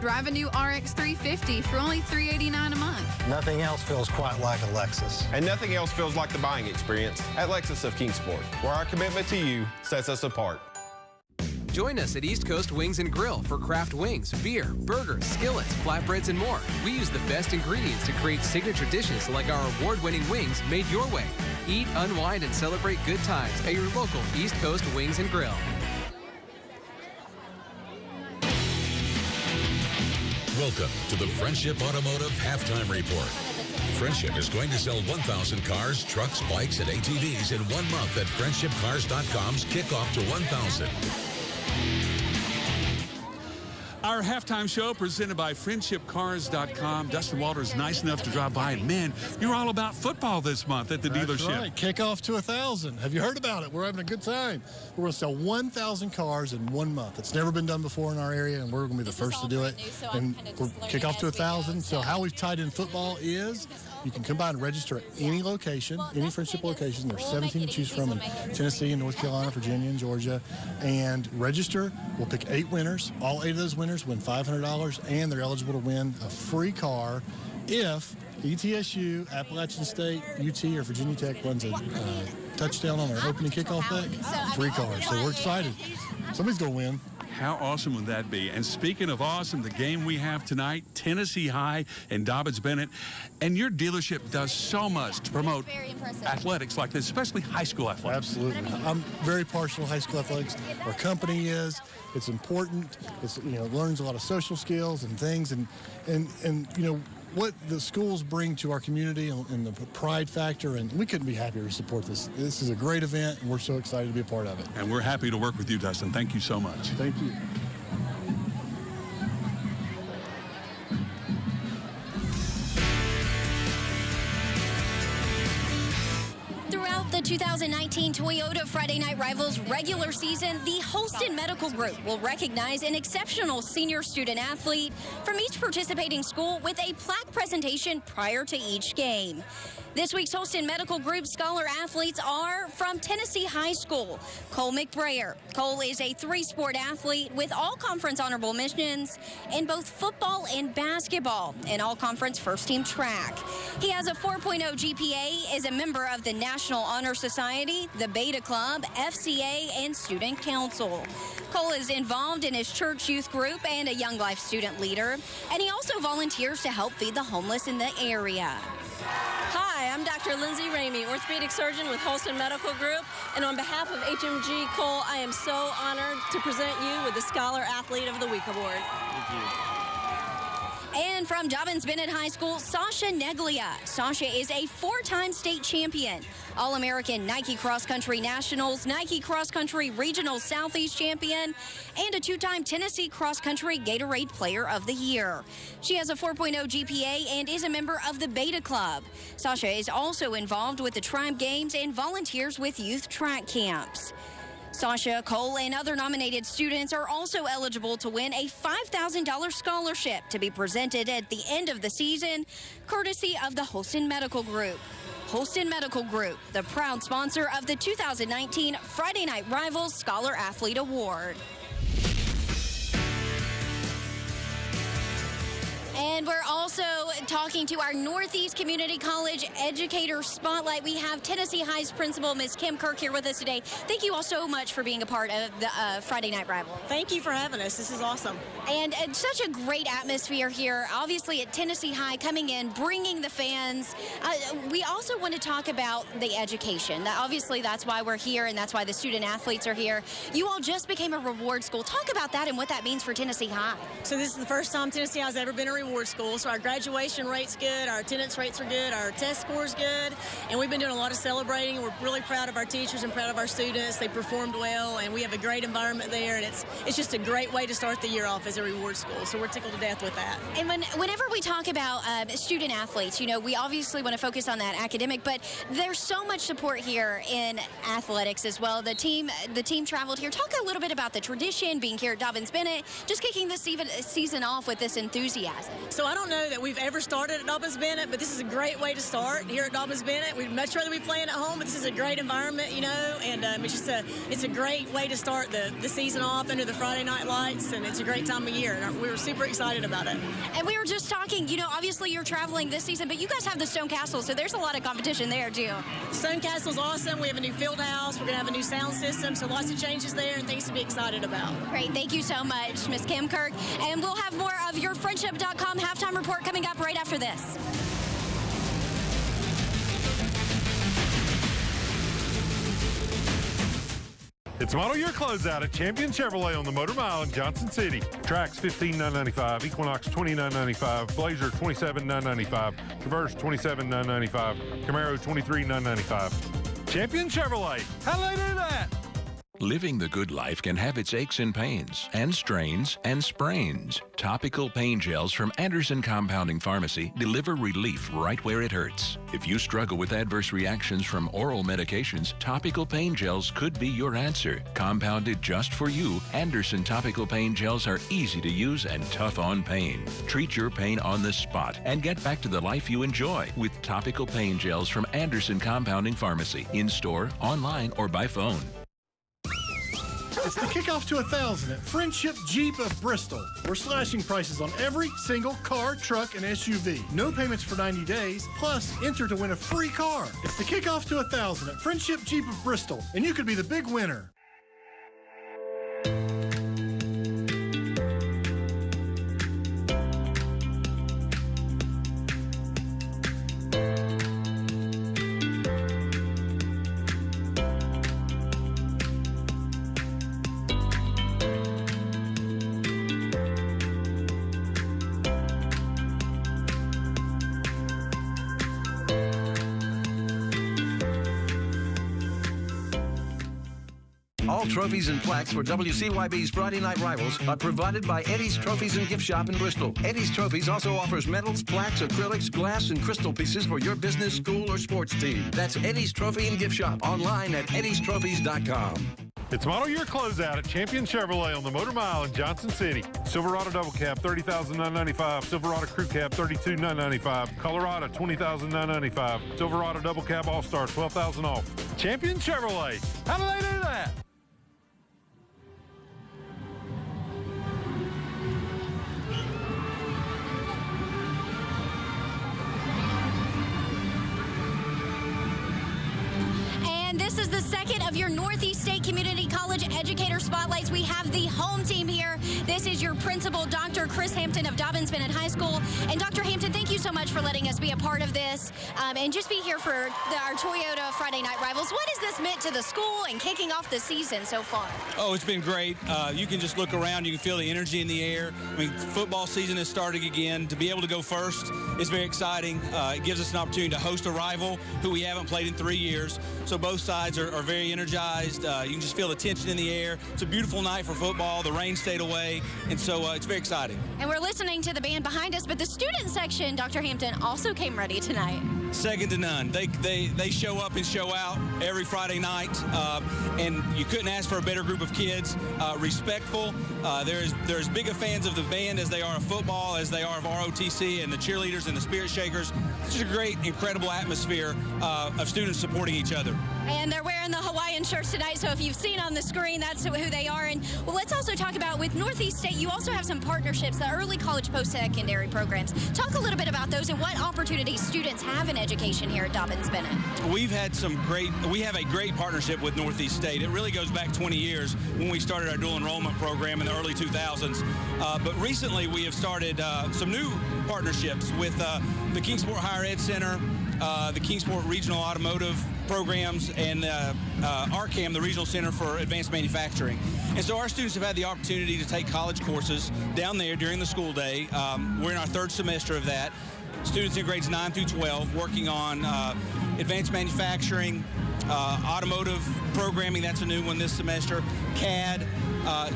Drive a new RX 350 for only $389 a month. Nothing else feels quite like a Lexus. And nothing else feels like the buying experience at Lexus of Kingsport, where our commitment to you sets us apart. Join us at East Coast Wings and Grill for craft wings, beer, burgers, skillets, flatbreads, and more. We use the best ingredients to create signature dishes like our award-winning wings made your way. Eat, unwind, and celebrate good times at your local East Coast Wings and Grill. Welcome to the Friendship Automotive Halftime Report. Friendship is going to sell 1,000 cars, trucks, bikes, and ATVs in 1 month at friendshipcars.com's kickoff to 1,000. Our halftime show presented by friendshipcars.com. Dustin Walters nice enough to drive by, and man, you're all about football this month at the dealership. That's right. Kickoff to 1,000. Have you heard about it? We're having a good time. We're going to sell 1,000 cars in 1 month. It's never been done before in our area, and we're going to be the first to do it. And we're kick off to 1,000. So how we've tied in football is You can come by and register at any location, any Friendship location. There's 17 to choose from in Tennessee and North Carolina, Virginia, and Georgia. And register. We'll pick 8 winners. All 8 of those winners win $500, and they're eligible to win a free car if ETSU, Appalachian State, UT, or Virginia Tech runs a touchdown on our opening kickoff deck. Free car. So we're excited. Somebody's going to win. How awesome would that be? And speaking of awesome, the game we have tonight, Tennessee High and Dobyns-Bennett. And your dealership does so much to promote athletics like this, especially high school athletics. Absolutely. I'm very partial to high school athletics. Our company is. It's important. It's, learns a lot of social skills and things. And what the schools bring to our community and the pride factor, and we couldn't be happier to support this. This is a great event, and we're so excited to be a part of it. And we're happy to work with you, Dustin. Thank you so much. Thank you. Throughout the 2019 Toyota Friday Night Rivals regular season, the Holston Medical Group will recognize an exceptional senior student athlete from each participating school with a plaque presentation prior to each game. This week's Holston Medical Group Scholar athletes are from Tennessee High School. Cole McBrayer. Cole is a 3-sport athlete with all-conference honorable mentions in both football and basketball, and all-conference first-team track. He has a 4.0 GPA, is a member of the National Honor Society, the Beta Club, FCA, and Student Council. Cole is involved in his church youth group and a Young Life student leader, and he also volunteers to help feed the homeless in the area. Hi, I'm Dr. Lindsay Ramey, orthopedic surgeon with Holston Medical Group, and on behalf of HMG Cole, I am so honored to present you with the Scholar Athlete of the Week Award. Thank you. And from Dobyns-Bennett High School, Sasha Neglia. Sasha is a 4-time state champion, All-American Nike Cross Country Nationals, Nike Cross Country Regional Southeast champion, and a 2-time Tennessee Cross Country Gatorade Player of the Year. She has a 4.0 GPA and is a member of the Beta Club. Sasha is also involved with the Tribe Games and volunteers with youth track camps. Sasha, Cole, and other nominated students are also eligible to win a $5,000 scholarship to be presented at the end of the season, courtesy of the Holston Medical Group. Holston Medical Group, the proud sponsor of the 2019 Friday Night Rivals Scholar Athlete Award. And we're also talking to our Northeast Community College Educator Spotlight. We have Tennessee High's principal, Ms. Kim Kirk, here with us today. Thank you all so much for being a part of the Friday Night Rival. Thank you for having us. This is awesome. And such a great atmosphere here, obviously at Tennessee High, coming in, bringing the fans. We also want to talk about the education. Obviously, that's why we're here, and that's why the student athletes are here. You all just became a reward school. Talk about that and what that means for Tennessee High. So this is the first time Tennessee High's ever been a reward school. So our graduation rate's good, our attendance rates are good, our test score's good, and we've been doing a lot of celebrating. We're really proud of our teachers and proud of our students. They performed well, and we have a great environment there, and it's just a great way to start the year off as a reward school. So we're tickled to death with that. And whenever we talk about student athletes, we obviously want to focus on that academic, but there's so much support here in athletics as well. The team traveled here. Talk a little bit about the tradition, being here at Dobyns-Bennett, just kicking this season off with this enthusiasm. So I don't know that we've ever started at Dobyns-Bennett, but this is a great way to start here at Dobyns-Bennett. We'd much rather be playing at home, but this is a great environment, and it's a great way to start the season off under the Friday night lights, and it's a great time of year, and we were super excited about it. And we were just talking, obviously you're traveling this season, but you guys have the Stone Castle, so there's a lot of competition there too. Stone Castle's awesome. We have a new field house. We're going to have a new sound system, so lots of changes there and things to be excited about. Great. Thank you so much, Ms. Kim Kirk. And we'll have more of your Friendship.com halftime report coming up right after this. It's model year closeout at Champion Chevrolet on the Motor Mile in Johnson City. Tracks $15,995, Equinox $29,995, Blazer $27,995, Traverse $27,995, Camaro $23,995. Champion Chevrolet. How do they do that? Living the good life can have its aches and pains, and strains, and sprains. Topical pain gels from Anderson Compounding Pharmacy deliver relief right where it hurts. If you struggle with adverse reactions from oral medications, topical pain gels could be your answer. Compounded just for you, Anderson topical pain gels are easy to use and tough on pain. Treat your pain on the spot and get back to the life you enjoy with topical pain gels from Anderson Compounding Pharmacy, in-store, online, or by phone. It's the kickoff to 1,000 at Friendship Jeep of Bristol. We're slashing prices on every single car, truck, and SUV. No payments for 90 days, plus enter to win a free car. It's the kickoff to 1,000 at Friendship Jeep of Bristol, and you could be the big winner. All trophies and plaques for WCYB's Friday Night Rivals are provided by Eddie's Trophies and Gift Shop in Bristol. Eddie's Trophies also offers medals, plaques, acrylics, glass, and crystal pieces for your business, school, or sports team. That's Eddie's Trophy and Gift Shop online at eddiestrophies.com. It's model year closeout at Champion Chevrolet on the Motor Mile in Johnson City. Silverado Double Cab, $30,995. Silverado Crew Cab, $32,995. Colorado, $20,995. Silverado Double Cab All-Star, $12,000 off. Champion Chevrolet. How do they do that? This is the second of your Northeast State Community College Educator Spotlights. We have the home team here. This is your principal, Dr. Chris Hampton of Dobyns-Bennett High School. And Dr. Hampton, thank you so much for letting us be a part of this and just be here for our Toyota Friday Night Rivals. What has this meant to the school and kicking off the season so far? Oh, it's been great. You can just look around. You can feel the energy in the air. I mean, football season is starting again. To be able to go first is very exciting. It gives us an opportunity to host a rival who we haven't played in 3 years. So both sides are very energized. You can just feel the tension in the air. It's a beautiful night for football. The rain stayed away, and so it's very exciting. And we're listening to the band behind us, but the student section, Dr. Hampton, also came ready tonight. Second to none. They show up and show out every Friday night, and you couldn't ask for a better group of kids. Respectful. They're as big of fans of the band as they are of football, as they are of ROTC and the cheerleaders and the spirit shakers. It's just a great, incredible atmosphere of students supporting each other. And they're wearing the Hawaiian shirts tonight, so if you've seen on the screen, that's who they are. And well, let's also talk about, with Northeast State, you also have some partnerships, the early college post-secondary programs. Talk a little bit about those and what opportunities students have in education here at Dobyns-Bennett. We have a great partnership with Northeast State. It really goes back 20 years when we started our dual enrollment program in the early 2000s. But recently we have started some new partnerships with the Kingsport Higher Ed Center, the Kingsport Regional Automotive Programs, and RCAM, the Regional Center for Advanced Manufacturing. And so our students have had the opportunity to take college courses down there during the school day. We're in our third semester of that. Students in grades 9 through 12 working on advanced manufacturing, automotive programming, that's a new one this semester, CAD,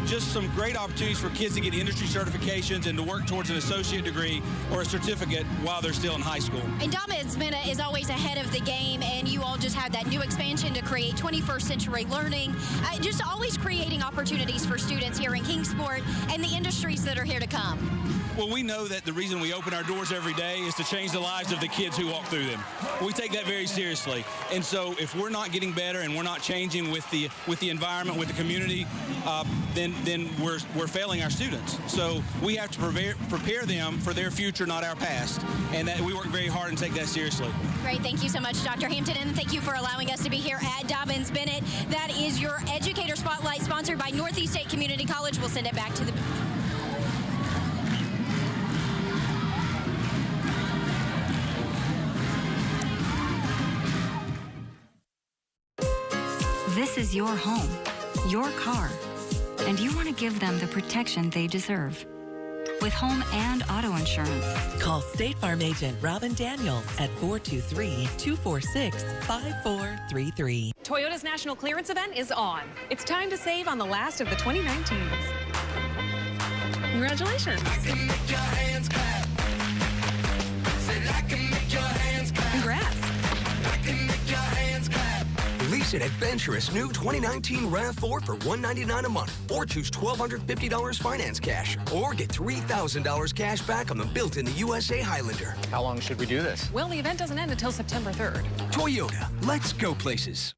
just some great opportunities for kids to get industry certifications and to work towards an associate degree or a certificate while they're still in high school. And Dobyns-Bennett is always ahead of the game, and you all just had that new expansion to create 21st century learning, just always creating opportunities for students here in Kingsport and the industries that are here to come. Well, we know that the reason we open our doors every day is to change the lives of the kids who walk through them. We take that very seriously. And so if we're not getting better and we're not changing with the environment, with the community, then we're failing our students. So we have to prepare them for their future, not our past. And that we work very hard and take that seriously. Great. Thank you so much, Dr. Hampton, and thank you for allowing us to be here at Dobyns-Bennett. That is your Educator Spotlight, sponsored by Northeast State Community College. We'll send it back to the... This is your home, your car, and you want to give them the protection they deserve. with home and auto insurance. Call State Farm agent Robin Daniels at 423-246-5433. Toyota's national clearance event is on. It's time to save on the last of the 2019s. Congratulations. Congrats. Lease an adventurous new 2019 RAV4 for $199 a month, or choose $1,250 finance cash, or get $3,000 cash back on the built-in the USA Highlander. How long should we do this? Well, the event doesn't end until September 3rd. Toyota, let's go places.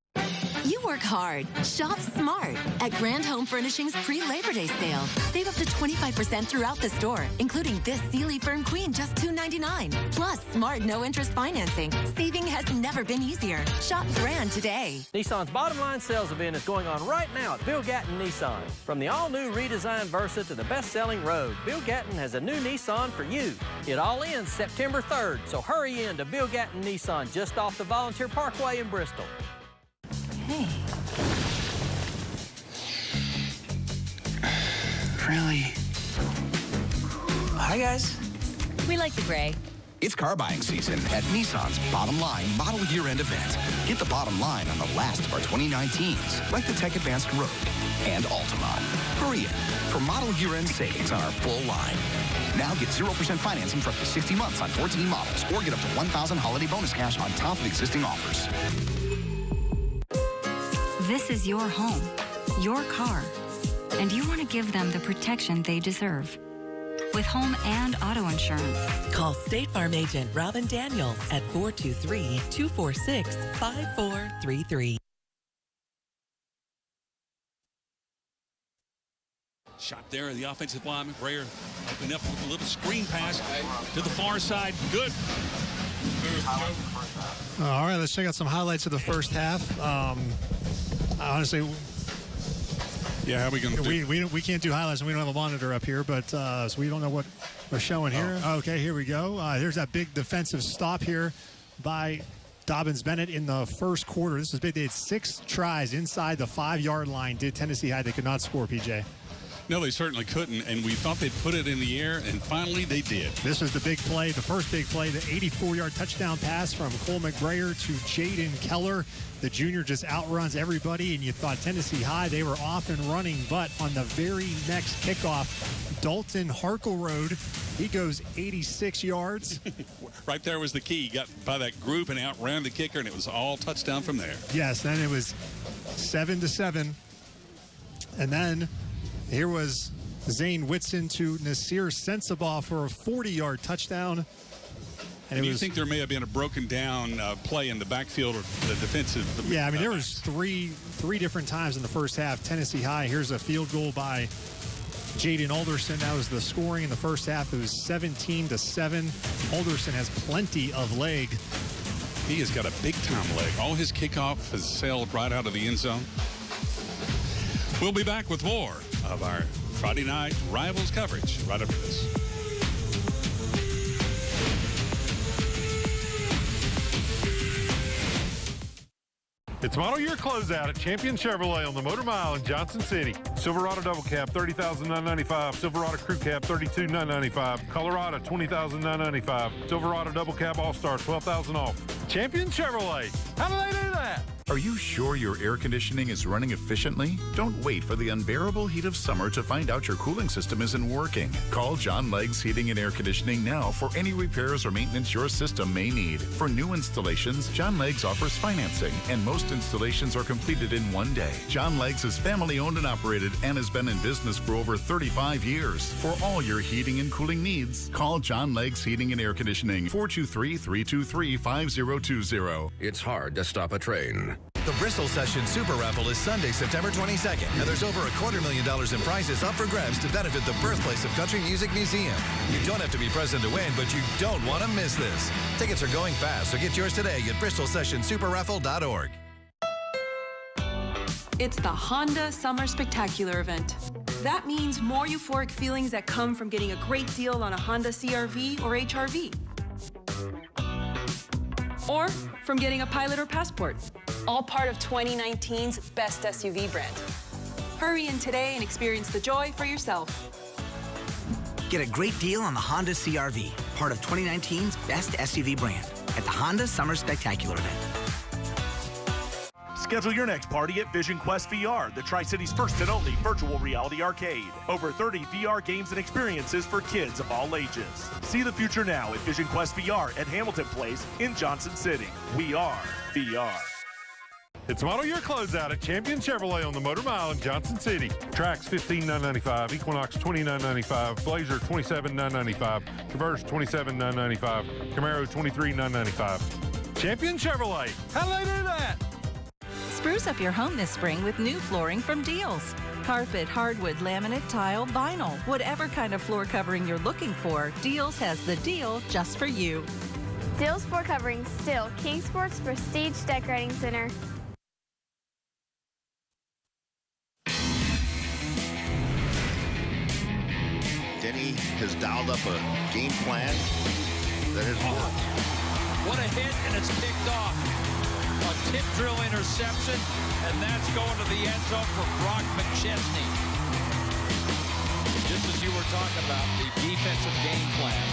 You work hard. Shop smart at Grand Home Furnishings pre-Labor Day sale. Save up to 25% throughout the store, including this Sealy Fern Queen, just $299. Plus, smart no-interest financing. Saving has never been easier. Shop Grand today. Nissan's Bottom Line Sales event is going on right now at Bill Gatton Nissan. From the all-new redesigned Versa to the best-selling Rogue, Bill Gatton has a new Nissan for you. It all ends September 3rd, so hurry in to Bill Gatton Nissan just off the Volunteer Parkway in Bristol. Hey. Really? Hi, guys. We like the gray. It's car buying season at Nissan's Bottom Line Model Year-End event. Get the bottom line on the last of our 2019s, like the Tech Advanced Rogue and Altima. Hurry in for Model Year-End savings on our full line. Now get 0% financing for up to 60 months on 14 models, or get up to $1,000 holiday bonus cash on top of existing offers. This is your home, your car, and you want to give them the protection they deserve. With home and auto insurance. Call State Farm agent Robin Daniels at 423-246-5433. Shot there, the offensive lineman. Brayer opened up with a little screen pass to the far side. Good. All right, let's check out some highlights of the first half. Honestly, yeah, how are we going to do? We can't do highlights, and we don't have a monitor up here, but so we don't know what we're showing here. Okay, here we go. Here's that big defensive stop here by Dobyns-Bennett in the first quarter. This was big. They had 6 tries inside the 5-yard line. Did Tennessee High? They could not score, PJ. No, they certainly couldn't, and we thought they'd put it in the air, and finally they did. This was the big play, the first big play, the 84-yard touchdown pass from Cole McBrayer to Jaden Keller. The junior just outruns everybody, and you thought Tennessee High, they were off and running, but on the very next kickoff, Dalton Harkleroad, he goes 86 yards. Right there was the key. He got by that group and outran the kicker, and it was all touchdown from there. Yes, then it was 7-7, and then here was Zane Whitson to Nasir Sensabaugh for a 40-yard touchdown. And you think there may have been a broken down play in the backfield or the defensive? Yeah, I mean, there was three different times in the first half. Tennessee High, here's a field goal by Jaden Alderson. That was the scoring in the first half. It was 17-7. Alderson has plenty of leg. He has got a big-time leg. All his kickoff has sailed right out of the end zone. We'll be back with more of our Friday night Rivals coverage right after this. It's model year closeout at Champion Chevrolet on the Motor Mile in Johnson City. Silverado Double Cab, $30,995. Silverado Crew Cab, $32,995. Colorado, $20,995. Silverado Double Cab All-Star, $12,000 off. Champion Chevrolet. How do they do that? Are you sure your air conditioning is running efficiently? Don't wait for the unbearable heat of summer to find out your cooling system isn't working. Call John Leggs Heating and Air Conditioning now for any repairs or maintenance your system may need. For new installations, John Leggs offers financing, and most installations are completed in one day. John Leggs is family owned and operated and has been in business for over 35 years. For all your heating and cooling needs, call John Leggs Heating and Air Conditioning, 423-323-5020. It's hard to stop a train. The Bristol Session Super Raffle is Sunday, September 22nd, and there's over $250,000 in prizes up for grabs to benefit the birthplace of Country Music Museum. You don't have to be present to win, but you don't want to miss this. Tickets are going fast, so get yours today at bristolsessionsuperraffle.org. It's the Honda Summer Spectacular event. That means more euphoric feelings that come from getting a great deal on a Honda CR-V or HR-V. Or from getting a Pilot or Passport. All part of 2019's best SUV brand. Hurry in today and experience the joy for yourself. Get a great deal on the Honda CR-V, part of 2019's best SUV brand, at the Honda Summer Spectacular event. Schedule your next party at Vision Quest VR, the Tri-City's first and only virtual reality arcade. Over 30 VR games and experiences for kids of all ages. See the future now at Vision Quest VR at Hamilton Place in Johnson City. We are VR. It's model year closeout at Champion Chevrolet on the Motor Mile in Johnson City. Trax $15,995, Equinox $29,995, Blazer $27,995, Traverse $27,995, Camaro $23,995. Champion Chevrolet. How do they do that? Spruce up your home this spring with new flooring from Deals. Carpet, hardwood, laminate, tile, vinyl. Whatever kind of floor covering you're looking for, Deals has the deal just for you. Deals floor covering still Kingsport's Prestige Decorating Center. Denny has dialed up a game plan that has worked. What a hit, and it's picked off. A tip drill interception, and that's going to the end zone for Brock McChesney. Just as you were talking about, the defensive game plan.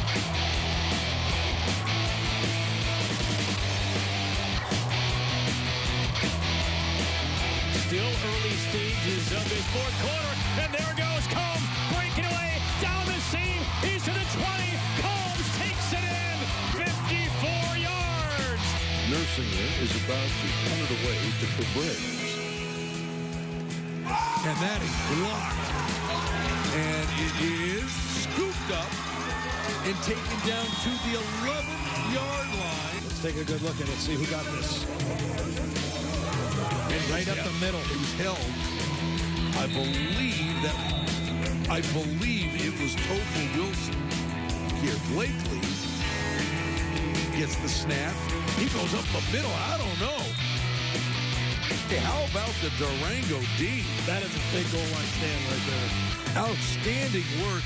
Still early stages of this fourth quarter, and there goes Combs, breaking away down the seam. He's to the 20. Combs takes it in, 54 yards. Nursing it is about to punt it away to Cabrera. And that is blocked. And it is scooped up and taken down to the 11-yard line. Let's take a good look at it, see who got this. And right up the middle. It was held. I believe it was Topher Wilson. Here, Blakely gets the snap. He goes up the middle. I don't know. Hey, how about the Durango D? That is a big goal line stand right there. Outstanding work.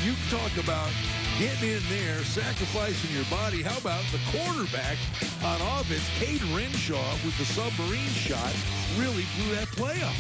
You talk about getting in there, sacrificing your body. How about the quarterback on offense, Cade Renshaw, with the submarine shot, really blew that play up.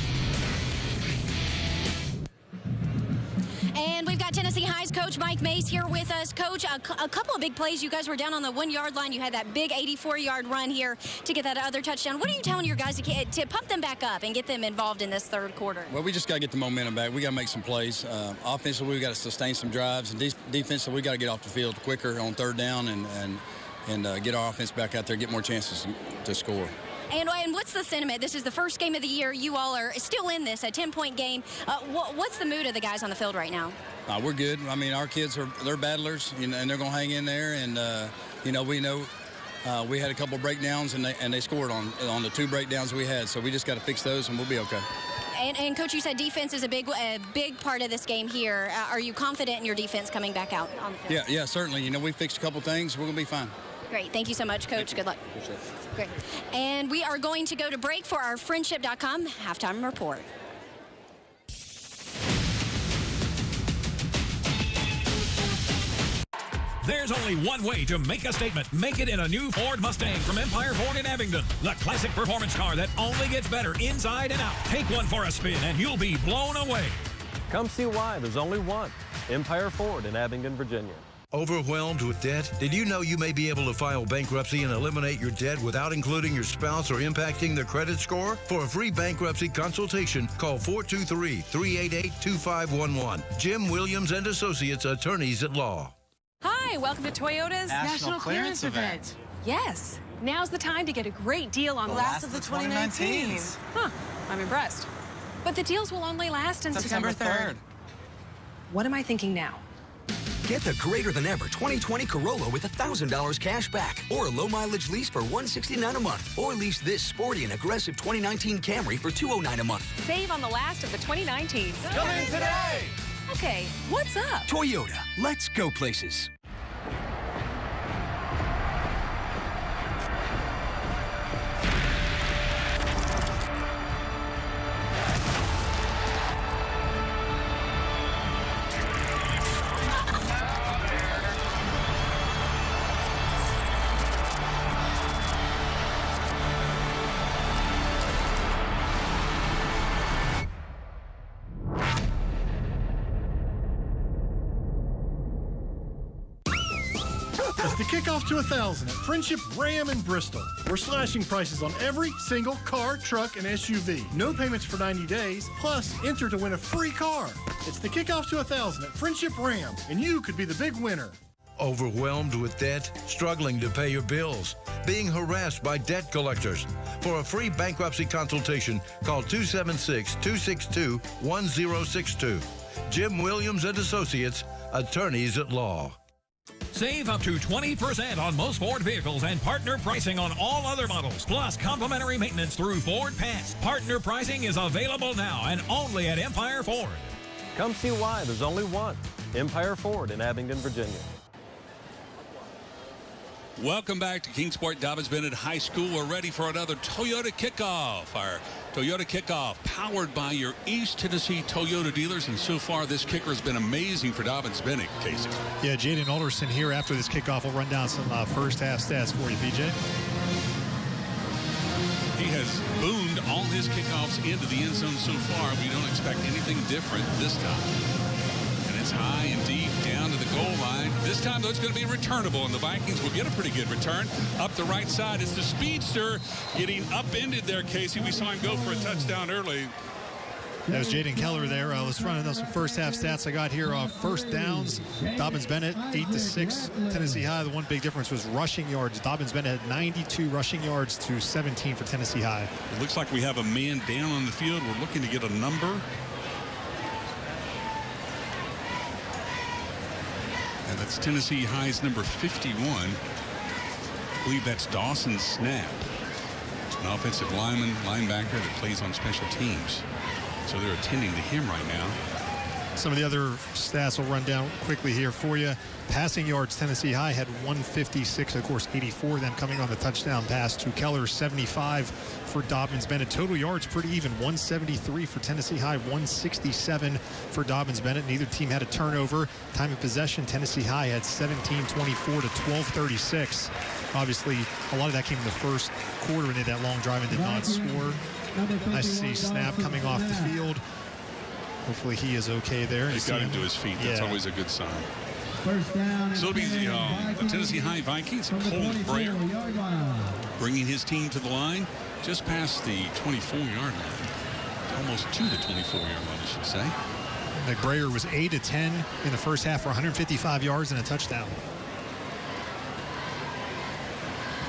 And we've got Tennessee High's Coach Mike Mace here with us. Coach, a couple of big plays. You guys were down on the 1-yard line. You had that big 84-yard run here to get that other touchdown. What are you telling your guys to pump them back up and get them involved in this third quarter? Well, we just got to get the momentum back. We got to make some plays. Offensively, we got to sustain some drives. And defensively, we got to get off the field quicker on third down and get our offense back out there, get more chances to score. And what's the sentiment? This is the first game of the year. You all are still in this, a 10-point game. What's the mood of the guys on the field right now? We're good. I mean, our kids they're battlers, and they're going to hang in there. And we know we had a couple breakdowns, and they scored on the 2 breakdowns we had. So we just got to fix those, and we'll be okay. And Coach, you said defense is a big part of this game here. Are you confident in your defense coming back out on the field? Yeah, certainly. We fixed a couple things. We're going to be fine. Great. Thank you so much, Coach. Good luck. Appreciate it. Great. And we are going to go to break for our Friendship.com halftime report. There's only one way to make a statement. Make it in a new Ford Mustang from Empire Ford in Abingdon. The classic performance car that only gets better inside and out. Take one for a spin and you'll be blown away. Come see why there's only one. Empire Ford in Abingdon, Virginia. Overwhelmed with debt? Did you know you may be able to file bankruptcy and eliminate your debt without including your spouse or impacting their credit score? For a free bankruptcy consultation, call 423-388-2511. Jim Williams and Associates, Attorneys at Law. Hi, welcome to Toyota's National Clearance Event. Yes, now's the time to get a great deal on the last of the 2019s. Huh, I'm impressed. But the deals will only last until September 3rd. What am I thinking now? Get the greater than ever 2020 Corolla with $1,000 cash back, or a low mileage lease for $169 a month, or lease this sporty and aggressive 2019 Camry for $209 a month. Save on the last of the 2019s. Come in today! Okay, what's up? Toyota, let's go places. the kickoff to 1,000 at Friendship Ram in Bristol. We're slashing prices on every single car, truck, and SUV. No payments for 90 days, plus enter to win a free car. It's the kickoff to 1,000 at Friendship Ram, and you could be the big winner. Overwhelmed with debt? Struggling to pay your bills? Being harassed by debt collectors? For a free bankruptcy consultation, call 276-262-1062. Jim Williams and Associates, attorneys at law. Save up to 20% on most Ford vehicles and partner pricing on all other models, plus complimentary maintenance through Ford Pass. Partner pricing is available now and only at Empire Ford. Come see why there's only one. Empire Ford in Abingdon, Virginia. Welcome back to Kingsport Dobyns-Bennett High School. We're ready for another Toyota Kickoff. Our Toyota Kickoff powered by your East Tennessee Toyota dealers. And so far, this kicker has been amazing for Dobyns-Bennett, Casey. Yeah, Jaden Alderson here after this kickoff will run down some first half stats for you, BJ. He has boomed all his kickoffs into the end zone so far. We don't expect anything different this time. It's high and deep down to the goal line. This time, though, it's going to be returnable, and the Vikings will get a pretty good return. Up the right side, it's the speedster getting upended there, Casey. We saw him go for a touchdown early. That was Jaden Keller there. Let's run into some first half stats I got here. First downs, Dobyns-Bennett 8-6, Tennessee High. The one big difference was rushing yards. Dobyns-Bennett had 92 rushing yards to 17 for Tennessee High. It looks like we have a man down on the field. We're looking to get a number. And that's Tennessee High's number 51. I believe that's Dawson's snap. An offensive linebacker that plays on special teams. So they're attending to him right now. Some of the other stats will run down quickly here for you. Passing yards, Tennessee High had 156, of course 84 of them coming on the touchdown pass to Keller, 75 for Dobyns-Bennett. Total yards pretty even, 173 for Tennessee High, 167 for Dobyns-Bennett. Neither team had a turnover. Time of possession, Tennessee High had 17-24 to 12-36. Obviously, a lot of that came in the first quarter and did that long drive and did not score. Nice to see Snap coming off the field. Hopefully he is okay there. He's got him to his feet. That's always a good sign. So it'll be the Tennessee High Vikings, Cole Brayer, bringing his team to the line just past the 24-yard line. Almost to the 24-yard line, I should say. McBrayer was 8-10 in the first half for 155 yards and a touchdown.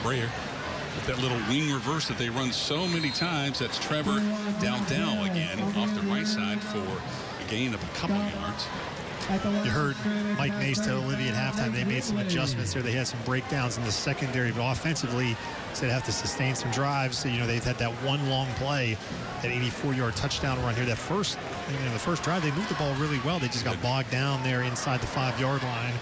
Brayer with that little wing reverse that they run so many times. That's Trevor Dowdell again off the right side for a gain of a couple yards. You heard Mike Nace tell Olivia at halftime they made some adjustments there. They had some breakdowns in the secondary, but offensively said they have to sustain some drives. So, they've had that one long play, that 84-yard touchdown run here. That first, the first drive, they moved the ball really well. They just got bogged down there inside the 5-yard line.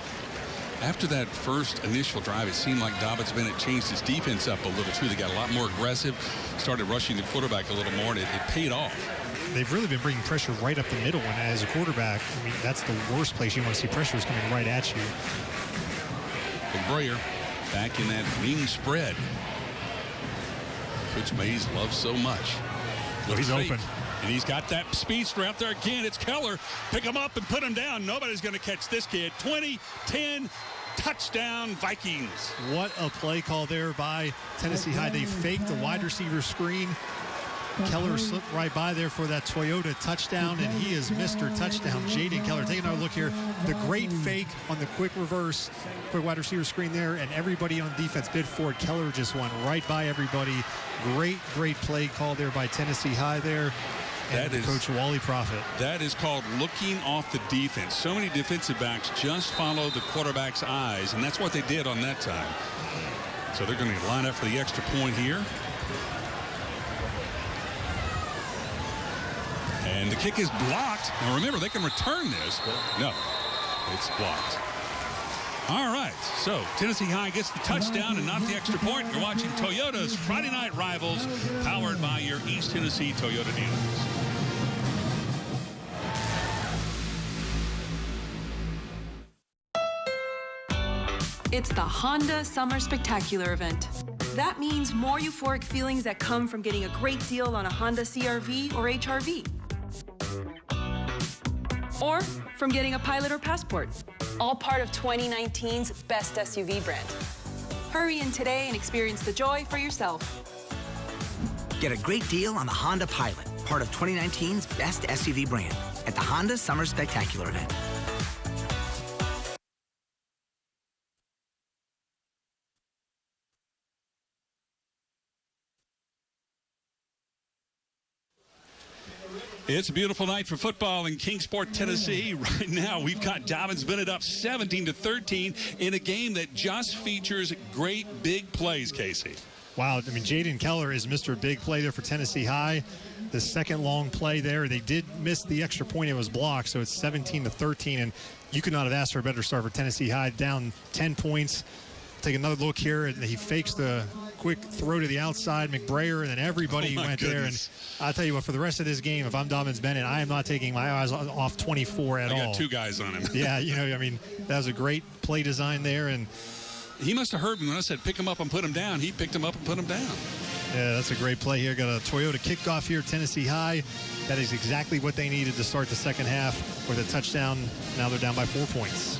After that first initial drive, it seemed like Dobyns-Bennett changed his defense up a little, too. They got a lot more aggressive, started rushing the quarterback a little more, and it paid off. They've really been bringing pressure right up the middle, and as a quarterback, that's the worst place you want to see pressure is coming right at you. But Brayer back in that wing spread. Coach Mays loves so much. He's open. And he's got that speedster out there again. It's Keller. Pick him up and put him down. Nobody's going to catch this kid. 20-10. Touchdown, Vikings. What a play call there by Tennessee High. They faked the wide receiver screen. Keller slipped right by there for that Toyota touchdown, and he is Mr. Touchdown. Jaden Keller. Take another look here. The great fake on the quick reverse, quick wide receiver screen there, and everybody on defense bid for it. Keller just went right by everybody. Great play call there by Tennessee High there. And that is Coach Wally Prophet. That is called looking off the defense. So many defensive backs just follow the quarterback's eyes, and that's what they did on that time. So they're going to line up for the extra point here. And the kick is blocked. Now remember, they can return this, but no, it's blocked. All right, so Tennessee High gets the touchdown and not the extra point. You're watching Toyota's Friday Night Rivals, powered by your East Tennessee Toyota dealers. It's the Honda Summer Spectacular event. That means more euphoric feelings that come from getting a great deal on a Honda CR-V or HR-V. Or from getting a Pilot or Passport. All part of 2019's best SUV brand. Hurry in today and experience the joy for yourself. Get a great deal on the Honda Pilot, part of 2019's best SUV brand, at the Honda Summer Spectacular event. It's a beautiful night for football in Kingsport, Tennessee. Right now, we've got Dobyns-Bennett up 17-13 in a game that just features great big plays, Casey. Wow, I mean, Jaden Keller is Mr. Big Play there for Tennessee High. The second long play there, they did miss the extra point. It was blocked, so it's 17-13, and you could not have asked for a better start for Tennessee High. Down 10 points. Take another look here, and he fakes the quick throw to the outside, McBrayer, and then everybody went there. And I'll tell you what, for the rest of this game, if I'm Dobyns-Bennett, I am not taking my eyes off 24 at all. I got two guys on him. Yeah, you know, I mean, that was a great play design there. And he must have heard me when I said pick him up and put him down. He picked him up and put him down. Yeah, that's a great play here. Got a Toyota kickoff here, Tennessee High. That is exactly what they needed to start the second half with a touchdown. Now they're down by 4 points.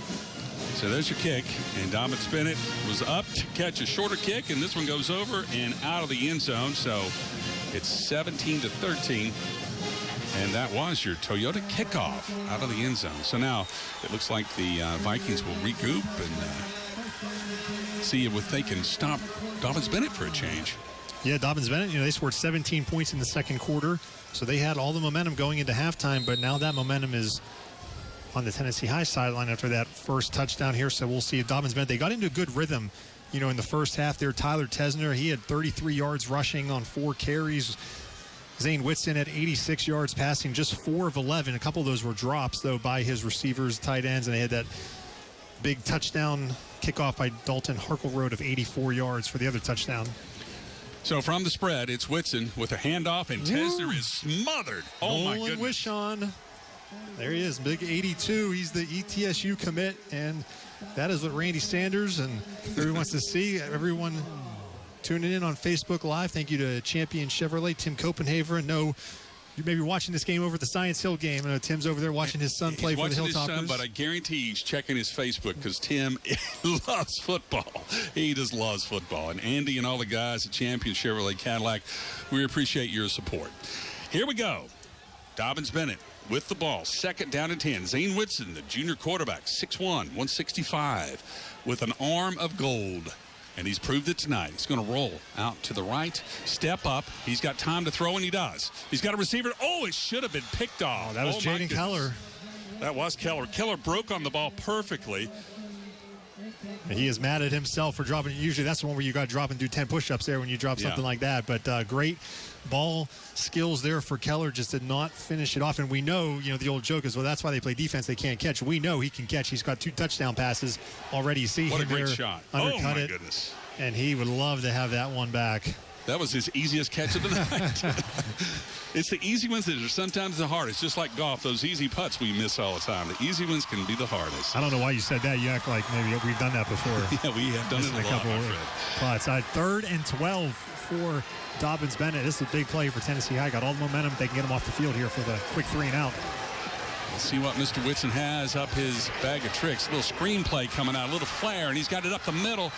So there's your kick, and Dobyns-Bennett was up to catch a shorter kick, and this one goes over and out of the end zone. So it's 17-13, and that was your Toyota kickoff out of the end zone. So now it looks like the Vikings will regroup and see if they can stop Dobyns-Bennett for a change. Yeah, Dobyns-Bennett, you know, they scored 17 points in the second quarter, so they had all the momentum going into halftime, but now that momentum is on the Tennessee High sideline after that first touchdown here. So we'll see if Dobyns-Bennett, they got into a good rhythm, you know, in the first half there. Tyler Tesner, he had 33 yards rushing on 4 carries. Zane Whitson had 86 yards passing, just 4 of 11. A couple of those were drops, though, by his receivers, tight ends, and they had that big touchdown kickoff by Dalton Harkleroad of 84 yards for the other touchdown. So from the spread, it's Whitson with a handoff, and Tesner is smothered. Oh, my goodness. Wishon. There he is, big 82. He's the ETSU commit, and that is what Randy Sanders and everyone wants to see. Everyone tuning in on Facebook Live. Thank you to Champion Chevrolet, Tim Copenhaver. And no, you may be watching this game over at the Science Hill game. I know Tim's over there watching his son play for the Hilltoppers. He's watching his son, but I guarantee he's checking his Facebook because Tim loves football. He just loves football. And Andy and all the guys at Champion Chevrolet Cadillac, we appreciate your support. Here we go. Dobyns-Bennett with the ball, second down and 10. Zane Whitson, the junior quarterback, 6'1", 165, with an arm of gold. And he's proved it tonight. He's going to roll out to the right, step up. He's got time to throw, and he does. He's got a receiver. Oh, it should have been picked off. Oh, that was Jaden Keller. That was Keller. Keller broke on the ball perfectly. He is mad at himself for dropping. Usually that's the one where you got to drop and do 10 push-ups there when you drop something like that. But great ball skills there for Keller, just did not finish it off. And we know, you know, the old joke is, well, that's why they play defense. They can't catch. We know he can catch. He's got 2 touchdown passes already. You see what him a great there shot. Undercut oh, my it. Goodness. And he would love to have that one back. That was his easiest catch of the night. It's the easy ones that are sometimes the hardest. Just like golf, those easy putts we miss all the time. The easy ones can be the hardest. I don't know why you said that. You act like maybe we've done that before. Yeah, we have done it a couple lot, putts. 3rd and 12 for Dobyns-Bennett. This is a big play for Tennessee High. Got all the momentum. They can get him off the field here for the quick 3 and out. Let's see what Mr. Whitson has up his bag of tricks. A little screenplay coming out, a little flare, and he's got it up the middle.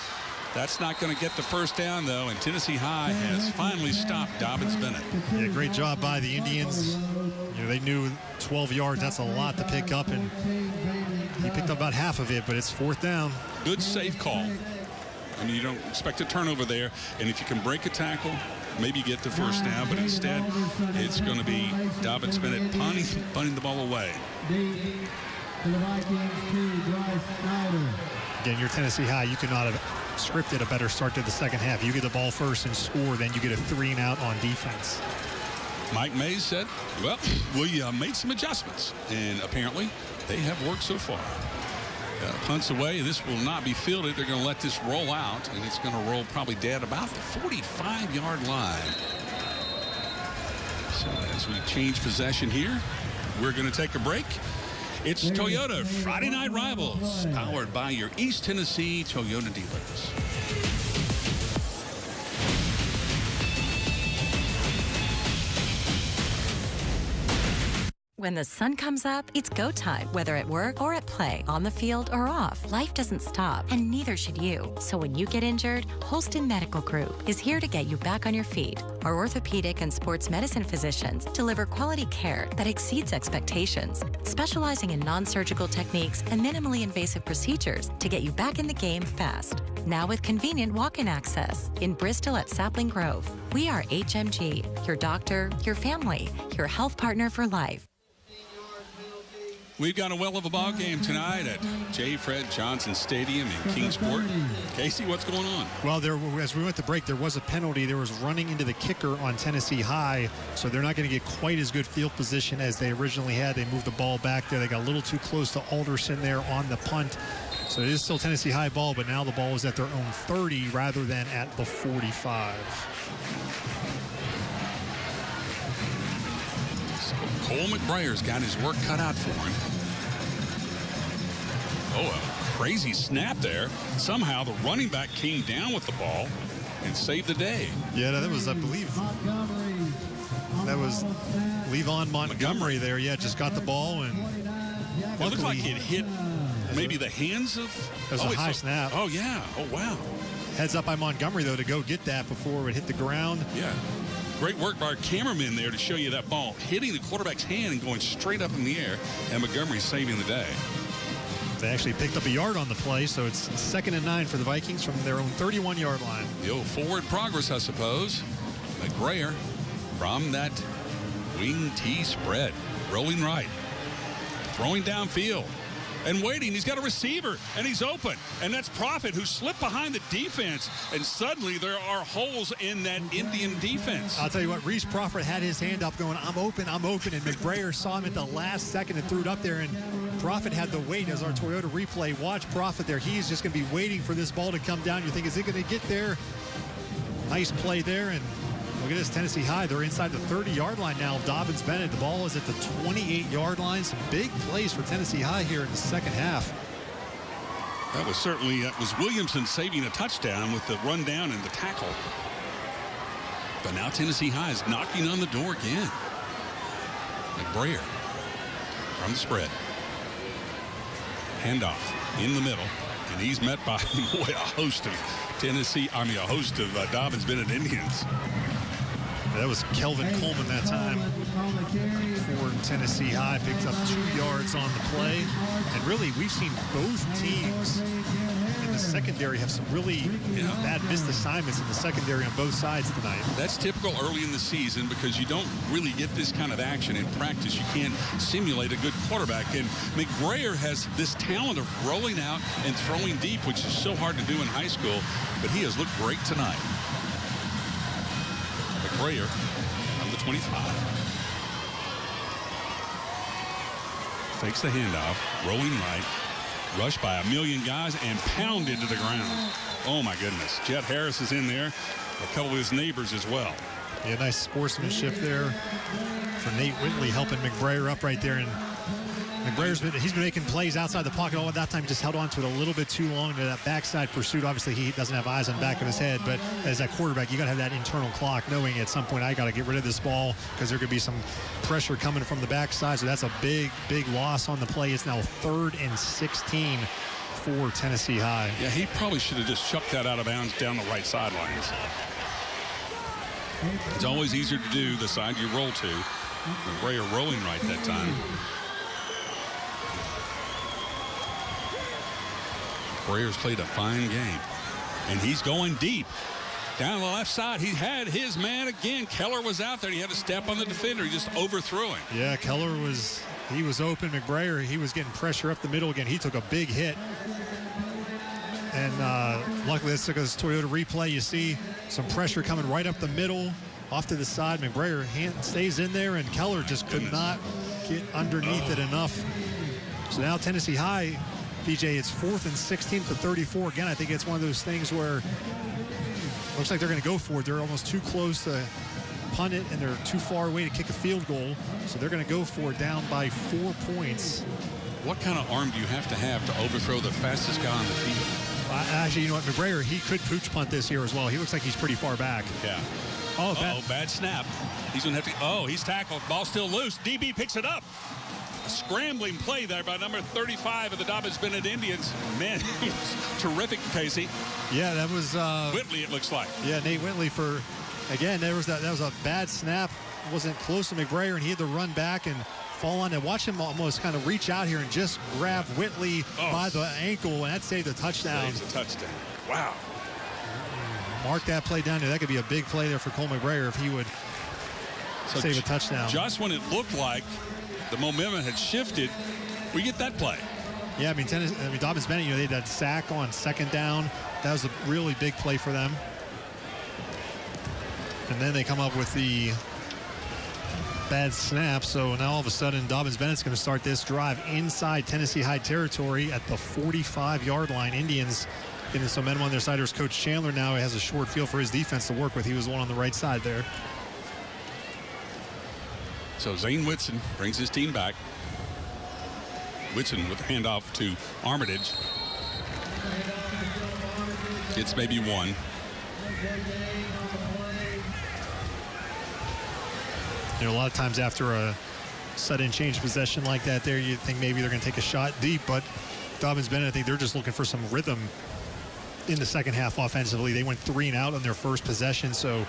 That's not going to get the first down, though, and Tennessee High has finally stopped Dobyns-Bennett. Yeah, great job by the Indians. You know, they knew 12 yards, that's a lot to pick up, and he picked up about half of it, but it's 4th down. Good safe call. I mean, you don't expect a turnover there, and if you can break a tackle, maybe get the first down, but instead it's going to be Dobyns-Bennett punting the ball away. Again, you're Tennessee High. You could not have scripted a better start to the second half. You get the ball first and score, then you get a 3 and out on defense. Mike Mays said, well, we made some adjustments, and apparently they have worked so far. Punts away. This will not be fielded. They're going to let this roll out, and it's going to roll probably dead about the 45-yard line. So as we change possession here, we're going to take a break. It's Toyota Friday Night Rivals, powered by your East Tennessee Toyota dealers. When the sun comes up, it's go time, whether at work or at play, on the field or off. Life doesn't stop, and neither should you. So when you get injured, Holston Medical Group is here to get you back on your feet. Our orthopedic and sports medicine physicians deliver quality care that exceeds expectations, specializing in non-surgical techniques and minimally invasive procedures to get you back in the game fast. Now with convenient walk-in access in Bristol at Sapling Grove. We are HMG, your doctor, your family, your health partner for life. We've got a well of a ball game tonight at J. Fred Johnson Stadium in Kingsport. Casey, what's going on? Well, as we went to break, there was a penalty. There was running into the kicker on Tennessee High, so they're not going to get quite as good field position as they originally had. They moved the ball back there. They got a little too close to Alderson there on the punt. So it is still Tennessee High ball, but now the ball is at their own 30 rather than at the 45. Cole McBrayer's got his work cut out for him. Oh, a crazy snap there. Somehow the running back came down with the ball and saved the day. Yeah, that was, I believe, that was Levon Montgomery there. Yeah, just got the ball and it looked like it hit maybe the hands of. It was a high snap. Oh, yeah. Oh, wow. Heads up by Montgomery, though, to go get that before it hit the ground. Yeah. Great work by our cameraman there to show you that ball hitting the quarterback's hand and going straight up in the air, and Montgomery saving the day. They actually picked up a yard on the play, so it's 2nd and 9 for the Vikings from their own 31-yard line. Forward progress, I suppose. McBrayer from that wing T spread, rolling right, throwing downfield. And waiting, he's got a receiver, and he's open. And that's Profit, who slipped behind the defense. And suddenly there are holes in that Indian defense. I'll tell you what, Reese Profit had his hand up going, I'm open. And McBrayer saw him at the last second and threw it up there. And Profit had the wait as our Toyota replay. Watch Profit there. He's just going to be waiting for this ball to come down. You think, is it going to get there? Nice play there. And look at this, Tennessee High. They're inside the 30-yard line now. Dobyns-Bennett. The ball is at the 28-yard line. Some big plays for Tennessee High here in the second half. That was certainly was Williamson saving a touchdown with the run down and the tackle. But now Tennessee High is knocking on the door again. McBrayer from the spread. Handoff in the middle. And he's met by a host of Dobyns-Bennett Indians. That was Kelvin Coleman that time for Tennessee High. Picked up 2 yards on the play. And really, we've seen both teams in the secondary have some really bad missed assignments in the secondary on both sides tonight. That's typical early in the season because you don't really get this kind of action in practice. You can't simulate a good quarterback. And McBrayer has this talent of rolling out and throwing deep, which is so hard to do in high school. But he has looked great tonight. McBrayer on the 25. Fakes the handoff, rolling right, rushed by a million guys and pounded to the ground. Oh my goodness. Jet Harris is in there, a couple of his neighbors as well. Yeah, nice sportsmanship there for Nate Whitley helping McBrayer up right there. And McBrayer's he's been making plays outside the pocket all at that time. He just held on to it a little bit too long to that backside pursuit. Obviously, he doesn't have eyes on the back of his head, but as that quarterback, you got to have that internal clock, knowing at some point I got to get rid of this ball because there could be some pressure coming from the backside. So that's a big, big loss on the play. It's now 3rd and 16 for Tennessee High. Yeah, he probably should have just chucked that out of bounds down the right sidelines. It's always easier to do the side you roll to. McBrayer rolling right that time. McBrayer's played a fine game. And he's going deep. Down the left side, he had his man again. Keller was out there. He had to step on the defender. He just overthrew him. Yeah, Keller was open. McBrayer, he was getting pressure up the middle again. He took a big hit. And luckily, this took us Toyota replay. You see some pressure coming right up the middle, off to the side. McBrayer stays in there, and Keller just could not get underneath it enough. So now Tennessee High, DJ, it's 4th and 16 to 34. Again, I think it's one of those things where looks like they're going to go for it. They're almost too close to punt it, and they're too far away to kick a field goal. So they're going to go for it down by 4 points. What kind of arm do you have to overthrow the fastest guy on the field? Actually, you know what, McBrayer, he could pooch punt this year as well. He looks like he's pretty far back. Yeah. Oh, bad snap. He's going to have to. Oh, he's tackled. Ball still loose. DB picks it up. scrambling play there by number 35 of the Dobyns-Bennett Indians. Man, he was terrific, Casey. Yeah, that was Whitley, it looks like. Yeah, Nate Whitley for, again, that was a bad snap. Wasn't close to McBrayer, and he had to run back and fall on and watch him almost kind of reach out here and just grab Whitley by the ankle, and that saved a touchdown. Saves a touchdown. Wow. Mark that play down there. That could be a big play there for Cole McBrayer if he would save a touchdown. Just when it looked like the momentum had shifted, we get that play. Yeah, I mean, Dobyns-Bennett, they had that sack on second down. That was a really big play for them. And then they come up with the bad snap. So now all of a sudden, Dobyns-Bennett's going to start this drive inside Tennessee High territory at the 45-yard line. Indians getting some momentum on their side. There's Coach Chandler now. He has a short field for his defense to work with. He was the one on the right side there. So Zane Whitson brings his team back. Whitson with a handoff to Armitage. It's maybe one. A lot of times after a sudden change possession like that there, you think maybe they're going to take a shot deep, but Dobyns-Bennett, I think they're just looking for some rhythm in the second half offensively. They went 3 and out on their first possession, so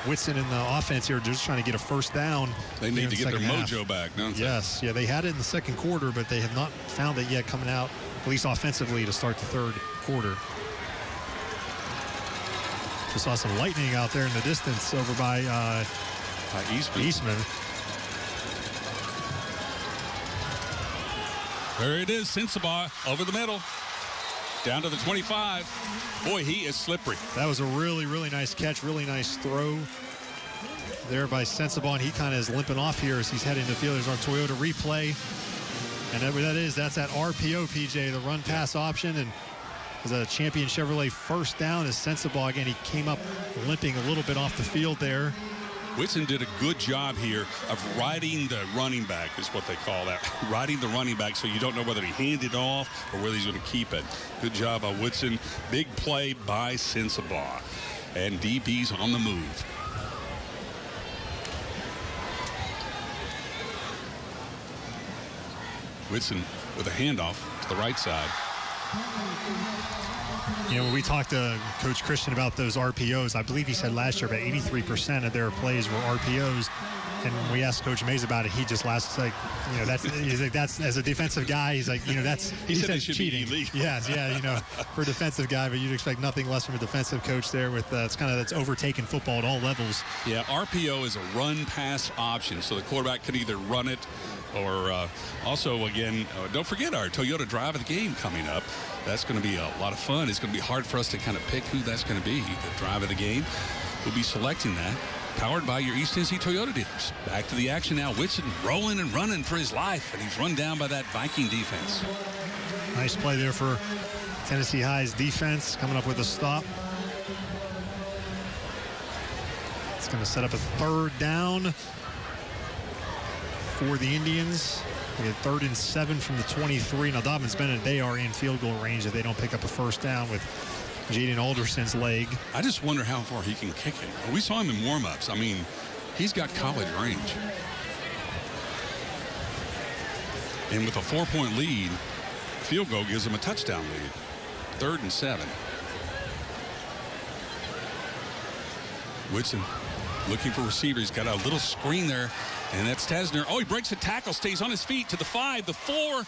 Whitson in the offense here, they're just trying to get a first down. They need to get their mojo back, don't they? Yes, yeah, they had it in the second quarter, but they have not found it yet coming out, at least offensively, to start the third quarter. Just saw some lightning out there in the distance over by Eastman. There it is, Sensabaugh over the middle. Down to the 25. Boy, he is slippery. That was a really, really nice catch, really nice throw there by Sensabaugh, and he kind of is limping off here as he's heading to the field. There's our Toyota replay. And that's that RPO, PJ, the run-pass option. And it was a Champion Chevrolet first down as Sensabaugh, again, he came up limping a little bit off the field there. Whitson did a good job here of riding the running back, is what they call that. Riding the running back so you don't know whether he handed off or whether he's going to keep it. Good job by Whitson. Big play by Sensabaugh. And DB's on the move. Whitson with a handoff to the right side. When we talked to Coach Christian about those RPOs, I believe he said last year about 83% of their plays were RPOs. And when we asked Coach Mays about it, he just laughed. Like, that's as a defensive guy, he's like, he said it should cheating. Be illegal. Yes, yeah, for a defensive guy, but you'd expect nothing less from a defensive coach there with that's overtaken football at all levels. Yeah, RPO is a run-pass option, so the quarterback could either run it or also, again, don't forget our Toyota Drive of the Game coming up. That's going to be a lot of fun. It's going to be hard for us to kind of pick who that's going to be. The Drive of the Game, we'll be selecting that. Powered by your East Tennessee Toyota dealers. Back to the action now. Whitson rolling and running for his life, and he's run down by that Viking defense. Nice play there for Tennessee High's defense, coming up with a stop. It's going to set up a third down for the Indians. They get 3rd and 7 from the 23. Now, Dobyns-Bennett, they are in field goal range if they don't pick up a first down with Jaden Alderson's leg. I just wonder how far he can kick it. We saw him in warm-ups. I mean, he's got college range. And with a 4-point lead, field goal gives him a touchdown lead. 3rd and 7. Whitson looking for receivers. Got a little screen there, and that's Tesner. Oh, he breaks a tackle, stays on his feet to the 5, the 4.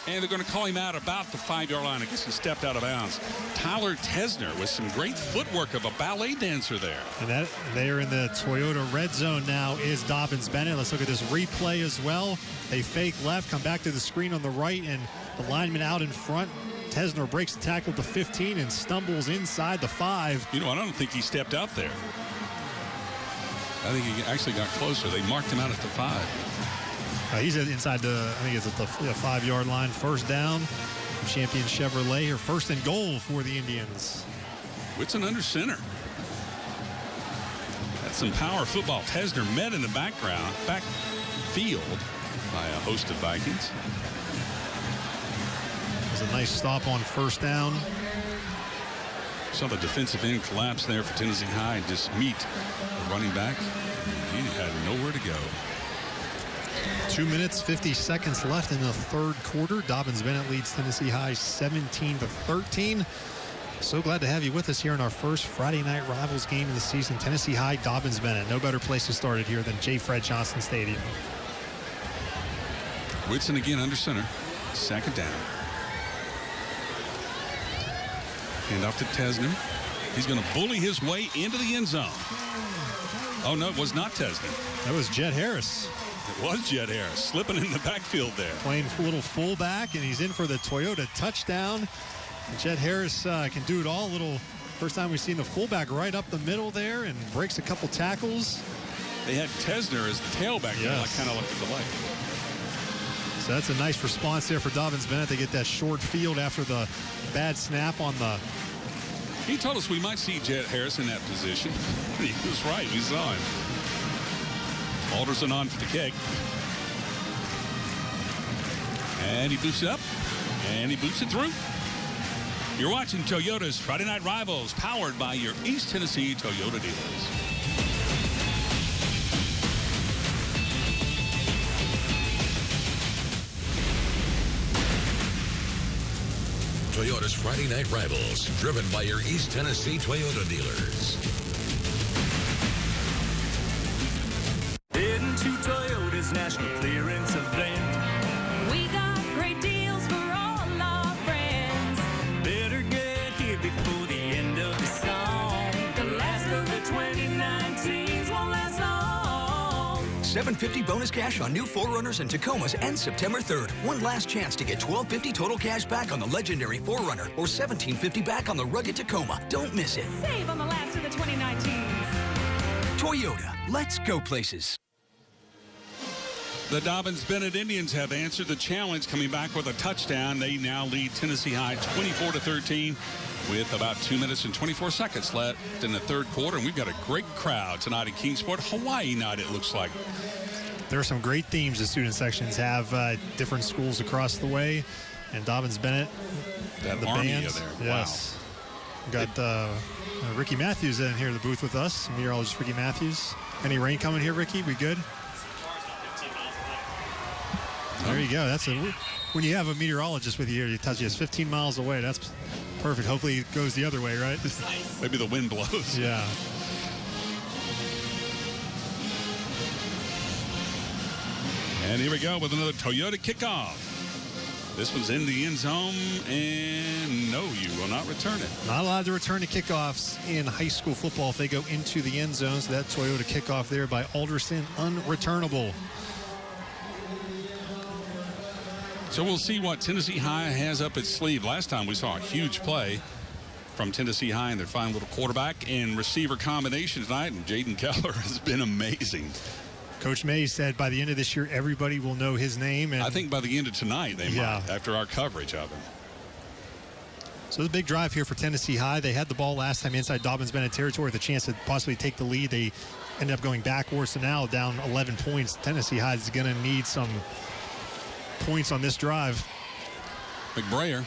And they're going to call him out about the 5-yard line. I guess he stepped out of bounds. Tyler Tesner with some great footwork of a ballet dancer there. And that they're in the Toyota red zone now is Dobyns-Bennett. Let's look at this replay as well. They fake left, come back to the screen on the right, and the lineman out in front. Tesner breaks the tackle at the 15 and stumbles inside the 5. I don't think he stepped out there. I think he actually got closer. They marked him out at the 5. He's inside I think it's at the 5-yard line. First down. Champion Chevrolet here. 1st and goal for the Indians. Whitson under center. That's some power football. Tesner met in the backfield by a host of Vikings. There's a nice stop on first down. Saw the defensive end collapse there for Tennessee High and just meet the running back. He had nowhere to go. 2 minutes, 50 seconds left in the third quarter. Dobyns-Bennett leads Tennessee High 17-13. So glad to have you with us here in our first Friday Night Rivals game of the season. Tennessee High, Dobyns-Bennett. No better place to start it here than J. Fred Johnson Stadium. Whitson again under center. Second down. Hand off to Tesner. He's going to bully his way into the end zone. Oh, no, it was not Tesner. That was Jet Harris. It was Jet Harris slipping in the backfield there. Playing a little fullback, and he's in for the Toyota touchdown. Jet Harris can do it all. First time we've seen the fullback right up the middle there and breaks a couple tackles. They had Tesner as the tailback there, like kind of like the delay. So that's a nice response there for Dobyns-Bennett. They get that short field after the bad snap on the... He told us we might see Jet Harris in that position. He was right. We saw him. Alderson on for the kick. And he boots it up. And he boots it through. You're watching Toyota's Friday Night Rivals, powered by your East Tennessee Toyota dealers. Toyota's Friday Night Rivals, driven by your East Tennessee Toyota dealers. Heading to Toyota's National Clearance Event. We got great deals for all our friends. Better get here before the end of the song. The last of the 2019s won't last long. $750 bonus cash on new 4Runners and Tacomas ends September 3rd. One last chance to get $1,250 total cash back on the legendary 4Runner or $1,750 back on the rugged Tacoma. Don't miss it. Save on the last of the 2019s. Toyota, let's go places. The Dobyns-Bennett Indians have answered the challenge, coming back with a touchdown. They now lead Tennessee High 24-13 with about 2 minutes and 24 seconds left in the third quarter. And we've got a great crowd tonight at Kingsport. Hawaii night, it looks like. There are some great themes the student sections have. Different schools across the way. And Dobyns-Bennett, that the army band. there. Yes. Wow. Got Ricky Matthews in here in the booth with us. Meteorologist Ricky Matthews. Any rain coming here, Ricky? We good? There you go. When you have a meteorologist with you here, he tells you it's 15 miles away. That's perfect. Hopefully it goes the other way, right? Maybe the wind blows. Yeah. And here we go with another Toyota kickoff. This one's in the end zone, and no, you will not return it. Not allowed to return to kickoffs in high school football if they go into the end zone. So that Toyota kickoff there by Alderson, unreturnable. So we'll see what Tennessee High has up its sleeve. Last time we saw a huge play from Tennessee High and their fine little quarterback and receiver combination tonight, and Jaden Keller has been amazing. Coach May said by the end of this year, everybody will know his name. And I think by the end of tonight, they might, after our coverage of him. So it's a big drive here for Tennessee High. They had the ball last time inside Dobyns-Bennett territory with a chance to possibly take the lead. They ended up going backwards, so now down 11 points. Tennessee High is going to need some points on this drive. McBrayer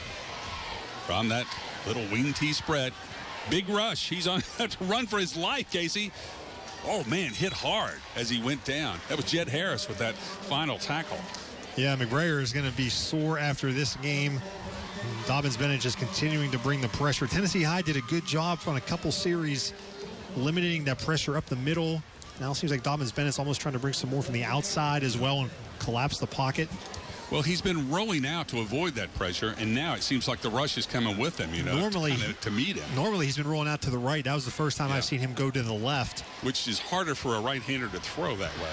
from that little wing tee spread. Big rush. He's on to run for his life, Casey. Oh, man, hit hard as he went down. That was Jet Harris with that final tackle. Yeah, McBrayer is going to be sore after this game. Dobyns-Bennett just continuing to bring the pressure. Tennessee High did a good job on a couple series limiting that pressure up the middle. Now it seems like Dobyns-Bennett's almost trying to bring some more from the outside as well and collapse the pocket. Well, he's been rolling out to avoid that pressure, and now it seems like the rush is coming with him, normally, to meet him. Normally, he's been rolling out to the right. That was the first time I've seen him go to the left. Which is harder for a right-hander to throw that way.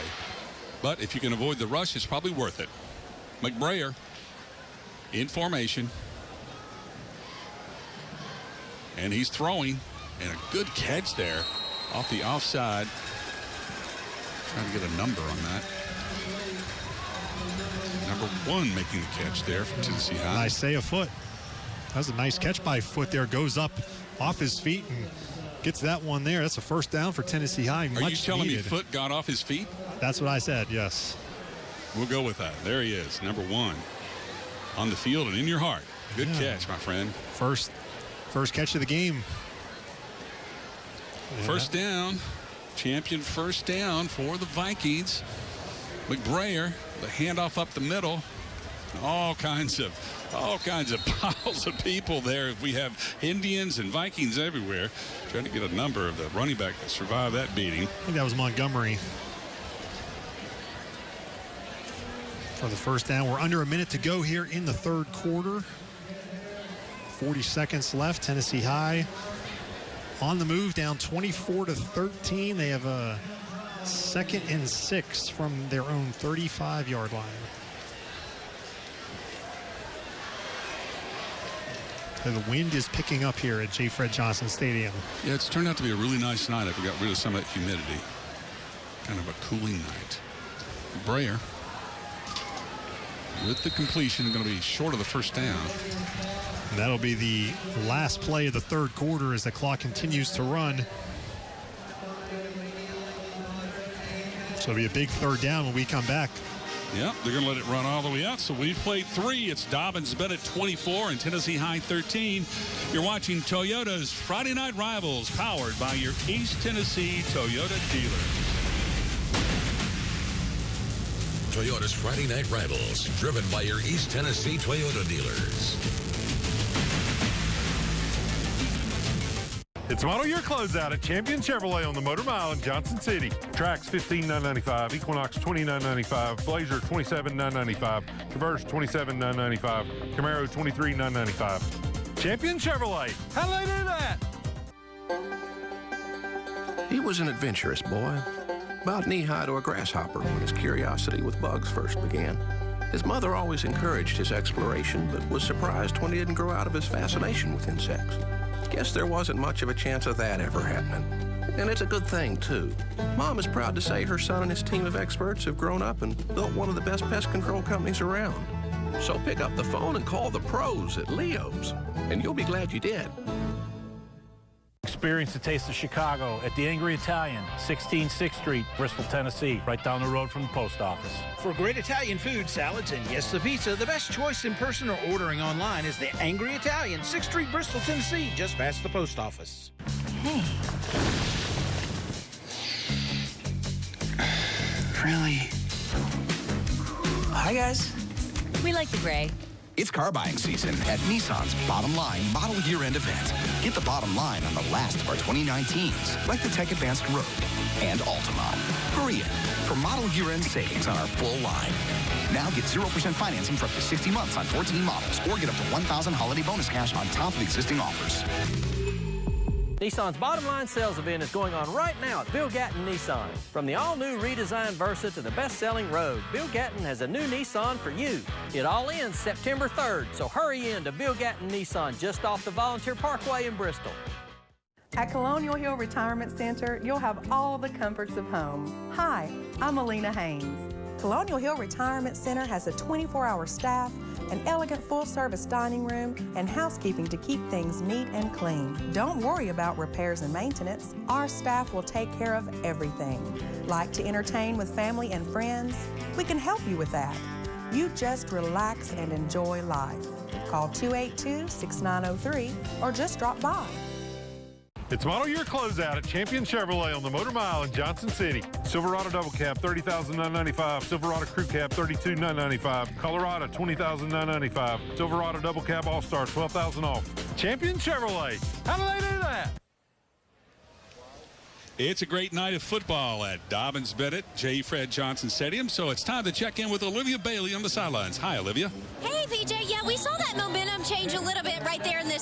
But if you can avoid the rush, it's probably worth it. McBrayer in formation. And he's throwing, and a good catch there off the offside. Trying to get a number on that. Number 1 making the catch there from Tennessee High. Isaiah Foot. That was a nice catch by Foot there. Goes up off his feet and gets that one there. That's a first down for Tennessee High. Are you telling me Foot got off his feet? That's what I said, yes. We'll go with that. There he is, number 1. On the field and in your heart. Good catch, my friend. First catch of the game. First down. Champion first down for the Vikings. McBrayer, The handoff up the middle. All kinds of piles of people there. We have Indians and Vikings everywhere. Trying to get a number of the running back that survived that beating. I think that was Montgomery for the first down. We're under a minute to go here in the third quarter. 40 seconds left. Tennessee High on the move, down 24-13. They have a 2nd and 6 from their own 35-yard line. So the wind is picking up here at J. Fred Johnson Stadium. Yeah, it's turned out to be a really nice night if we got rid of some of that humidity. Kind of a cooling night. Brayer with the completion, going to be short of the first down. And that'll be the last play of the third quarter as the clock continues to run. So it'll be a big third down when we come back. Yeah, they're going to let it run all the way out. So we've played 3. It's Dobyns-Bennett 24 and Tennessee High 13. You're watching Toyota's Friday Night Rivals, powered by your East Tennessee Toyota dealer. Toyota's Friday Night Rivals, driven by your East Tennessee Toyota dealers. It's model year closeout at Champion Chevrolet on the Motor Mile in Johnson City. Trax $15,995, Equinox $20,995, Blazer $27,995, Traverse $27,995, Camaro $23,995. Champion Chevrolet. How do they do that? He was an adventurous boy, about knee-high to a grasshopper when his curiosity with bugs first began. His mother always encouraged his exploration, but was surprised when he didn't grow out of his fascination with insects. Guess there wasn't much of a chance of that ever happening. And it's a good thing, too. Mom is proud to say her son and his team of experts have grown up and built one of the best pest control companies around. So pick up the phone and call the pros at Leo's, and you'll be glad you did. Experience the taste of Chicago at the Angry Italian, 16 6th Street, Bristol, Tennessee, right down the road from the post office. For great Italian food, salads, and yes, the pizza, the best choice in person or ordering online is the Angry Italian, 6th Street, Bristol, Tennessee, just past the post office. Hey. Really? Hi, guys. We like the gray. It's car buying season at Nissan's Bottom Line Model Year-End event. Get the bottom line on the last of our 2019s, like the Tech Advanced Rogue and Altima. Hurry in for model year-end savings on our full line. Now get 0% financing for up to 60 months on 14 models, or get up to $1,000 holiday bonus cash on top of existing offers. Nissan's Bottom Line sales event is going on right now at Bill Gatton Nissan. From the all-new redesigned Versa to the best-selling Rogue, Bill Gatton has a new Nissan for you. It all ends September 3rd, so hurry in to Bill Gatton Nissan just off the Volunteer Parkway in Bristol. At Colonial Hill Retirement Center, you'll have all the comforts of home. Hi, I'm Alina Haynes. Colonial Hill Retirement Center has a 24-hour staff, an elegant full-service dining room, and housekeeping to keep things neat and clean. Don't worry about repairs and maintenance. Our staff will take care of everything. Like to entertain with family and friends? We can help you with that. You just relax and enjoy life. Call 282-6903 or just drop by. It's model year closeout at Champion Chevrolet on the Motor Mile in Johnson City. Silverado Double Cab, $30,995. Silverado Crew Cab, $32,995. Colorado, $20,995. Silverado Double Cab All-Star, $12,000 off. Champion Chevrolet. How do they do that? It's a great night of football at Dobyns-Bennett, J. Fred Johnson Stadium. So it's time to check in with Olivia Bailey on the sidelines. Hi, Olivia. Hey, PJ. Yeah, we saw that momentum change a little bit right there in the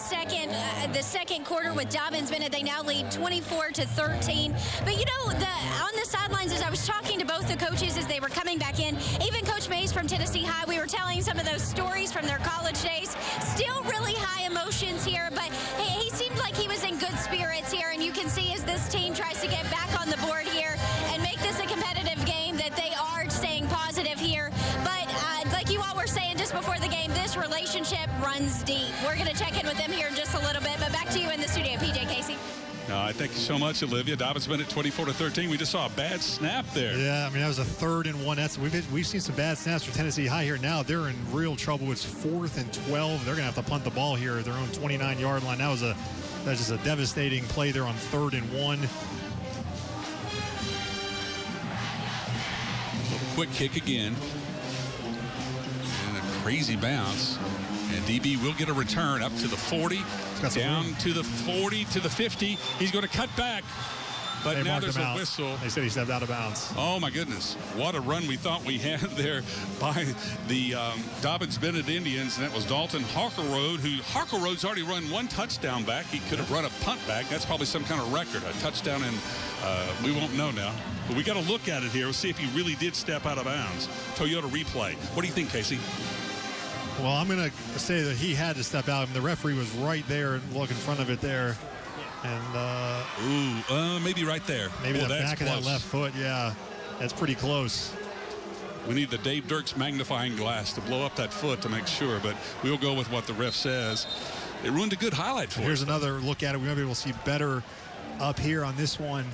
second quarter with Dobyns-Bennett. They now lead 24-13. But you know, on the sidelines, as I was talking to both the coaches as they were coming back in, even Coach Mays from Tennessee High, we were telling some of those stories from their college days. Still really high emotions here, but he seemed like he was in good spirits here, and you can see as this team tries to get back on the board here and make this a competitive game that they are staying positive here. But like you all were saying just before the game, this relationship runs deep. We're going to check in with them here in just a little bit, but back to you in the studio, PJ Casey. Thank you so much, Olivia. Dobyns-Bennett 24-13. We just saw a bad snap there. Yeah, I mean, that was a 3rd and 1. We've seen some bad snaps for Tennessee High here now. They're in real trouble. It's 4th and 12. They're going to have to punt the ball here at their own 29-yard line. That's just a devastating play there on 3rd and 1. Quick kick again. crazy bounce. And DB will get a return up to the 40, down to the 40, to the 50. He's going to cut back. But they now marked there's him a out. whistle. They said he stepped out of bounds. Oh, my goodness. What a run we thought we had there by the Dobyns-Bennett Indians. And that was Dalton Harkleroad, who Harkleroad's already run one touchdown back. He could have run a punt back. That's probably some kind of record, a touchdown, and we won't know now. But we got to look at it here. We'll see if he really did step out of bounds. Toyota replay. What do you think, Casey? Well, I'm going to say that he had to step out. The referee was right there and look in front of it there. And maybe right there. Maybe the that's back of that left foot. Yeah, that's pretty close. We need the Dave Dirks magnifying glass to blow up that foot to make sure, but we'll go with what the ref says. It ruined a good highlight for us. Here's another look at it. We might be able to see better up here on this one.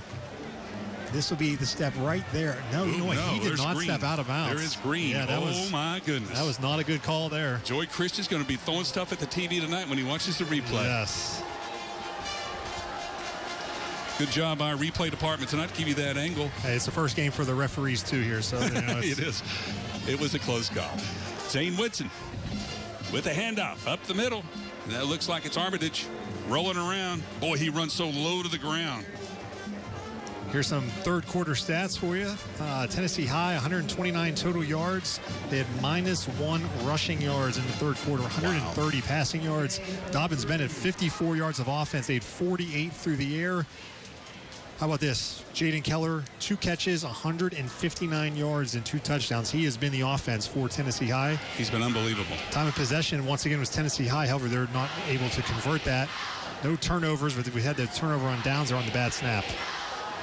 This will be the step right there. No, he did not step out of bounds. There is green. Yeah, oh, my goodness. That was not a good call there. Joy Christian's going to be throwing stuff at the TV tonight when he watches the replay. Yes. Good job by our replay department tonight to give you that angle. Hey, it's the first game for the referees, too, here. So it is. It was a close call. Zane Whitson with a handoff up the middle. And that looks like it's Armitage rolling around. Boy, he runs so low to the ground. Here's some third quarter stats for you. Tennessee High, 129 total yards. They had -1 rushing yards in the third quarter, 130 passing yards. Dobyns-Bennett, 54 yards of offense. They had 48 through the air. How about this? Jaden Keller, 2 catches, 159 yards, and 2 touchdowns. He has been the offense for Tennessee High. He's been unbelievable. Time of possession, once again, was Tennessee High. However, they're not able to convert that. No turnovers, but we had the turnover on downs or on the bad snap.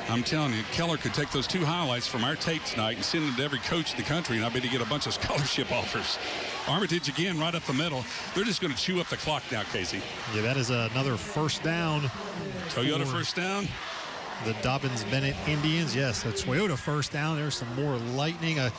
I'm telling you, Keller could take those 2 highlights from our tape tonight and send them to every coach in the country, and I bet he get a bunch of scholarship offers. Armitage again right up the middle. They're just going to chew up the clock now, Casey. Yeah, that is another first down. Toyota first down. The Dobyns-Bennett Indians. Yes, a Toyota first down. There's some more lightning. I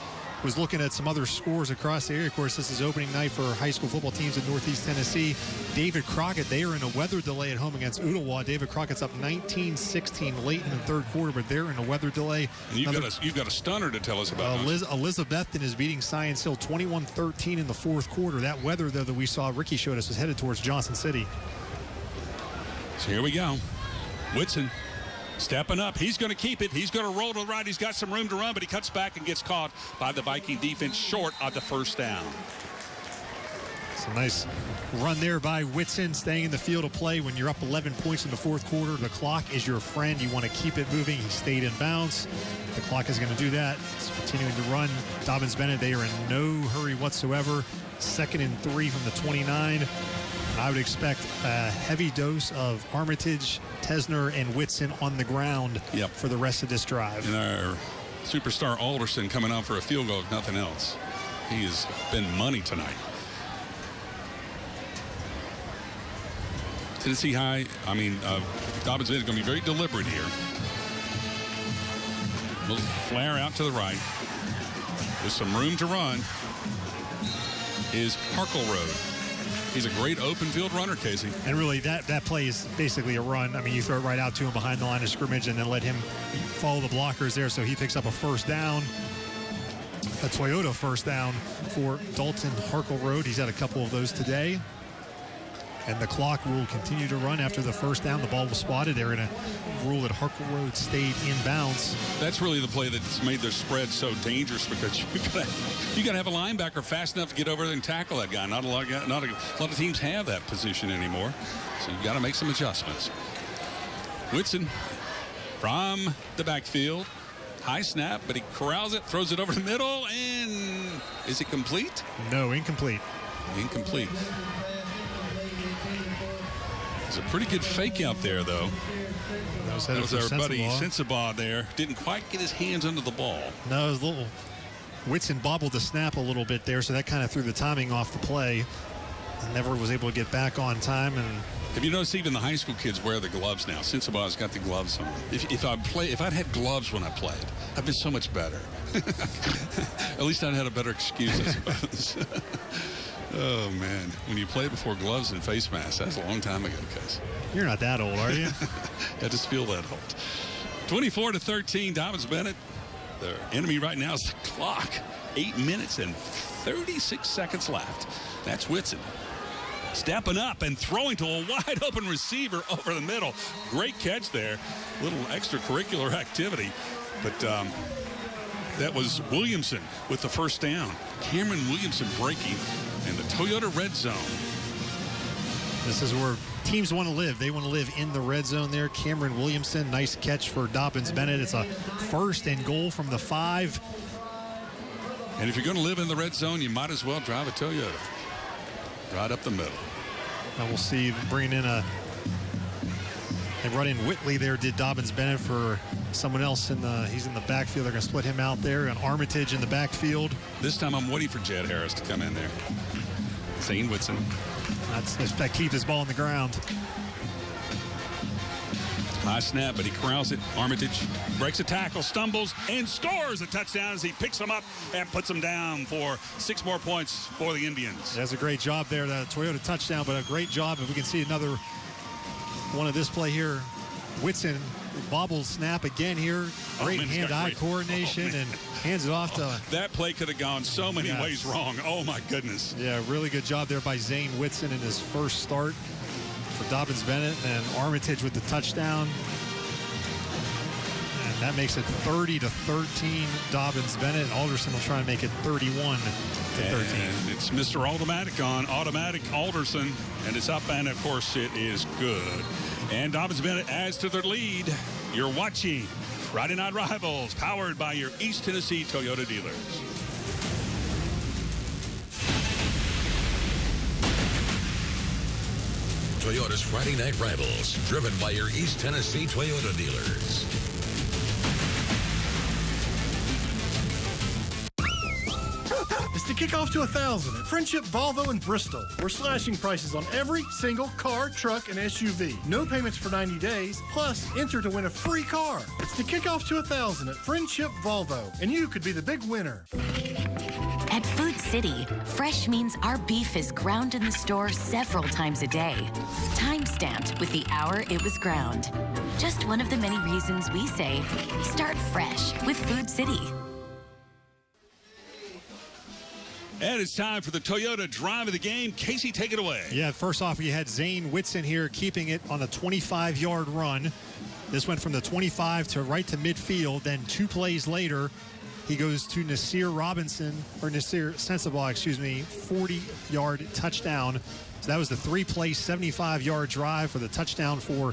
was looking at some other scores across the area. Of course, this is opening night for high school football teams in Northeast Tennessee. David Crockett, they are in a weather delay at home against Ooltewah. David Crockett's up 19-16 late in the third quarter, but they're in a weather delay. And you've got a stunner to tell us about. Elizabethton is beating Science Hill 21-13 in the fourth quarter. That weather, though, that we saw Ricky showed us was headed towards Johnson City. So here we go. Whitson stepping up. He's going to keep it. He's going to roll to the right. He's got some room to run, but he cuts back and gets caught by the Viking defense short of the first down. It's a nice run there by Whitson, staying in the field of play. When you're up 11 points in the fourth quarter, the clock is your friend. You want to keep it moving. He stayed in bounds. The clock is going to do that. It's continuing to run. Dobyns-Bennett, they are in no hurry whatsoever. 2nd and 3 from the 29. I would expect a heavy dose of Armitage, Tesner, and Whitson on the ground for the rest of this drive. And our superstar Alderson coming out for a field goal, if nothing else. He has been money tonight. Tennessee High, Dobyns-Bennett is going to be very deliberate here. Little flare out to the right. There's some room to run. Is Harkleroad. He's a great open field runner, Casey. And really, that play is basically a run. I mean, you throw it right out to him behind the line of scrimmage and then let him follow the blockers there. So he picks up a first down. A Toyota first down for Dalton Harkleroad. He's had a couple of those today. And the clock will continue to run after the first down. The ball was spotted. They're going to rule that Harkleroad stayed in bounds. That's really the play that's made their spread so dangerous, because you got to have a linebacker fast enough to get over there and tackle that guy. Not a lot of teams have that position anymore, so you got to make some adjustments. Whitson from the backfield. High snap, but he corrals it, throws it over the middle, and is it complete? No, incomplete. Incomplete. It's a pretty good fake out there, though. That was our buddy Sensabaugh there. Didn't quite get his hands under the ball. No, it was a little. Whitson bobbled the snap a little bit there, so that kind of threw the timing off the play. And never was able to get back on time. And have you noticed even the high school kids wear the gloves now? Sensabaugh's got the gloves on. If I'd had gloves when I played, I'd been so much better. At least I'd had a better excuse, I suppose. Oh, man. When you played before gloves and face masks, that's a long time ago, Case. You're not that old, are you? I just feel that old. 24-13, Dobyns-Bennett. Their enemy right now is the clock. 8 minutes and 36 seconds left. That's Whitson. Stepping up and throwing to a wide open receiver over the middle. Great catch there. Little extracurricular activity. But that was Williamson with the first down. Cameron Williamson breaking in the Toyota red zone. This is where teams want to live. They want to live in the red zone there. Cameron Williamson, nice catch for Dobyns-Bennett. It's a 1st and goal from the 5. And if you're going to live in the red zone, you might as well drive a Toyota. Right up the middle. And we'll see bringing in they brought in Whitley there, did Dobyns-Bennett for someone else he's in the backfield. They're going to split him out there. And Armitage in the backfield. This time I'm waiting for Jed Harris to come in there. Zane Whitson. That keeps his ball on the ground. High snap, but he corrals it. Armitage breaks a tackle, stumbles, and scores a touchdown as he picks him up and puts him down for 6 more points for the Indians. That's a great job there, the Toyota touchdown, but a great job. If we can see another one of this play here, Whitson bobble snap again here. Great hand-eye coordination and hands it off to... That play could have gone so many ways wrong. Oh, my goodness. Yeah, really good job there by Zane Whitson in his first start for Dobyns-Bennett, and Armitage with the touchdown. And that makes it 30-13 Dobyns-Bennett. And Alderson will try and make it 31-13. And it's Mr. Automatic on Automatic Alderson, and it's up, and of course it is good. And Dobyns-Bennett adds to their lead. You're watching Friday Night Rivals, powered by your East Tennessee Toyota dealers. Toyota's Friday Night Rivals, driven by your East Tennessee Toyota dealers. It's the kickoff to 1,000 at Friendship Volvo in Bristol. We're slashing prices on every single car, truck, and SUV. No payments for 90 days, plus enter to win a free car. It's the kickoff to 1,000 at Friendship Volvo, and you could be the big winner. At Food City, fresh means our beef is ground in the store several times a day. Time-stamped with the hour it was ground. Just one of the many reasons we say, start fresh with Food City. And it's time for the Toyota drive of the game. Casey, take it away. Yeah, first off, we had Zane Whitson here keeping it on a 25-yard run. This went from the 25 to right to midfield. Then 2 plays later, he goes to Nasir Sensabaugh, 40-yard touchdown. So that was the 3-play, 75-yard drive for the touchdown for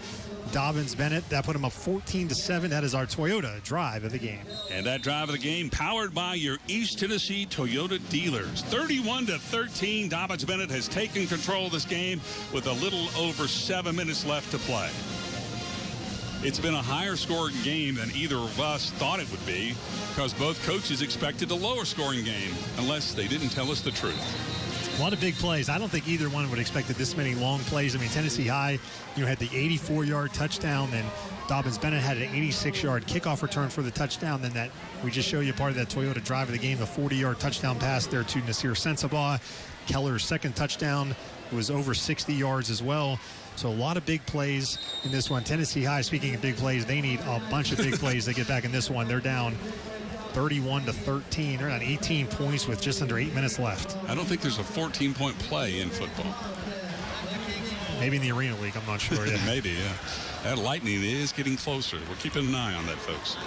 Dobyns-Bennett. That put him up 14-7. That is our Toyota drive of the game. And that drive of the game powered by your East Tennessee Toyota dealers. 31-13. Dobyns-Bennett has taken control of this game with a little over 7 minutes left to play. It's been a higher scoring game than either of us thought it would be, because both coaches expected a lower scoring game, unless they didn't tell us the truth. A lot of big plays. I don't think either one would have expected this many long plays. I mean, Tennessee High, had the 84-yard touchdown, then Dobyns-Bennett had an 86-yard kickoff return for the touchdown. Then that we just show you part of that Toyota drive of the game, the 40-yard touchdown pass there to Nasir Sensabaugh. Keller's second touchdown was over 60 yards as well. So a lot of big plays in this one. Tennessee High, speaking of big plays, they need a bunch of big plays to get back in this one. They're down 31-13. They're on 18 points with just under 8 minutes left. I don't think there's a 14-point play in football. Maybe in the Arena League, I'm not sure yet. Maybe, yeah. That lightning is getting closer. We're keeping an eye on that, folks.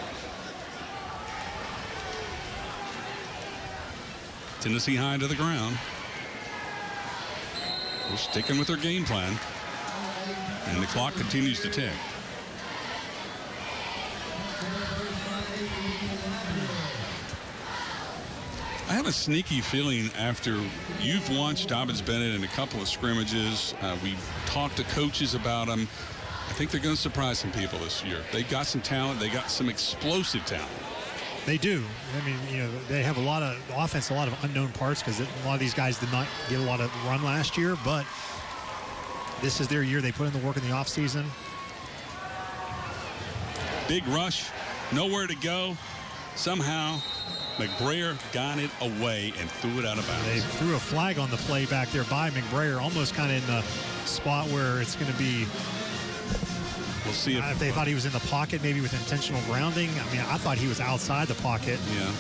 Tennessee High to the ground. They're sticking with their game plan. And the clock continues to tick. I have a sneaky feeling after you've watched Dobyns-Bennett in a couple of scrimmages, we've talked to coaches about them. I think they're going to surprise some people this year. They've got some talent. They got some explosive talent. They do. I mean, they have a lot of offense, a lot of unknown parts, because a lot of these guys did not get a lot of run last year, but this is their year. They put in the work in the offseason. Big rush, nowhere to go. Somehow, McBrayer got it away and threw it out of bounds. They threw a flag on the play back there by McBrayer, almost kind of in the spot where it's going to be. We'll see if they thought he was in the pocket, maybe with intentional grounding. I mean, I thought he was outside the pocket. Yeah.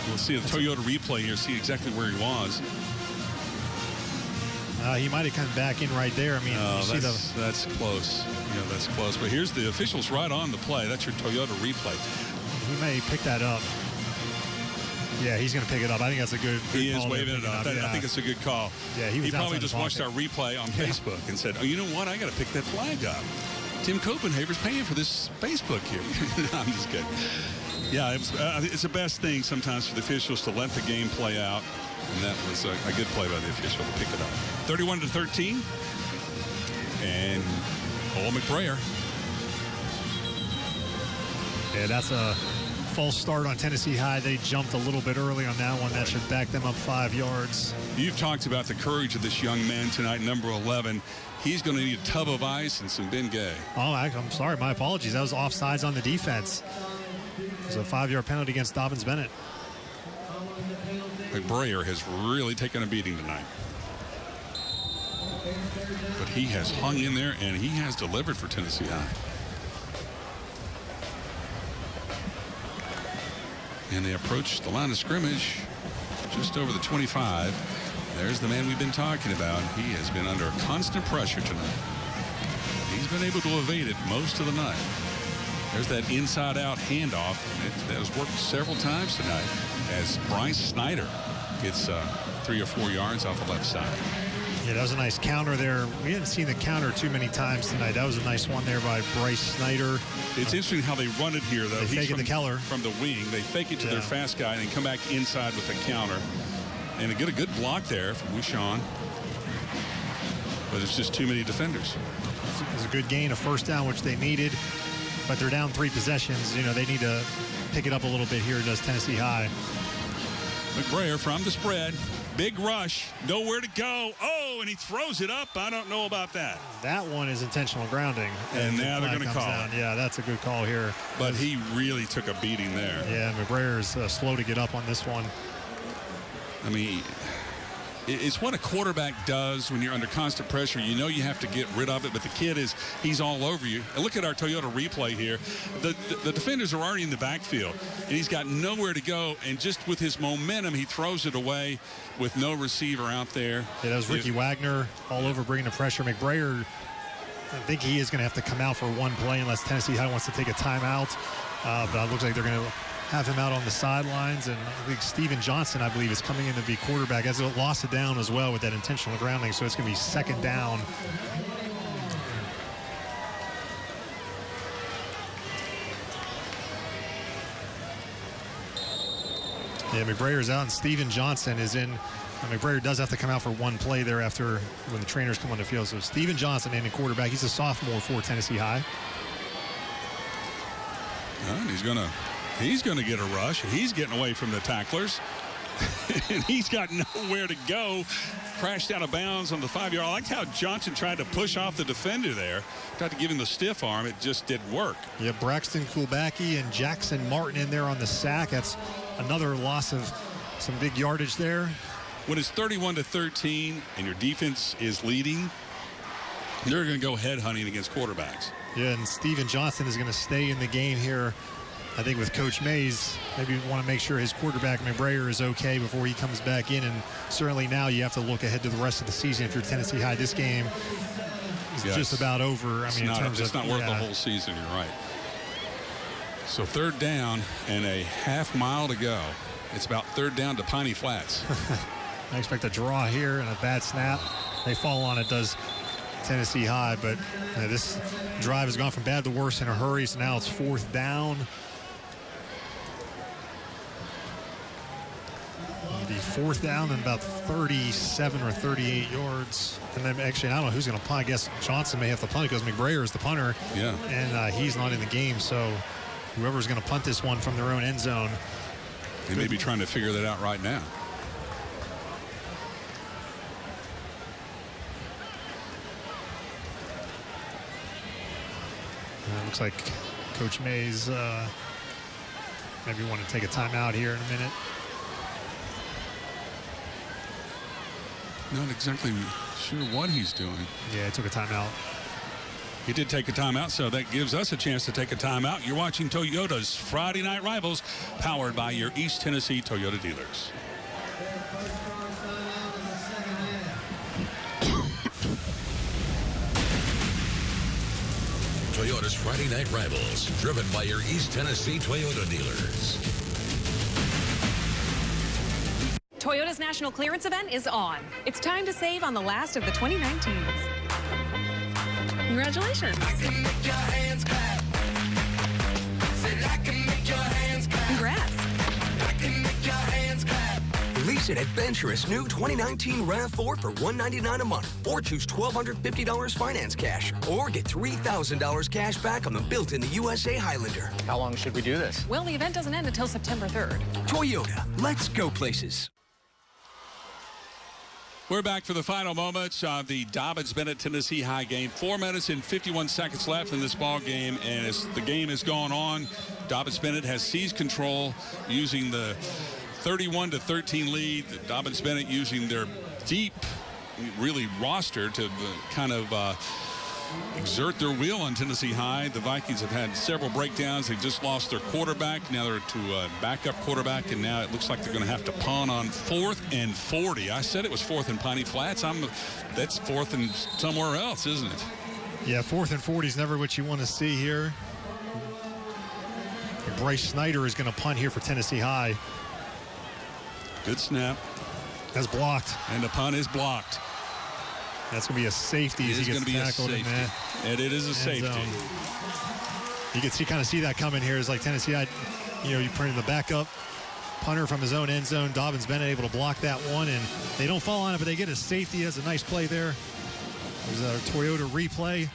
We'll see the Toyota replay here, see exactly where he was. He might have come back in right there. I mean, that's close. Yeah, that's close. But here's the officials right on the play. That's your Toyota replay. He may pick that up. Yeah, he's going to pick it up. I think that's a good He call is waving it up. I think it's a good call. Yeah, he probably just watched our replay on Facebook and said, oh, you know what? I got to pick that flag up. Tim Copenhaver's paying for this Facebook here. No, I'm just kidding. Yeah, it's the best thing sometimes for the officials to let the game play out. And that was a good play by the official to pick it up. 31-13. And Cole McBrayer. Yeah, that's a false start on Tennessee High. They jumped a little bit early on that one. That should back them up 5 yards. You've talked about the courage of this young man tonight, number 11. He's going to need a tub of ice and some Bengay. Oh, I'm sorry. My apologies. That was offsides on the defense. It was a 5-yard penalty against Dobyns-Bennett. McBrayer has really taken a beating tonight. But he has hung in there, and he has delivered for Tennessee High. And they approach the line of scrimmage just over the 25. There's the man we've been talking about. He has been under constant pressure tonight. He's been able to evade it most of the night. There's that inside-out handoff. That has worked several times tonight as Bryce Snyder gets 3 or 4 yards off the left side. Yeah, that was a nice counter there. We haven't seen the counter too many times tonight. That was a nice one there by Bryce Snyder. It's interesting how they run it here, though. They fake it to Keller. From the wing. They fake it to their fast guy and then come back inside with a counter. And get a good block there from Wishon. But it's just too many defenders. It was a good gain, a first down, which they needed. But they're down 3 possessions. You know, they need to pick it up a little bit here, does Tennessee High. McBrayer from the spread. Big rush. Nowhere to go. Oh, and he throws it up. I don't know about that. That one is intentional grounding. And now they're going to call it. Yeah, that's a good call here. But he really took a beating there. Yeah, McBrayer is slow to get up on this one. I mean, it's what a quarterback does when you're under constant pressure. You know you have to get rid of it, but the kid he's all over you. And look at our Toyota replay here. The defenders are already in the backfield, and he's got nowhere to go. And just with his momentum, he throws it away with no receiver out there. Yeah, that was Ricky Wagner all over bringing the pressure. McBrayer, I think he is going to have to come out for one play unless Tennessee High wants to take a timeout. But it looks like they're going to have him out on the sidelines, and I think Steven Johnson, I believe, is coming in to be quarterback. As it lost it down as well with that intentional grounding, so it's going to be second down. Yeah, McBrayer's out, and Steven Johnson is in. McBrayer does have to come out for one play there after when the trainers come on the field. So Steven Johnson in the quarterback. He's a sophomore for Tennessee High. And he's going to get a rush. He's getting away from the tacklers. And he's got nowhere to go. Crashed out of bounds on the 5-yard. I liked how Johnson tried to push off the defender there. Tried to give him the stiff arm. It just didn't work. Yeah, Braxton Kulbacki and Jackson Martin in there on the sack. That's another loss of some big yardage there. When it's 31-13 and your defense is leading, they're going to go head hunting against quarterbacks. Yeah, and Steven Johnson is going to stay in the game here. I think with Coach Mays, maybe want to make sure his quarterback McBrayer is okay before he comes back in. And certainly now you have to look ahead to the rest of the season. If you're Tennessee High, this game is just about over. I mean, it's not worth the whole season. You're right. So third down and a half mile to go. It's about third down to Piney Flats. I expect a draw here and a bad snap. They fall on it, does Tennessee High, but this drive has gone from bad to worse in a hurry, so now it's fourth down. The fourth down and about 37 or 38 yards. And then actually, I don't know who's going to punt. I guess Johnson may have to punt because McBrayer is the punter. Yeah. And he's not in the game, so whoever's going to punt this one from their own end zone. They may be trying to figure that out right now. Looks like Coach Mays maybe want to take a timeout here in a minute. Not exactly sure what he's doing. Yeah, he took a timeout. He did take a timeout, so that gives us a chance to take a timeout. You're watching Toyota's Friday Night Rivals, powered by your East Tennessee Toyota dealers. Toyota's Friday Night Rivals, driven by your East Tennessee Toyota dealers. Toyota's national clearance event is on. It's time to save on the last of the 2019s. Congratulations. I can make your hands clap. Said I can make your hands clap. Congrats. I can make your hands clap. Release an adventurous new 2019 RAV4 for $199 a month, or choose $1,250 finance cash, or get $3,000 cash back on the built-in the USA Highlander. How long should we do this? Well, the event doesn't end until September 3rd. Toyota, let's go places. We're back for the final moments of the Dobyns-Bennett Tennessee High game. 4 minutes and 51 seconds left in this ball game, and as the game has gone on, Dobyns-Bennett has seized control using the 31-13 lead. Dobyns-Bennett using their deep, really roster to kind of exert their will on Tennessee High. The Vikings have had several breakdowns. They've just lost their quarterback. Now they're to a backup quarterback, and now it looks like they're going to have to punt on 4th and 40. I said it was 4th and Piney Flats. That's 4th and somewhere else, isn't it? Yeah, 4th and 40 is never what you want to see here. Bryce Snyder is going to punt here for Tennessee High. Good snap. That's blocked. And the punt is blocked. That's going to be a safety. It is going to be a safety. And it is a safety. You can kind of see that coming here. It's like Tennessee, you put in the backup punter from his own end zone. Dobyns-Bennett able to block that one, and they don't fall on it, but they get a safety. That's a nice play there. There's a Toyota replay.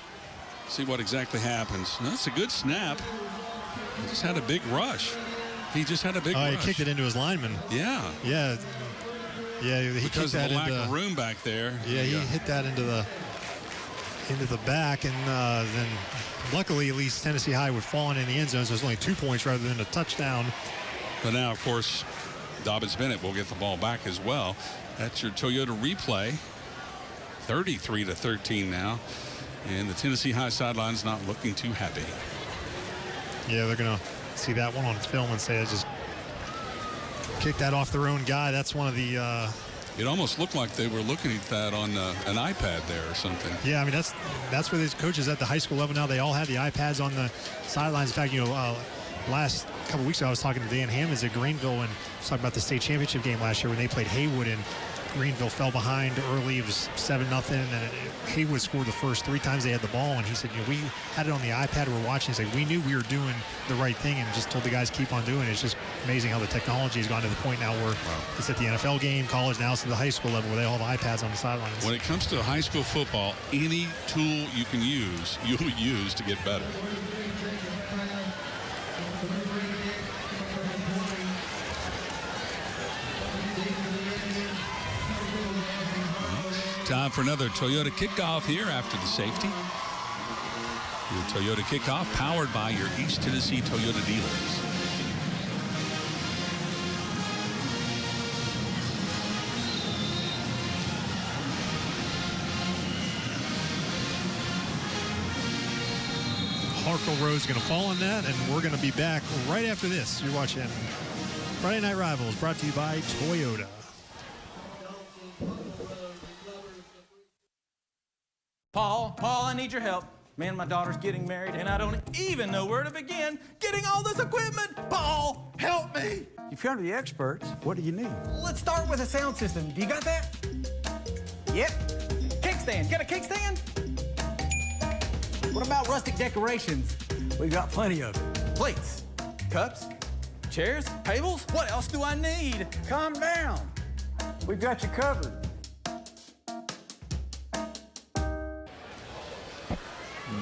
See what exactly happens. That's a good snap. He just had a big rush. He just had a big rush. He kicked it into his lineman. Yeah. Yeah. Yeah, he because kicked of the that lack of room back there. Yeah, he hit that into the back, and then luckily at least Tennessee High would fall in the end zone, so there's only 2 points rather than a touchdown. But now, of course, Dobyns-Bennett will get the ball back as well. That's your Toyota replay. 33-13 now, and the Tennessee High sideline's not looking too happy. Yeah, they're going to see that one on film and say, I just kicked that off their own guy. That's one of the... It almost looked like they were looking at that on an iPad there or something. Yeah, I mean, that's where these coaches at the high school level now, they all have the iPads on the sidelines. In fact, last couple weeks ago, I was talking to Dan Hammonds at Greenville and was talking about the state championship game last year when they played Haywood, and Greenville fell behind early. It was 7-0, and Haywood scored the first 3 times they had the ball, and he said, we had it on the iPad, we're watching. He's like, we knew we were doing the right thing and just told the guys keep on doing it. It's just amazing how the technology has gone to the point now where it's at the NFL game, college, now it's at the high school level where they all have iPads on the sidelines. When it comes to high school football, any tool you can use, you'll use to get better. Time for another Toyota kickoff here after the safety. Your Toyota kickoff powered by your East Tennessee Toyota dealers. Harkle Road's going to fall on that, and we're going to be back right after this. You're watching Friday Night Rivals, brought to you by Toyota. Paul, I need your help. Man, my daughter's getting married, and I don't even know where to begin getting all this equipment. Paul, help me. You've come to the experts. What do you need? Let's start with a sound system. Do you got that? Yep. Kickstand. Got a kickstand? What about rustic decorations? We've got plenty of it. Plates, cups, chairs, tables. What else do I need? Calm down. We've got you covered.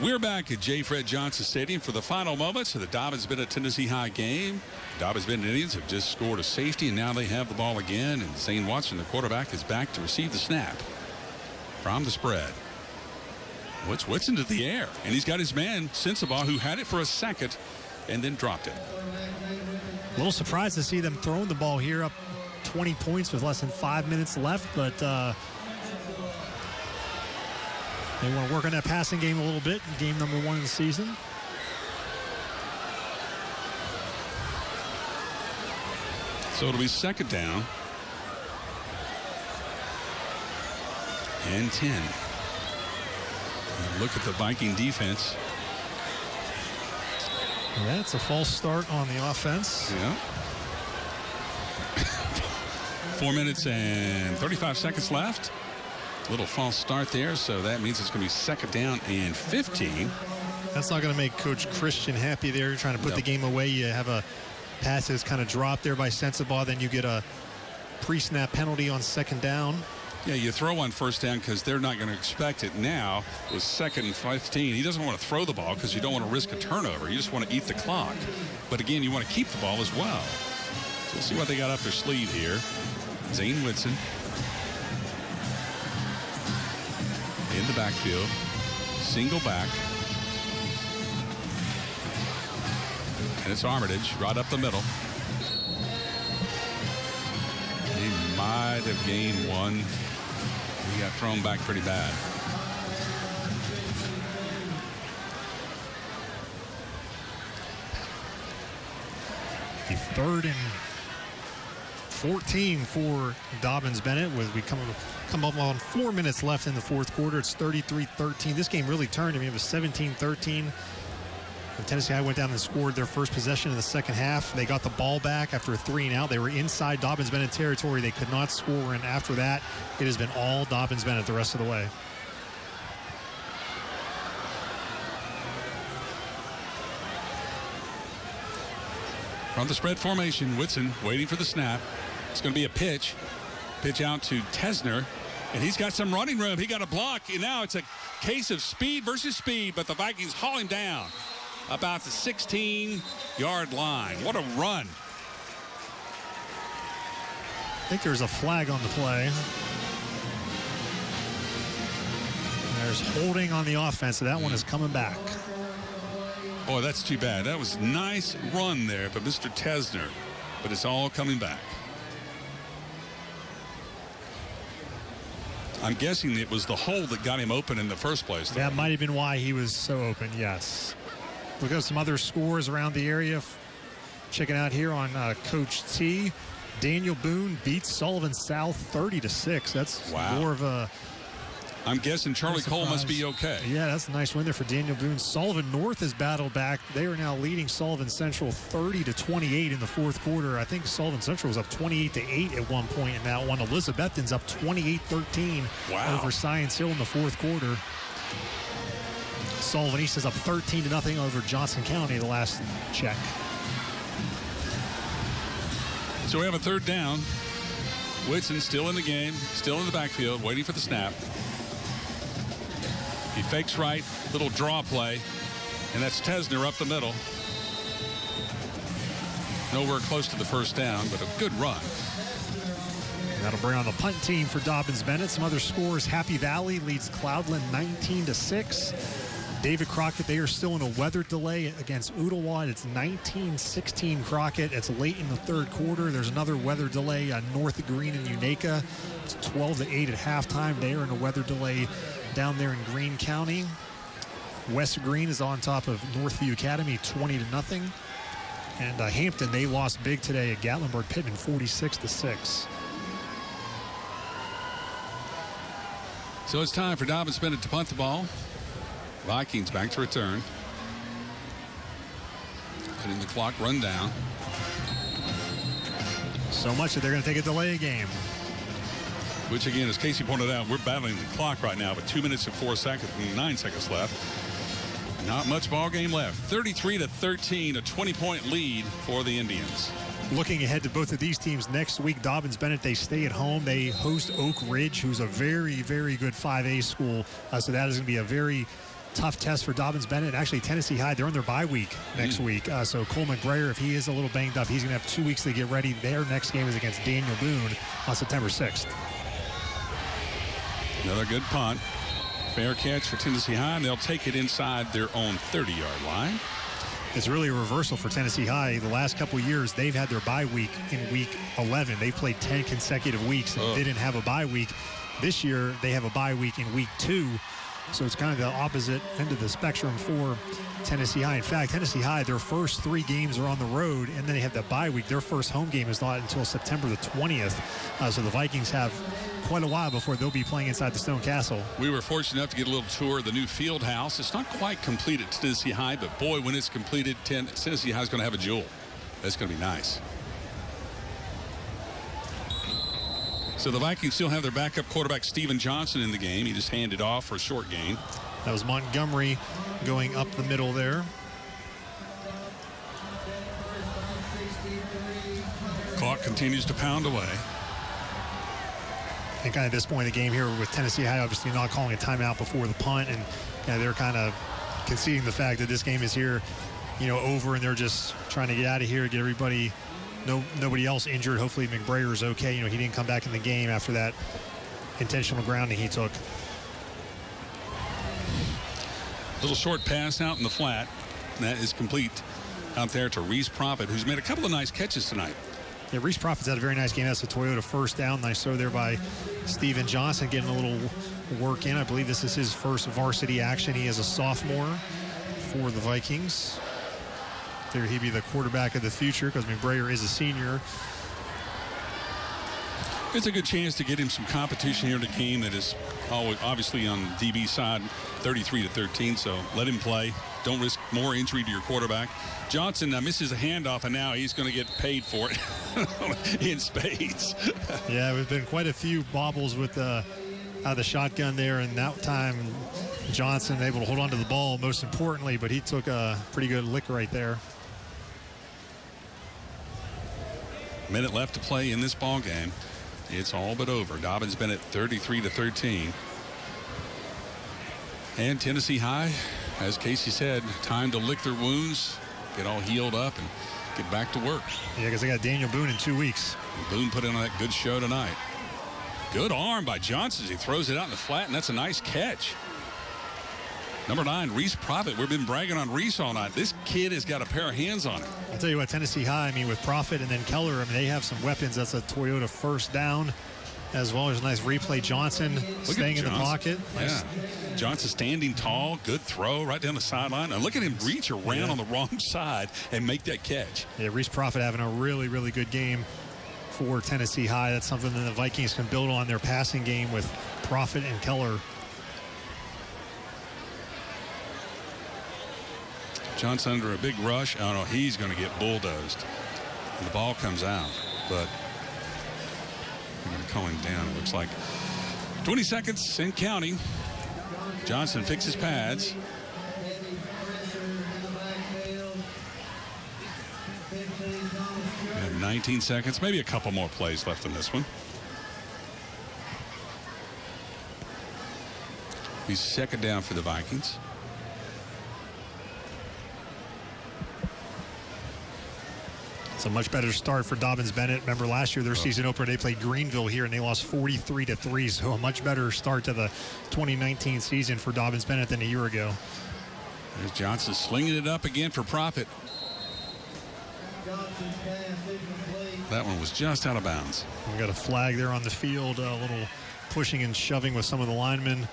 We're back at J. Fred Johnson Stadium for the final moments of the Dobyns-Bennett Tennessee High game. Dobyns-Bennett Indians have just scored a safety, and now they have the ball again. And Zane Watson, the quarterback, is back to receive the snap from the spread. Whitson to the air, and he's got his man, Sensabaugh, who had it for a second and then dropped it. A little surprised to see them throwing the ball here up 20 points with less than 5 minutes left, but They want to work on that passing game a little bit. Game number 1 in the season. So it'll be second down. And 10. Look at the Viking defense. That's a false start on the offense. Yeah. 4 minutes and 35 seconds left. Little false start there, so that means it's going to be second down and 15. That's not going to make Coach Christian happy there. You're trying to put the game away. You have a pass that's kind of dropped there by Sensabaugh. Then you get a pre-snap penalty on second down. Yeah, you throw on first down because they're not going to expect it now. It was second and 15. He doesn't want to throw the ball because you don't want to risk a turnover. You just want to eat the clock. But again, you want to keep the ball as well. So we'll see what they got up their sleeve here. Zane Whitson in the backfield. Single back. And it's Armitage right up the middle. He might have gained one. He got thrown back pretty bad. The 3rd and 14 for Dobyns-Bennett. We come up on 4 minutes left in the fourth quarter. It's 33-13. This game really turned. I mean, it was 17-13. Tennessee High went down and scored their first possession in the second half. They got the ball back after a 3-and-out. They were inside Dobyns-Bennett territory. They could not score, and after that, it has been all Dobyns-Bennett the rest of the way. From the spread formation, Whitson waiting for the snap. It's going to be a pitch. Pitch out to Tesner, and he's got some running room. He got a block, and now it's a case of speed versus speed, but the Vikings haul him down about the 16-yard line. What a run. I think there's a flag on the play. There's holding on the offense, so that one is coming back. Boy, that's too bad. That was a nice run there by Mr. Tesner, but it's all coming back. I'm guessing it was the hole that got him open in the first place. That might have been why he was so open, yes. We'll go some other scores around the area. Check it out here on Coach T. Daniel Boone beats Sullivan South 30-6. That's more of a... I'm guessing Charlie Cole must be okay. Yeah, that's a nice win there for Daniel Boone. Sullivan North has battled back. They are now leading Sullivan Central 30-28 in the fourth quarter. I think Sullivan Central was up 28-8 at one point in that one. Elizabethton's up 28-13 over Science Hill in the fourth quarter. Sullivan East is up 13-0 over Johnson County the last check. So we have a third down. Whitson still in the game, still in the backfield, waiting for the snap. He fakes right, little draw play, and that's Tesner up the middle. Nowhere close to the first down, but a good run. That'll bring on the punt team for Dobyns-Bennett. Some other scores. Happy Valley leads Cloudland 19-6. David Crockett, they are still in a weather delay against Ooltewah. It's 19-16 Crockett. It's late in the third quarter. There's another weather delay on North Green and Unaka. It's 12-8 at halftime. They are in a weather delay down there in Greene County. West Green is on top of Northview Academy 20-0. And Hampton, they lost big today at Gatlinburg-Pittman 46-6. So it's time for Dobyns-Bennett to punt the ball. Vikings back to return. Letting the clock run down. So much that they're going to take a delay game. Which, again, as Casey pointed out, we're battling the clock right now with 2 minutes and 9 seconds left. Not much ball game left. 33-13, a 20-point lead for the Indians. Looking ahead to both of these teams next week, Dobyns-Bennett, they stay at home. They host Oak Ridge, who's a very, very good 5A school. So that is going to be a very tough test for Dobyns-Bennett. Actually, Tennessee High, they're on their bye week next week. So Coleman Grayer, if he is a little banged up, he's going to have 2 weeks to get ready. Their next game is against Daniel Boone on September 6th. Another good punt. Fair catch for Tennessee High, and they'll take it inside their own 30-yard line. It's really a reversal for Tennessee High. The last couple of years, they've had their bye week in week 11. They've played 10 consecutive weeks and didn't have a bye week. This year, they have a bye week in week 2. So it's kind of the opposite end of the spectrum for Tennessee High. In fact, Tennessee High, their first 3 games are on the road, and then they have that bye week. Their first home game is not until September the 20th. So the Vikings have quite a while before they'll be playing inside the Stone Castle. We were fortunate enough to get a little tour of the new field house. It's not quite complete at Tennessee High, but boy, when it's completed, Tennessee High is going to have a jewel. That's going to be nice. So the Vikings still have their backup quarterback, Steven Johnson, in the game. He just handed off for a short gain. That was Montgomery going up the middle there. Clock continues to pound away. And kind of at this point in the game here with Tennessee High obviously not calling a timeout before the punt, and they're kind of conceding the fact that this game is here, over, and they're just trying to get out of here, get everybody, nobody else injured. Hopefully McBrayer is okay. He didn't come back in the game after that intentional grounding he took. Little short pass out in the flat. That is complete out there to Reese Profit, who's made a couple of nice catches tonight. Yeah, Reese Profit's had a very nice game. That's a Toyota first down. Nice throw there by Steven Johnson, getting a little work in. I believe this is his first varsity action. He is a sophomore for the Vikings. There he'd be the quarterback of the future because McBrayer is a senior. It's a good chance to get him some competition here in a game that is obviously on DB side 33-13, so let him play. Don't risk more injury to your quarterback. Johnson misses a handoff, and now he's going to get paid for it in spades. Yeah, there's been quite a few bobbles with out of the shotgun there, and that time Johnson able to hold on to the ball most importantly, but he took a pretty good lick right there. Minute left to play in this ball game. It's all but over. Dobyns-Bennett 33-13. And Tennessee High, as Casey said, time to lick their wounds, get all healed up, and get back to work. Yeah, because they got Daniel Boone in 2 weeks. Boone put in that good show tonight. Good arm by Johnson as he throws it out in the flat, and that's a nice catch. Number 9, Reese Profit. We've been bragging on Reese all night. This kid has got a pair of hands on him. I'll tell you what, Tennessee High, with Profit and then Keller, they have some weapons. That's a Toyota first down, as well as a nice replay. Johnson staying in the pocket. Yeah. Johnson standing tall, good throw right down the sideline. And look at him reach around on the wrong side and make that catch. Yeah, Reese Profit having a really, really good game for Tennessee High. That's something that the Vikings can build on their passing game with Profit and Keller. Johnson under a big rush. Oh, no, he's going to get bulldozed. And the ball comes out, but they're going to call him down. It looks like 20 seconds and counting. Johnson fixes pads. We have 19 seconds, maybe a couple more plays left in this one. He's second down for the Vikings. It's a much better start for Dobyns-Bennett. Remember last year, their season opener, they played Greenville here, and they lost 43-3. So a much better start to the 2019 season for Dobyns-Bennett than a year ago. There's Johnson slinging it up again for Profit. That one was just out of bounds. We got a flag there on the field, a little pushing and shoving with some of the linemen.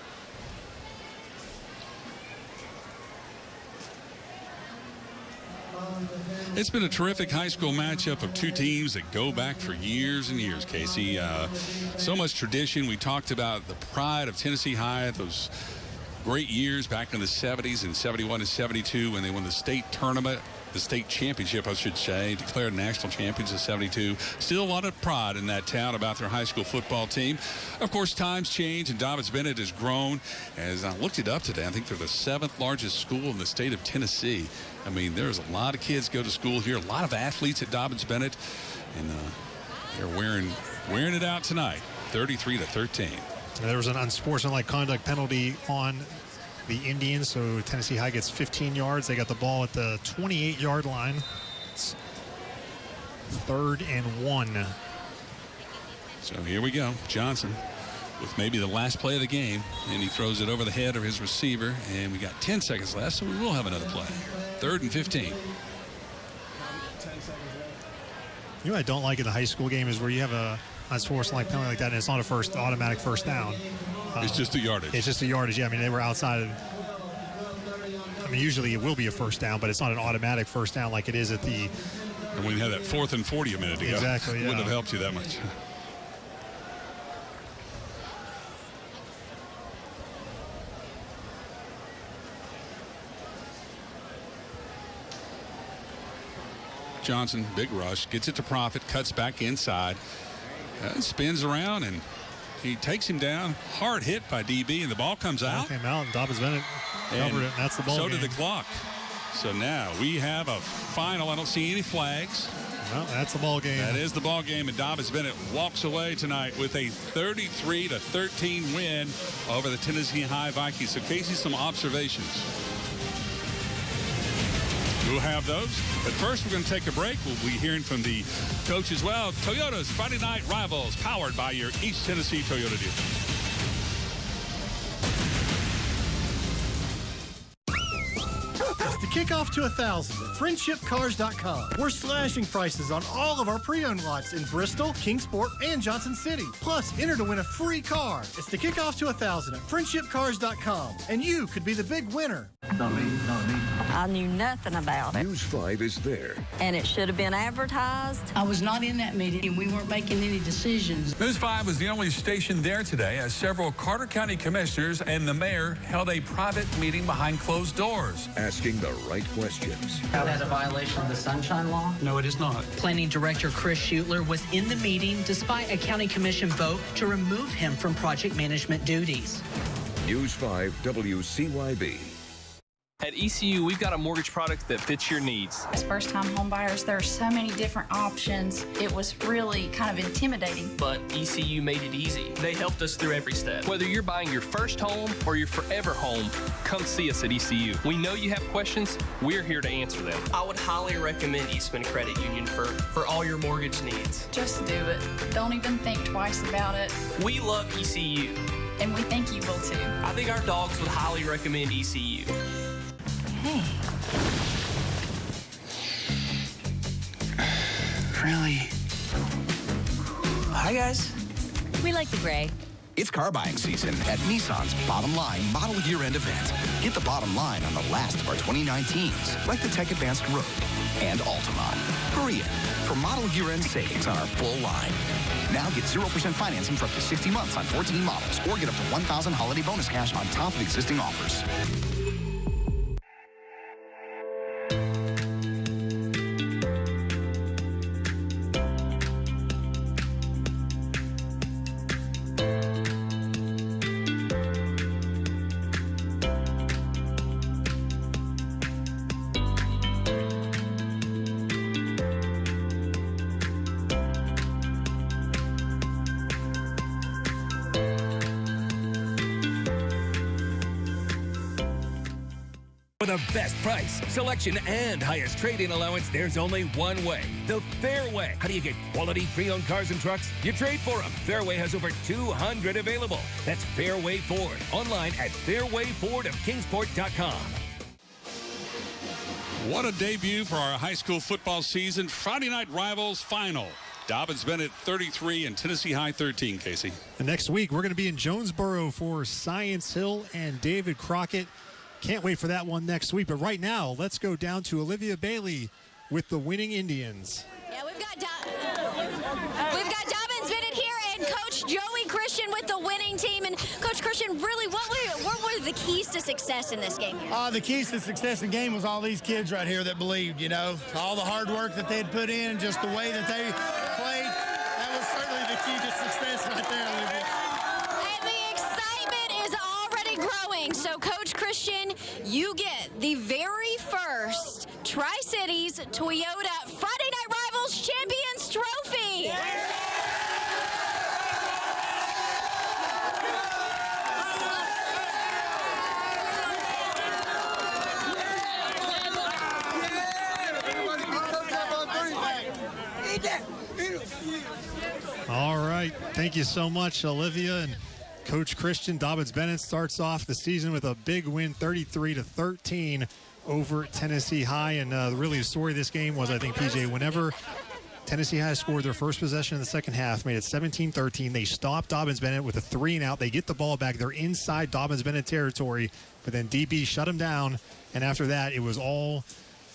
It's been a terrific high school matchup of two teams that go back for years and years, Casey. So much tradition. We talked about the pride of Tennessee High, those great years back in the 70s and 71 and 72 when they won the state tournament, the state championship, I should say, declared national champions in 72. Still a lot of pride in that town about their high school football team. Of course, times change, and Dobyns-Bennett has grown. As I looked it up today, I think they're the 7th largest school in the state of Tennessee. I mean, there's a lot of kids go to school here, a lot of athletes at Dobyns-Bennett, and they're wearing it out tonight, 33-13. There was an unsportsmanlike conduct penalty on the Indians, so Tennessee High gets 15 yards. They got the ball at the 28-yard line. It's 3rd and 1. So here we go. Johnson with maybe the last play of the game, and he throws it over the head of his receiver, and we got 10 seconds left, so we will have another play. 3rd and 15. You know what I don't like in the high school game is where you have a unsportsmanlike like penalty like that, and it's not a automatic first down. It's just the yardage. It's just the yardage. Yeah, I mean, they were outside of. I mean, usually it will be a first down, but it's not an automatic first down like it is at the. And when you had that 4th and 40 a minute ago, exactly, yeah. Wouldn't have helped you that much. Johnson, big rush, gets it to Profit, cuts back inside, spins around, and he takes him down. Hard hit by DB, and the ball comes out. Came out, and Dobyns-Bennett covered it, and that's the ball. So game. did the clock. So now we have a final. I don't see any flags. Well, that's the ball game. That is the ball game, and Dobyns-Bennett walks away tonight with a 33-13 win over the Tennessee High Vikings. So, Casey, some observations. We'll have those. But first, we're going to take a break. We'll be hearing from the coach as well. Toyota's Friday Night Rivals, powered by your East Tennessee Toyota dealer. It's the kickoff to 1,000 at friendshipcars.com. We're slashing prices on all of our pre-owned lots in Bristol, Kingsport, and Johnson City. Plus, enter to win a free car. It's the kickoff to 1,000 at friendshipcars.com. And you could be the big winner. I knew nothing about it. News 5 is there. And it should have been advertised. I was not in that meeting, and we weren't making any decisions. News 5 was the only station there today as several Carter County commissioners and the mayor held a private meeting behind closed doors. Asking the right questions. Is that a violation of the Sunshine Law? No, it is not. Planning Director Chris Schutler was in the meeting despite a county commission vote to remove him from project management duties. News 5 WCYB. At ECU, we've got a mortgage product that fits your needs. As first-time home buyers, there are so many different options. It was really kind of intimidating. But ECU made it easy. They helped us through every step. Whether you're buying your first home or your forever home, come see us at ECU. We know you have questions. We're here to answer them. I would highly recommend Eastman Credit Union for all your mortgage needs. Just do it. Don't even think twice about it. We love ECU. And we think you will too. I think our dogs would highly recommend ECU. Hey. Really? Hi, guys. We like the gray. It's car buying season at Nissan's Bottom Line Model Year-End event. Get the bottom line on the last of our 2019s, like the Tech Advanced Rogue and Altima. Hurry in for model year-end savings on our full line. Now get 0% financing for up to 60 months on 14 models, or get up to $1,000 holiday bonus cash on top of existing offers. For the best price, selection, and highest trade-in allowance, there's only one way. The Fairway. How do you get quality pre-owned cars and trucks? You trade for them. Fairway has over 200 available. That's Fairway Ford. Online at fairwayfordofkingsport.com. What a debut for our high school football season. Friday Night Rivals final. Dobyns-Bennett 33 and Tennessee High 13, Casey. And next week, we're going to be in Jonesboro for Science Hill and David Crockett. Can't wait for that one next week. But right now, let's go down to Olivia Bailey with the winning Indians. Yeah, we've got Dobyns-Bennett here and Coach Joey Christian with the winning team. And Coach Christian, really, what were the keys to success in this game here? The keys to success in the game was all these kids right here that believed, you know, all the hard work that they had put in, just the way that they played. That was certainly the key to success right there, Olivia. And the excitement is already growing. So, Coach Christian, you get the very first Tri-Cities Toyota Friday Night Rivals Champions Trophy. Yeah. All right. Thank you so much, Olivia. And Coach Christian, Dobyns-Bennett starts off the season with a big win, 33-13 over Tennessee High. And really the story of this game was, I think, PJ, whenever Tennessee High scored their first possession in the second half, made it 17-13. They stopped Dobyns-Bennett with a 3-and-out. They get the ball back. They're inside Dobyns-Bennett territory, but then DB shut them down. And after that, it was all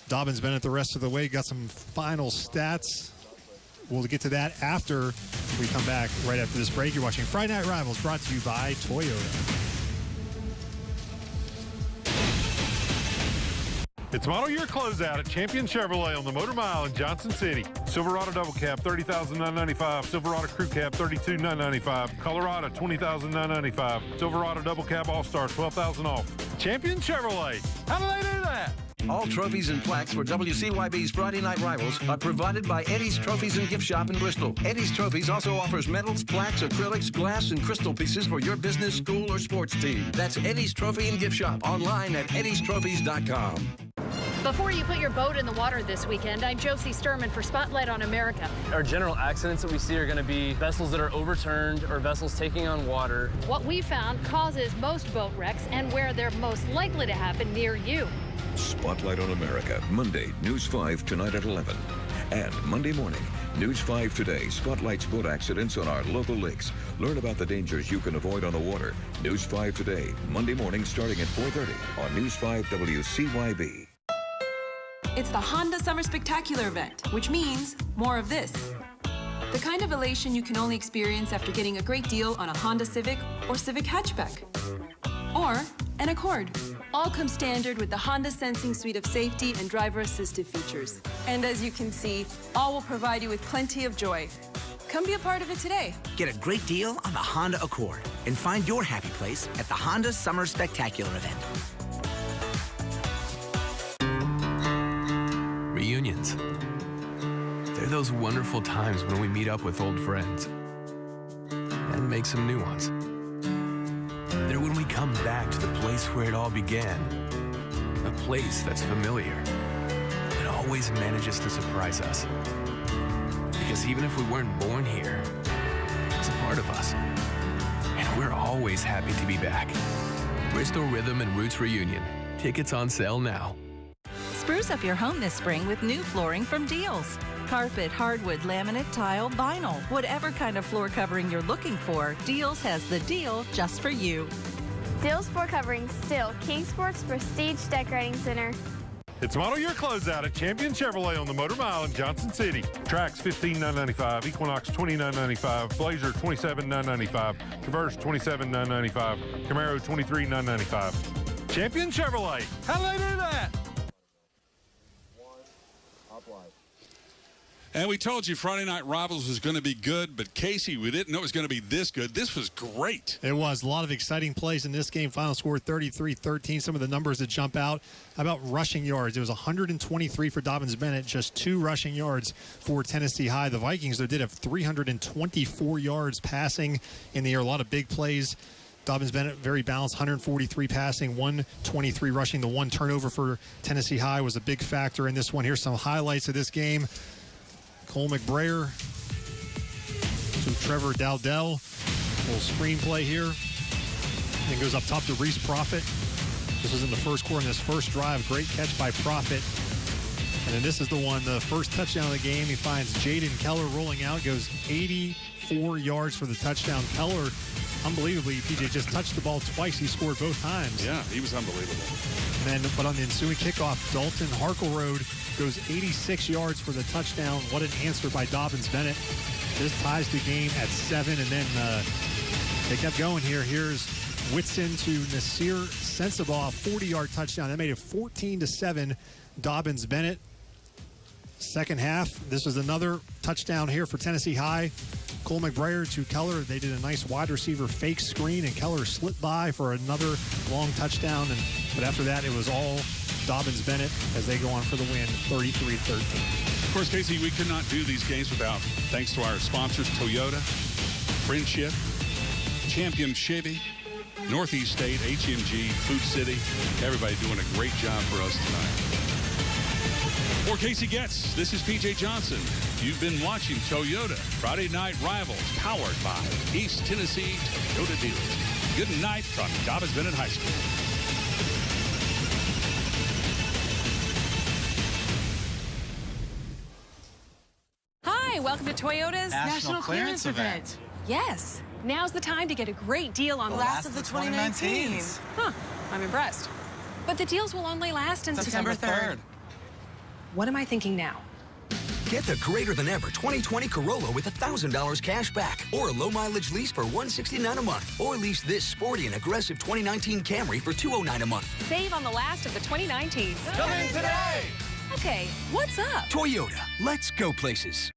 Dobyns-Bennett the rest of the way. Got some final stats. We'll get to that after we come back right after this break. You're watching Friday Night Rivals, brought to you by Toyota. It's model year closeout at Champion Chevrolet on the Motor Mile in Johnson City. Silverado Double Cab, $30,995. Silverado Crew Cab, $32,995. Colorado, $20,995. Silverado Double Cab All-Star, $12,000 off. Champion Chevrolet. How do they do that? All trophies and plaques for WCYB's Friday Night Rivals are provided by Eddie's Trophies and Gift Shop in Bristol. Eddie's Trophies also offers medals, plaques, acrylics, glass, and crystal pieces for your business, school, or sports team. That's Eddie's Trophy and Gift Shop, online at eddiestrophies.com. Before you put your boat in the water this weekend, I'm Josie Sturman for Spotlight on America. Our general accidents that we see are going to be vessels that are overturned or vessels taking on water. What we found causes most boat wrecks and where they're most likely to happen near you. Spotlight on America, Monday, News 5 tonight at 11. And Monday morning, News 5 Today spotlights boat accidents on our local lakes. Learn about the dangers you can avoid on the water. News 5 Today, Monday morning starting at 4:30 on News 5 WCYB. It's the Honda Summer Spectacular event, which means more of this. The kind of elation you can only experience after getting a great deal on a Honda Civic or Civic hatchback. Or an Accord. All come standard with the Honda Sensing suite of safety and driver assistive features. And as you can see, all will provide you with plenty of joy. Come be a part of it today. Get a great deal on the Honda Accord and find your happy place at the Honda Summer Spectacular event. Reunions. They're those wonderful times when we meet up with old friends and make some new ones. They're when we come back to the place where it all began. A place that's familiar, but always manages to surprise us. Because even if we weren't born here, it's a part of us. And we're always happy to be back. Bristol Rhythm and Roots Reunion. Tickets on sale now. Spruce up your home this spring with new flooring from Deals. Carpet, hardwood, laminate, tile, vinyl. Whatever kind of floor covering you're looking for, Deals has the deal just for you. Deals floor covering still Kingsport's Prestige Decorating Center. It's model year closeout at Champion Chevrolet on the Motor Mile in Johnson City. Trax, $15,995. Equinox, $20,995. Blazer, $27,995. Traverse, $27,995. Camaro, $23,995. Champion Chevrolet. How do they do that? And we told you Friday Night Rivals was going to be good, but Casey, we didn't know it was going to be this good. This was great. It was. A lot of exciting plays in this game. Final score 33-13. Some of the numbers that jump out. How about rushing yards? It was 123 for Dobyns-Bennett, just 2 rushing yards for Tennessee High. The Vikings, though, did have 324 yards passing in the air. A lot of big plays. Dobyns-Bennett very balanced, 143 passing, 123 rushing. The 1 turnover for Tennessee High was a big factor in this one. Here's some highlights of this game. Cole McBrayer to Trevor Dowdell. Little screenplay here. And goes up top to Reese Profit. This was in the first quarter in this first drive. Great catch by Profit. And then this is the one, the first touchdown of the game. He finds Jaden Keller rolling out. Goes 84 yards for the touchdown. Keller, unbelievably, PJ just touched the ball twice. He scored both times. Yeah, he was unbelievable. And then, but on the ensuing kickoff, Dalton Harkleroad goes 86 yards for the touchdown. What an answer by Dobyns-Bennett. This ties the game at 7, and then they kept going here. Here's Whitson to Nasir Sensabaugh, 40-yard touchdown. That made it 14-7, Dobyns-Bennett. Second half, this was another touchdown here for Tennessee High. Cole McBrayer to Keller. They did a nice wide receiver fake screen, and Keller slipped by for another long touchdown. But after that, it was all Dobyns-Bennett as they go on for the win, 33-13. Of course, Casey, we could not do these games without thanks to our sponsors, Toyota, Friendship, Champion Chevy, Northeast State, HMG, Food City. Everybody doing a great job for us tonight. For Casey Getz, this is PJ Johnson. You've been watching Toyota Friday Night Rivals, powered by East Tennessee Toyota Dealers. Good night from Dobyns-Bennett High School. Hi, Hey, welcome to Toyota's National Clearance Event. Yes. Now's the time to get a great deal on the last of the 2019s. Huh, I'm impressed. But the deals will only last until September 3rd. What am I thinking now? Get the greater than ever 2020 Corolla with $1,000 cash back, or a low mileage lease for $169 a month, or lease this sporty and aggressive 2019 Camry for $209 a month. Save on the last of the 2019s. Coming today! Okay, what's up? Toyota, let's go places.